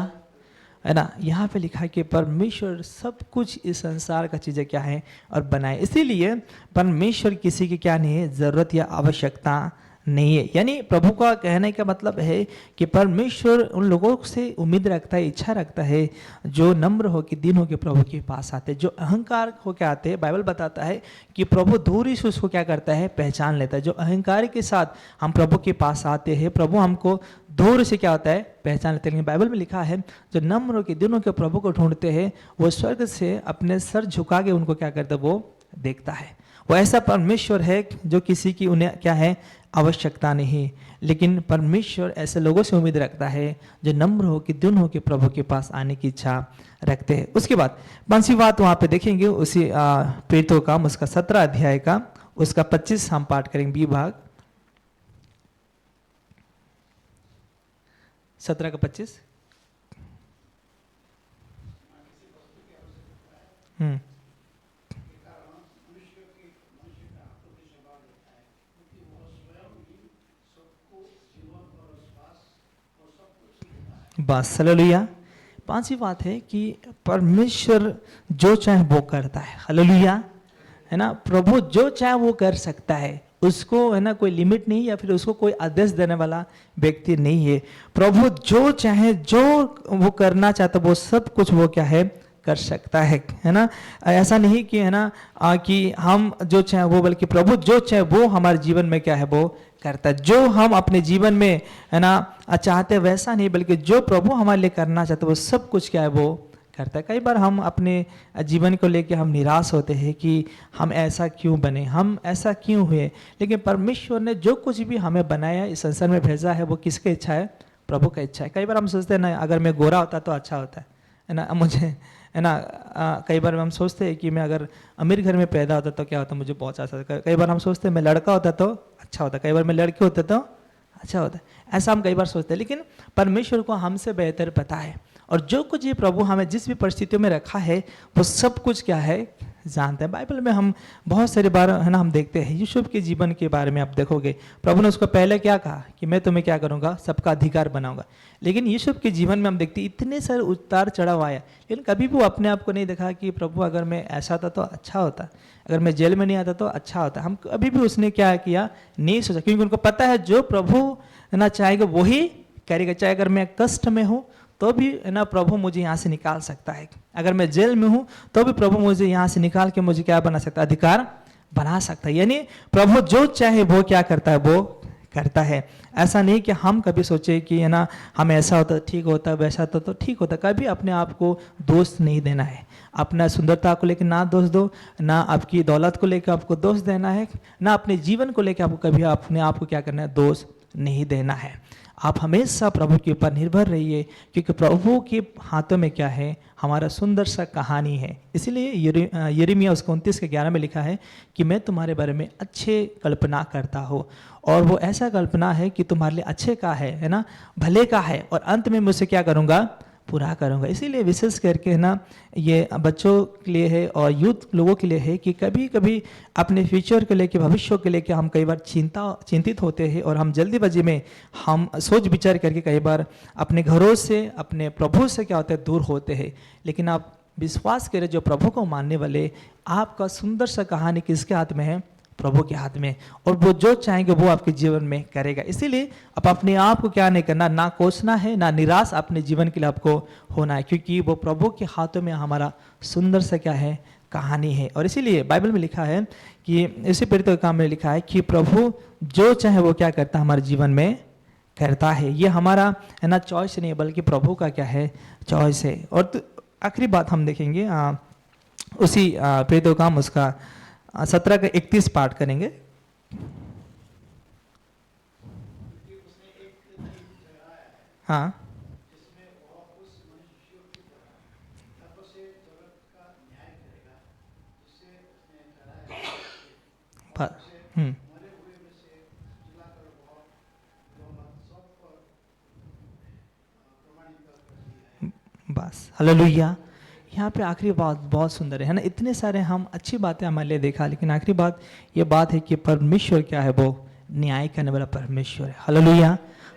है ना। यहाँ पे लिखा है कि परमेश्वर सब कुछ इस संसार का चीज़ें क्या है और बनाए। इसीलिए परमेश्वर किसी की क्या नहीं है, ज़रूरत या आवश्यकता नहीं है। यानी प्रभु का कहने का मतलब है कि परमेश्वर उन लोगों से उम्मीद रखता है, इच्छा रखता है जो नम्र हो के दिन हो के प्रभु के पास आते हैं। जो अहंकार हो के आते हैं, बाइबल बताता है कि प्रभु दूरी से उसको क्या करता है, पहचान लेता है। जो अहंकार के साथ हम प्रभु के पास आते हैं, प्रभु हमको दूर से क्या होता है, पहचान लेते हैं। लेकिन बाइबल में लिखा है जो नम्र के दिनों के प्रभु को ढूंढते हैं, वो स्वर्ग से अपने सर झुका के उनको क्या करता है, वो देखता है। वो ऐसा परमेश्वर है जो किसी की उन्हें क्या है, आवश्यकता नहीं। लेकिन परमेश्वर ऐसे लोगों से उम्मीद रखता है जो नम्र हो के दिन हो के प्रभु के पास आने की इच्छा रखते हैं। उसके बाद 5वीं बात वहाँ पे देखेंगे उसी प्रेरितों का उसका 17 अध्याय का उसका 25 हम पाठ करेंगे, बी भाग 17 का 25। बस हालेलुया। 5वीं बात है कि परमेश्वर जो चाहे वो करता है। हालेलुया, है ना। प्रभु जो चाहे वो कर सकता है, उसको है ना कोई लिमिट नहीं या फिर उसको कोई आदेश देने वाला व्यक्ति नहीं है। प्रभु जो चाहे, जो वो करना चाहता वो सब कुछ वो क्या है, कर सकता है ना। ऐसा नहीं कि है ना कि हम जो चाहे वो, बल्कि प्रभु जो चाहे वो हमारे जीवन में क्या है, वो करता है। जो हम अपने जीवन में है ना चाहते वैसा नहीं, बल्कि जो प्रभु हमारे लिए करना चाहते वो सब कुछ क्या है, वो करता है। कई बार हम अपने जीवन को लेकर हम निराश होते हैं कि हम ऐसा क्यों बने, हम ऐसा क्यों हुए। लेकिन परमेश्वर ने जो कुछ भी हमें बनाया, इस संसार में भेजा है, वो किसकी इच्छा है, प्रभु का इच्छा है। कई बार हम सोचते हैं ना अगर मैं गोरा होता तो अच्छा होता है ना, मुझे है ना। कई बार हम सोचते हैं कि मैं अगर अमीर घर में पैदा होता तो क्या होता, मुझे बहुत अच्छा होता। कई बार हम सोचते हैं मैं लड़का होता तो अच्छा होता, कई बार मैं लड़की होता तो अच्छा होता। ऐसा हम कई बार सोचते हैं, लेकिन परमेश्वर को हमसे बेहतर पता है। और जो कुछ ये प्रभु हमें जिस भी परिस्थितियों में रखा है, वो सब कुछ क्या है जानते हैं। बाइबल में हम बहुत सारी बार है ना हम देखते हैं यूसुफ के जीवन के बारे में आप देखोगे, प्रभु ने उसको पहले क्या कहा कि मैं तुम्हें क्या करूंगा, सबका अधिकार बनाऊंगा। लेकिन यूसुफ के जीवन में हम देखते हैं इतने सारे उतार चढ़ाव आया, लेकिन कभी भी वो अपने आप को नहीं देखा कि प्रभु अगर मैं ऐसा था तो अच्छा होता, अगर मैं जेल में नहीं आता तो अच्छा होता। हम कभी भी उसने क्या किया नहीं सोचा, क्योंकि उनको पता है जो प्रभु है ना चाहेगा वही करेगा। चाहे अगर मैं कष्ट में हूँ तो भी है ना प्रभु मुझे यहाँ से निकाल सकता है, अगर मैं जेल में हूँ तो भी प्रभु मुझे यहाँ से निकाल के मुझे क्या बना सकता है, अधिकार बना सकता है। यानी प्रभु जो चाहे वो क्या करता है, वो करता है। ऐसा नहीं कि हम कभी सोचे कि है ना हम ऐसा होता ठीक होता, वैसा होता तो ठीक होता। कभी अपने आप को दोष नहीं देना है, अपना सुंदरता को लेकर ना दोष दो, ना आपकी दौलत को लेकर आपको दोष देना है, ना अपने जीवन को लेकर आपको कभी अपने आप को क्या करना है, दोष नहीं देना है। आप हमेशा प्रभु के ऊपर निर्भर रहिए, क्योंकि प्रभु के हाथों में क्या है, हमारा सुंदर सा कहानी है। इसीलिए यिर्मयाह उसका 29:11 में लिखा है कि मैं तुम्हारे बारे में अच्छे कल्पना करता हूँ, और वो ऐसा कल्पना है कि तुम्हारे लिए अच्छे का है ना, भले का है, और अंत में मुझसे क्या करूँगा, पूरा करूँगा। इसीलिए विशेष करके है ना ये बच्चों के लिए है और यूथ लोगों के लिए है कि कभी कभी अपने फ्यूचर के लेके, भविष्य के लेके हम कई बार चिंतित होते हैं, और हम जल्दीबाजी में हम सोच विचार करके कई बार अपने घरों से, अपने प्रभु से क्या होता है, दूर होते हैं। लेकिन आप विश्वास करें, जो प्रभु को मानने वाले, आपका सुंदर सा कहानी किसके हाथ में है, प्रभु के हाथ में, और वो जो चाहेंगे वो आपके जीवन में करेगा। इसीलिए आप अपने आप को क्या नहीं करना, ना कोसना है, ना निराश अपने जीवन के लिए आपको होना है, क्योंकि वो प्रभु के हाथों में हमारा सुंदर सा क्या है, कहानी है। और इसीलिए बाइबल में लिखा है कि इसी प्रेरित काम में लिखा है कि प्रभु जो चाहे वो क्या करता है, हमारे जीवन में करता है। ये हमारा है ना चॉइस नहीं, बल्कि प्रभु का क्या है, चॉइस है। और आखिरी बात हम देखेंगे उसी प्रेरित काम उसका 17 का 31 पाठ करेंगे। हाँ, बस हालेलुया। यहाँ पे आखिरी बात बहुत सुंदर है ना। इतने सारे हम अच्छी बातें हमारे लिए देखा, लेकिन आखिरी बात ये बात है कि परमेश्वर क्या है, वो न्याय करने वाला परमेश्वर है। हालेलुया।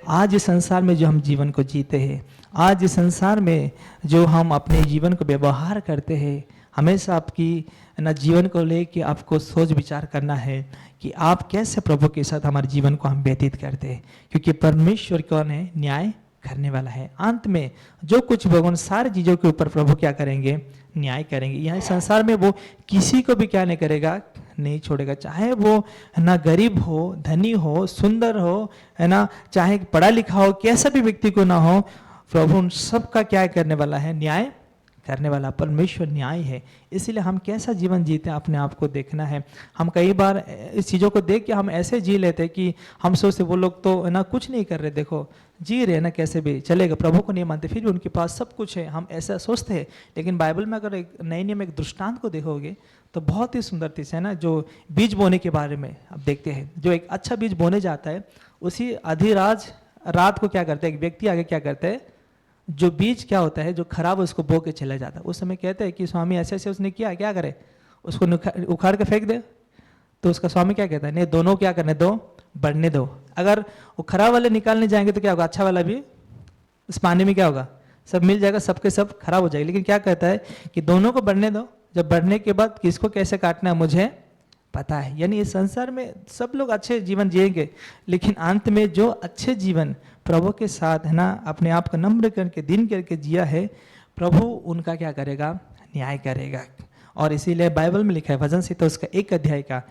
आज इस संसार में जो हम जीवन को जीते हैं, आज इस संसार में जो हम अपने जीवन को व्यवहार करते हैं, हमेशा आपकी ना जीवन को लेके आपको सोच विचार करना है कि आप कैसे प्रभु के साथ हमारे जीवन को हम व्यतीत करते हैं, क्योंकि परमेश्वर कौन है, न्याय करने वाला है। अंत में जो कुछ भगवान सारी चीजों के ऊपर प्रभु क्या करेंगे, न्याय करेंगे। यहाँ संसार में वो किसी को भी क्या नहीं करेगा, नहीं छोड़ेगा। चाहे वो ना गरीब हो, धनी हो, सुंदर हो, है ना, चाहे पढ़ा लिखा हो, कैसा भी व्यक्ति को ना हो, प्रभु उन सबका क्या करने वाला है, न्याय करने वाला परमेश्वर न्याय है। इसीलिए हम कैसा जीवन जीते हैं, अपने आप को देखना है। हम कई बार इस चीज़ों को देख के हम ऐसे जी लेते हैं कि हम सोचते वो लोग तो ना कुछ नहीं कर रहे, देखो जी रहे ना, कैसे भी चलेगा, प्रभु को नहीं मानते, फिर भी उनके पास सब कुछ है, हम ऐसा सोचते हैं। लेकिन बाइबल में अगर एक नए नियम एक दृष्टांत को देखोगे तो बहुत ही सुंदर चीज़ है ना, जो बीज बोने के बारे में अब देखते हैं। जो एक अच्छा बीज बोने जाता है, उसी आधी रात को क्या करता है, एक व्यक्ति आगे क्या करता है, जो बीज क्या होता है, जो खराब उसको बो के चला जाता है। उस समय कहते हैं कि स्वामी ऐसे ऐसे उसने किया, क्या करे, उसको उखाड़ के फेंक दे। तो उसका स्वामी क्या कहता है, नहीं, दोनों क्या करने दो, बढ़ने दो। अगर वो खराब वाले निकालने जाएंगे तो क्या होगा, अच्छा वाला भी उस पानी में क्या होगा, सब मिल जाएगा, सबके सब खराब हो जाएगा। लेकिन क्या कहता है कि दोनों को बढ़ने दो, जब बढ़ने के बाद किसको कैसे काटना है मुझे पता है। यानी इस संसार में सब लोग अच्छे जीवन जिएंगे, लेकिन अंत में जो अच्छे जीवन प्रभु के साथ है ना, अपने आप को नम्र करके दिन करके जिया है, प्रभु उनका क्या करेगा, न्याय करेगा। और इसीलिए बाइबल में लिखा है, भजन संहिता उसका 1 अध्याय का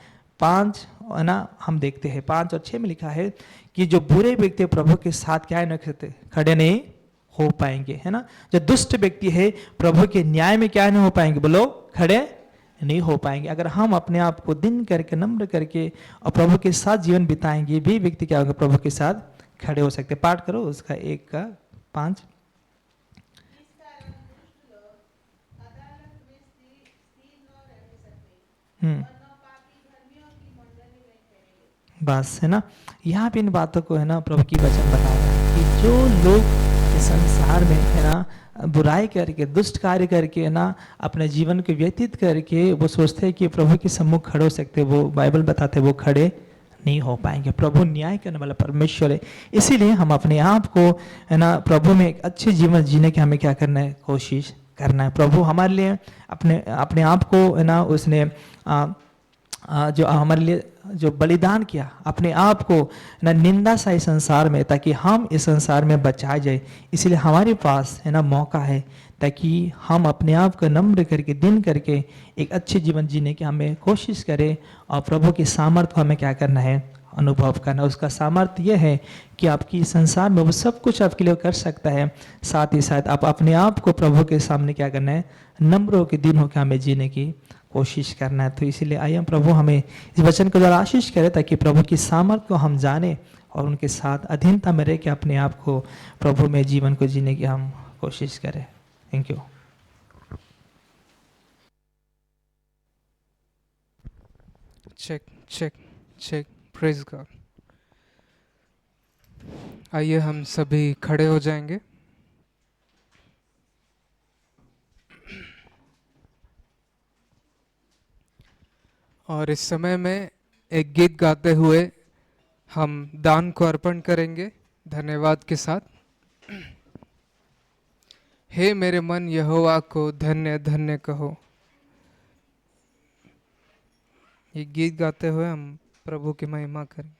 5 है ना, हम देखते हैं 5 और 6 में लिखा है कि जो बुरे व्यक्ति प्रभु के साथ क्या नहीं करते, खड़े नहीं हो पाएंगे, है ना। जो दुष्ट व्यक्ति है प्रभु के न्याय में क्या नहीं हो पाएंगे, बोलो, खड़े नहीं हो पाएंगे। अगर हम अपने आप को दिन करके नम्र करके और प्रभु के साथ जीवन बिताएंगे, भी व्यक्ति क्या होगा, प्रभु के साथ खड़े हो सकते। पाठ करो उसका 1 का 5। बस है ना, यहाँ पे इन बातों को है ना प्रभु की वचन बता रहा है कि जो लोग कि संसार में है ना बुराई करके, दुष्ट कार्य करके है ना अपने जीवन को व्यतीत करके वो सोचते हैं कि प्रभु के सम्मुख खड़े हो सकते, वो बाइबल बताते वो खड़े नहीं हो पाएंगे। प्रभु न्याय करने वाला परमेश्वर है, इसीलिए हम अपने आप को है ना प्रभु में एक अच्छे जीवन जीने की हमें क्या करना है, कोशिश करना है। प्रभु हमारे लिए अपने आप को है ना उसने जो हमारे लिए जो बलिदान किया, अपने आप को ना निंदा सा इस संसार में, ताकि हम इस संसार में बचाए जाए। इसलिए हमारे पास है ना मौका है ताकि हम अपने आप को नम्र करके दिन करके एक अच्छे जीवन जीने की हमें कोशिश करें, और प्रभु की सामर्थ्य को हमें क्या करना है, अनुभव करना। उसका सामर्थ्य यह है कि आपकी संसार में वो सब कुछ आपके लिए कर सकता है, साथ ही साथ आप अपने आप को प्रभु के सामने क्या करना है, नम्र होकर दिन होकर हमें जीने की कोशिश करना है। तो इसीलिए आइए प्रभु हमें इस वचन के द्वारा आशीष करे, ताकि प्रभु की सामर्थ्य को हम जाने और उनके साथ अधीनता में रह के अपने आप को प्रभु में जीवन को जीने की हम कोशिश करें। Thank you. Check check check, praise God. आइए हम सभी खड़े हो जाएंगे। और इस समय में एक गीत गाते हुए हम दान को अर्पण करेंगे धन्यवाद के साथ। हे मेरे मन यहोवा को धन्य धन्य कहो। ये गीत गाते हुए हम प्रभु की महिमा करेंगे।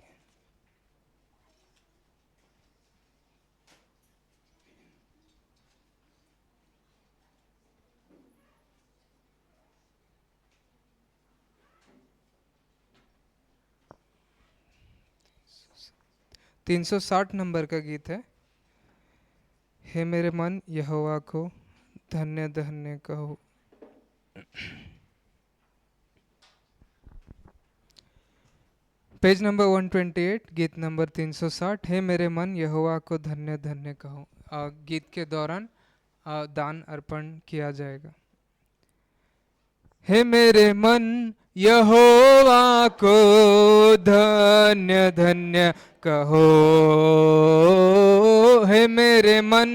360 नंबर का गीत है। हे मेरे मन यहोवा को धन्य धन्य कहो। पेज नंबर 128, गीत नंबर 360। हे मेरे मन यहोवा को धन्य धन्य कहो। गीत के दौरान दान अर्पण किया जाएगा। हे मेरे मन यहोवा को धन्य धन्य कहो। हे मेरे मन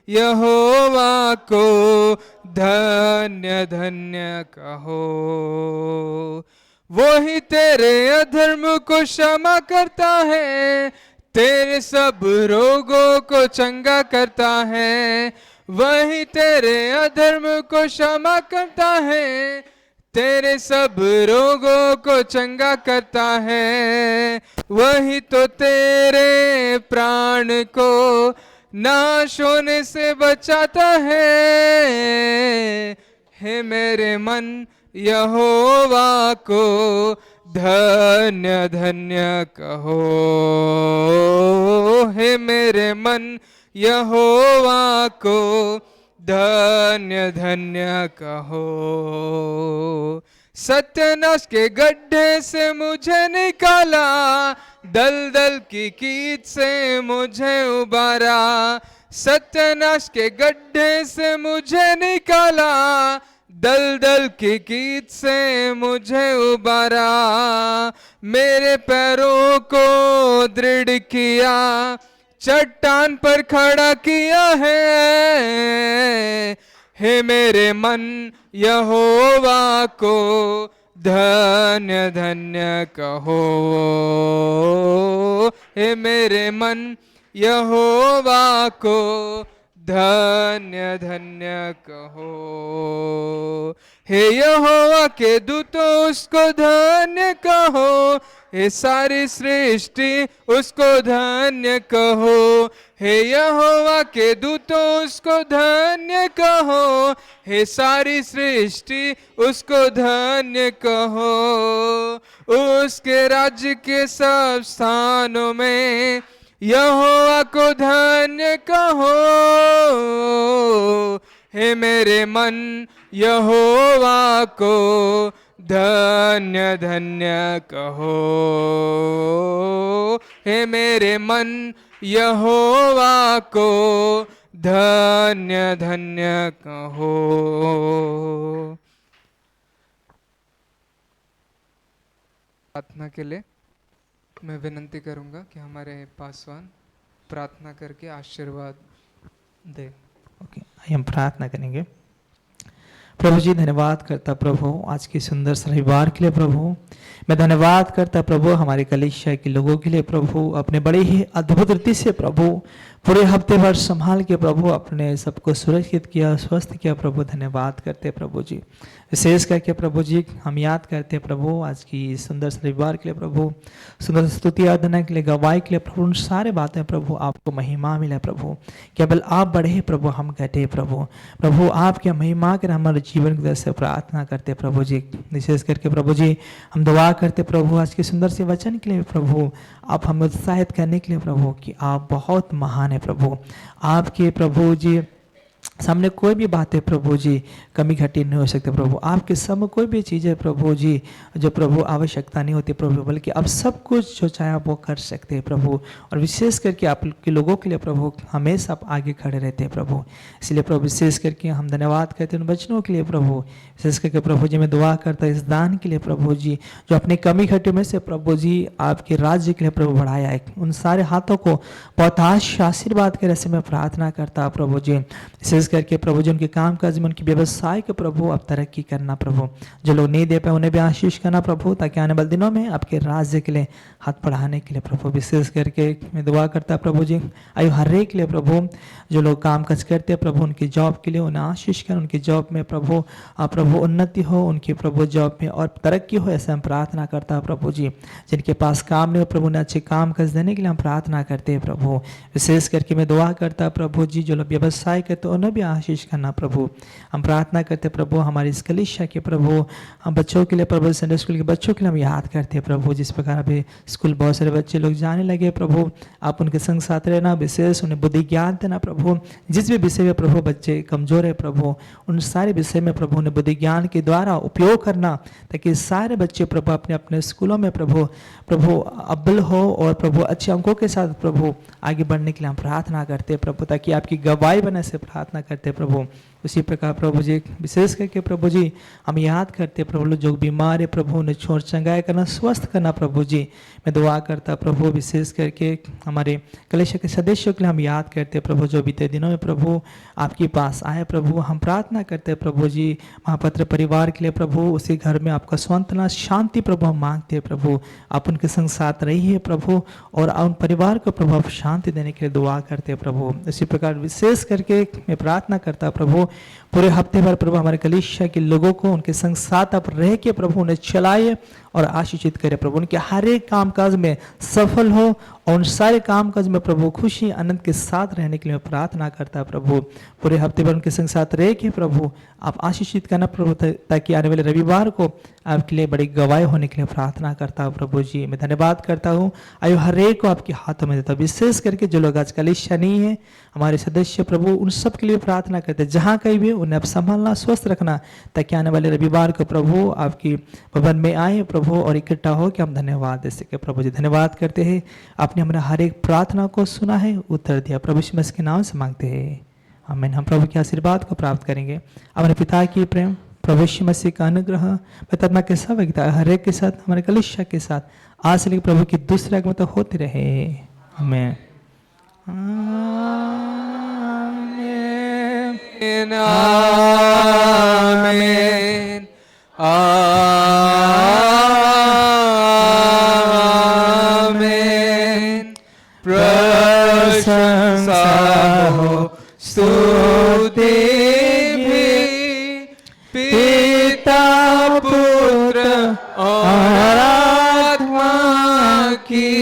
यहोवा को धन्य धन्य कहो। वो ही तेरे अधर्म को क्षमा करता है, तेरे सब रोगों को चंगा करता है। वही तेरे अधर्म को क्षमा करता है, तेरे सब रोगों को चंगा करता है। वही तो तेरे प्राण को नाश होने से बचाता है। हे मेरे मन यहोवा को धन्य धन्य कहो। हे मेरे मन यहोवा को धन्य धन्य कहो। सत्यानाश के गड्ढे से मुझे निकाला, दलदल की कीच से मुझे उबारा। सत्यानाश के गड्ढे से मुझे निकाला, दलदल की कीच से मुझे उबारा। मेरे पैरों को दृढ़ किया, चट्टान पर खड़ा किया है। हे मेरे मन यहोवा को धन्य धन्य कहो। हे मेरे मन यहोवा को धन्य धन्य कहो। हे यहोवा के दूतों उसको धन्य कहो। हे सारी सृष्टि उसको धन्य कहो। हे यहोवा के दूतों उसको धन्य कहो। हे सारी सृष्टि उसको धन्य कहो। उसके राज्य के सब स्थानों में यहोवा को धन्य कहो। हे मेरे मन यहोवा को धन्य धन्य कहो। हे मेरे मन यहोवा को धन्य धन्य कहो। प्रार्थना के लिए मैं विनंती करूंगा कि हमारे पासवान प्रार्थना करके आशीर्वाद ओके, हम प्रार्थना करेंगे। प्रभु जी धन्यवाद करता प्रभु आज की सुंदर रविवार के लिए प्रभु। मैं धन्यवाद करता प्रभु हमारे कलीसिया के लोगों के लिए प्रभु, अपने बड़े ही अद्भुत रीति से प्रभु पूरे हफ्ते भर संभाल के प्रभु अपने सबको सुरक्षित किया, स्वस्थ किया प्रभु। धन्यवाद करते प्रभु जी। विशेष करके प्रभु जी हम याद करते प्रभु आज की सुंदर रविवार के लिए प्रभु, सुंदर स्तुति आराधना के लिए, गवाही के लिए प्रभु, उन सारे बातें प्रभु आपको महिमा मिले प्रभु। केवल आप बढ़े प्रभु, हम घटे प्रभु। प्रभु आपके महिमा कर हमारे जीवन की तरह से प्रार्थना करते प्रभु जी। विशेष करके प्रभु जी हम दुआ करते प्रभु आज के सुंदर से वचन के लिए प्रभु, आप हमें उत्साहित करने के लिए प्रभु कि आप बहुत महान है प्रभु। आपके प्रभु जी सामने कोई भी बात है प्रभु जी कमी घटी नहीं हो सकती प्रभु। आपके सामने कोई भी चीज़ है प्रभु जी जो प्रभु आवश्यकता नहीं होती प्रभु, बल्कि आप सब कुछ जो चाहे वो कर सकते हैं प्रभु। और विशेष करके आप के लोगों के लिए प्रभु हमेशा आप आगे खड़े रहते हैं प्रभु। इसलिए प्रभु विशेष करके हम धन्यवाद करते हैं उन वचनों के लिए प्रभु। विशेष करके प्रभु जी मैं दुआ करता इस दान के लिए प्रभु जी, जो अपने कमी घटी में से प्रभु जी आपके राज्य के लिए प्रभु बढ़ाया है। उन सारे हाथों को बहुत आशीर्वाद के रस्ते में प्रार्थना करता प्रभु जी। विशेष करके प्रभु जी उनके काम काज में, उनकी व्यवसाय के प्रभु आप तरक्की करना प्रभु। जो लोग नहीं दे पाए उन्हें भी आशीष करना प्रभु, ताकि आने वाले दिनों में आपके राज्य के लिए हाथ बढ़ाने के लिए प्रभु। विशेष करके मैं दुआ करता प्रभु जी आयु हर एक के लिए प्रभु, जो लोग काम काज करते हैं प्रभु उनकी जॉब के लिए उन्हें आशीष कर, उनकी जॉब में प्रभु प्रभु उन्नति हो, उनकी प्रभु जॉब में और तरक्की हो, ऐसे हम प्रार्थना करता प्रभु जी। जिनके पास काम नहीं हो प्रभु उन्हें अच्छे काम काज देने के लिए हम प्रार्थना करते हैं प्रभु। विशेष करके मैं दुआ करता प्रभु जी जो लोग व्यवसाय करते उन्हें भी आशीष करना प्रभु। हम प्रार्थना करते प्रभु हमारी इस कलीसिया के प्रभु हम बच्चों के लिए प्रभु, संडे स्कूल के बच्चों के लिए हम याद करते हैं प्रभु। जिस प्रकार अभी स्कूल बहुत सारे बच्चे लोग जाने लगे प्रभु, आप उनके संग साथ रहना, विशेष उन्हें बुद्धि ज्ञान देना प्रभु। जिस भी विषय में प्रभु बच्चे कमजोर है प्रभु, उन सारे विषय में प्रभु उन्हें बुद्धि ज्ञान के द्वारा उपयोग करना, ताकि सारे बच्चे प्रभु अपने अपने स्कूलों में प्रभु अव्वल हो और प्रभु अच्छे अंकों के साथ प्रभु आगे बढ़ने के लिए हम प्रार्थना करते हैं प्रभु, ताकि आपकी गवाही बने से प्रार्थना करते प्रभु। उसी प्रकार प्रभु जी विशेष करके प्रभु जी हम याद करते प्रभु जो बीमार है प्रभु उन्हें छोड़ चंगाई करना, स्वस्थ करना प्रभु जी। मैं दुआ करता प्रभु विशेष करके हमारे कलीसिया के सदस्यों के लिए हम याद करते प्रभु, जो बीते दिनों में प्रभु आपके पास आए प्रभु। हम प्रार्थना करते प्रभु जी महापत्र परिवार के लिए प्रभु, उसी घर में आपका सांत्वना शांति प्रभु हम मांगते हैं प्रभु। आप उनके संग साथ रहिए प्रभु और उन परिवार को प्रभु आप शांति देने के लिए दुआ करते हैं प्रभु। इसी प्रकार विशेष करके मैं प्रार्थना करता प्रभु पूरे हफ्ते भर प्रभु हमारे कलीसिया के लोगों को उनके संग साथ आप रह के प्रभु उन्हें चलाए और आशीषित करे प्रभु। उनके हर एक कामकाज में सफल हो और उन सारे कामकाज में प्रभु खुशी आनंद के साथ रहने के लिए मैं प्रार्थना करता प्रभु। पूरे हफ्ते भर उनके संग साथ रह के प्रभु आप आशीषित करना प्रभु, ताकि आने वाले रविवार को आपके लिए बड़ी गवाही होने के लिए प्रार्थना करता हूँ प्रभु जी। मैं धन्यवाद करता हूँ, आयु हर एक को आपके हाथों में देता हूँ। विशेष करके जो लोग आज कलीसिया नहीं है हमारे सदस्य प्रभु, उन सब के लिए प्रार्थना करते हैं, जहाँ कहीं भी उन्हें आप संभालना, स्वस्थ रखना, ताकि आने वाले रविवार को प्रभु आपकी भवन में आए प्रभु और इकट्ठा हो कि हम धन्यवाद दे सके प्रभु जी। धन्यवाद करते हैं, आपने हमारा हर एक प्रार्थना को सुना है, उत्तर दिया प्रभु यीशु मसीह के नाम से मांगते हैं, आमीन। हम प्रभु के आशीर्वाद को प्राप्त करेंगे। हमारे पिता की प्रेम, प्रभु यीशु मसीह का अनुग्रह, पवित्र के सब हर एक के साथ, हमारे कलीसिया के साथ आज से लेकर प्रभु की दूसरे आगमन तक होते रहे, आमीन। आमीन आमीन आमीन। प्रशंसा हो स्तुति भी पिता पुत्र और आत्मा की,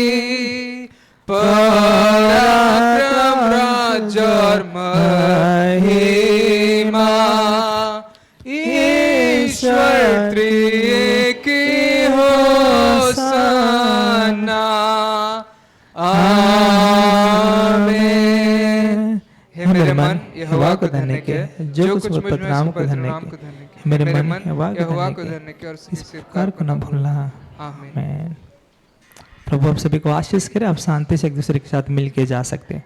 पराक्रम राज्य और महिमा ईश्वर त्रिएक होसन्ना, आमीन। हे मेरे मन यहोवा को धन्य के, जो कुछ मुझ में नाम को धन्य के, मेरे मन यहोवा को धन्य के और इस प्रकार को न भूलना, आमीन। प्रभु आप सभी को आशीष करे, आप शांति से एक दूसरे के साथ मिल के जा सकते हैं।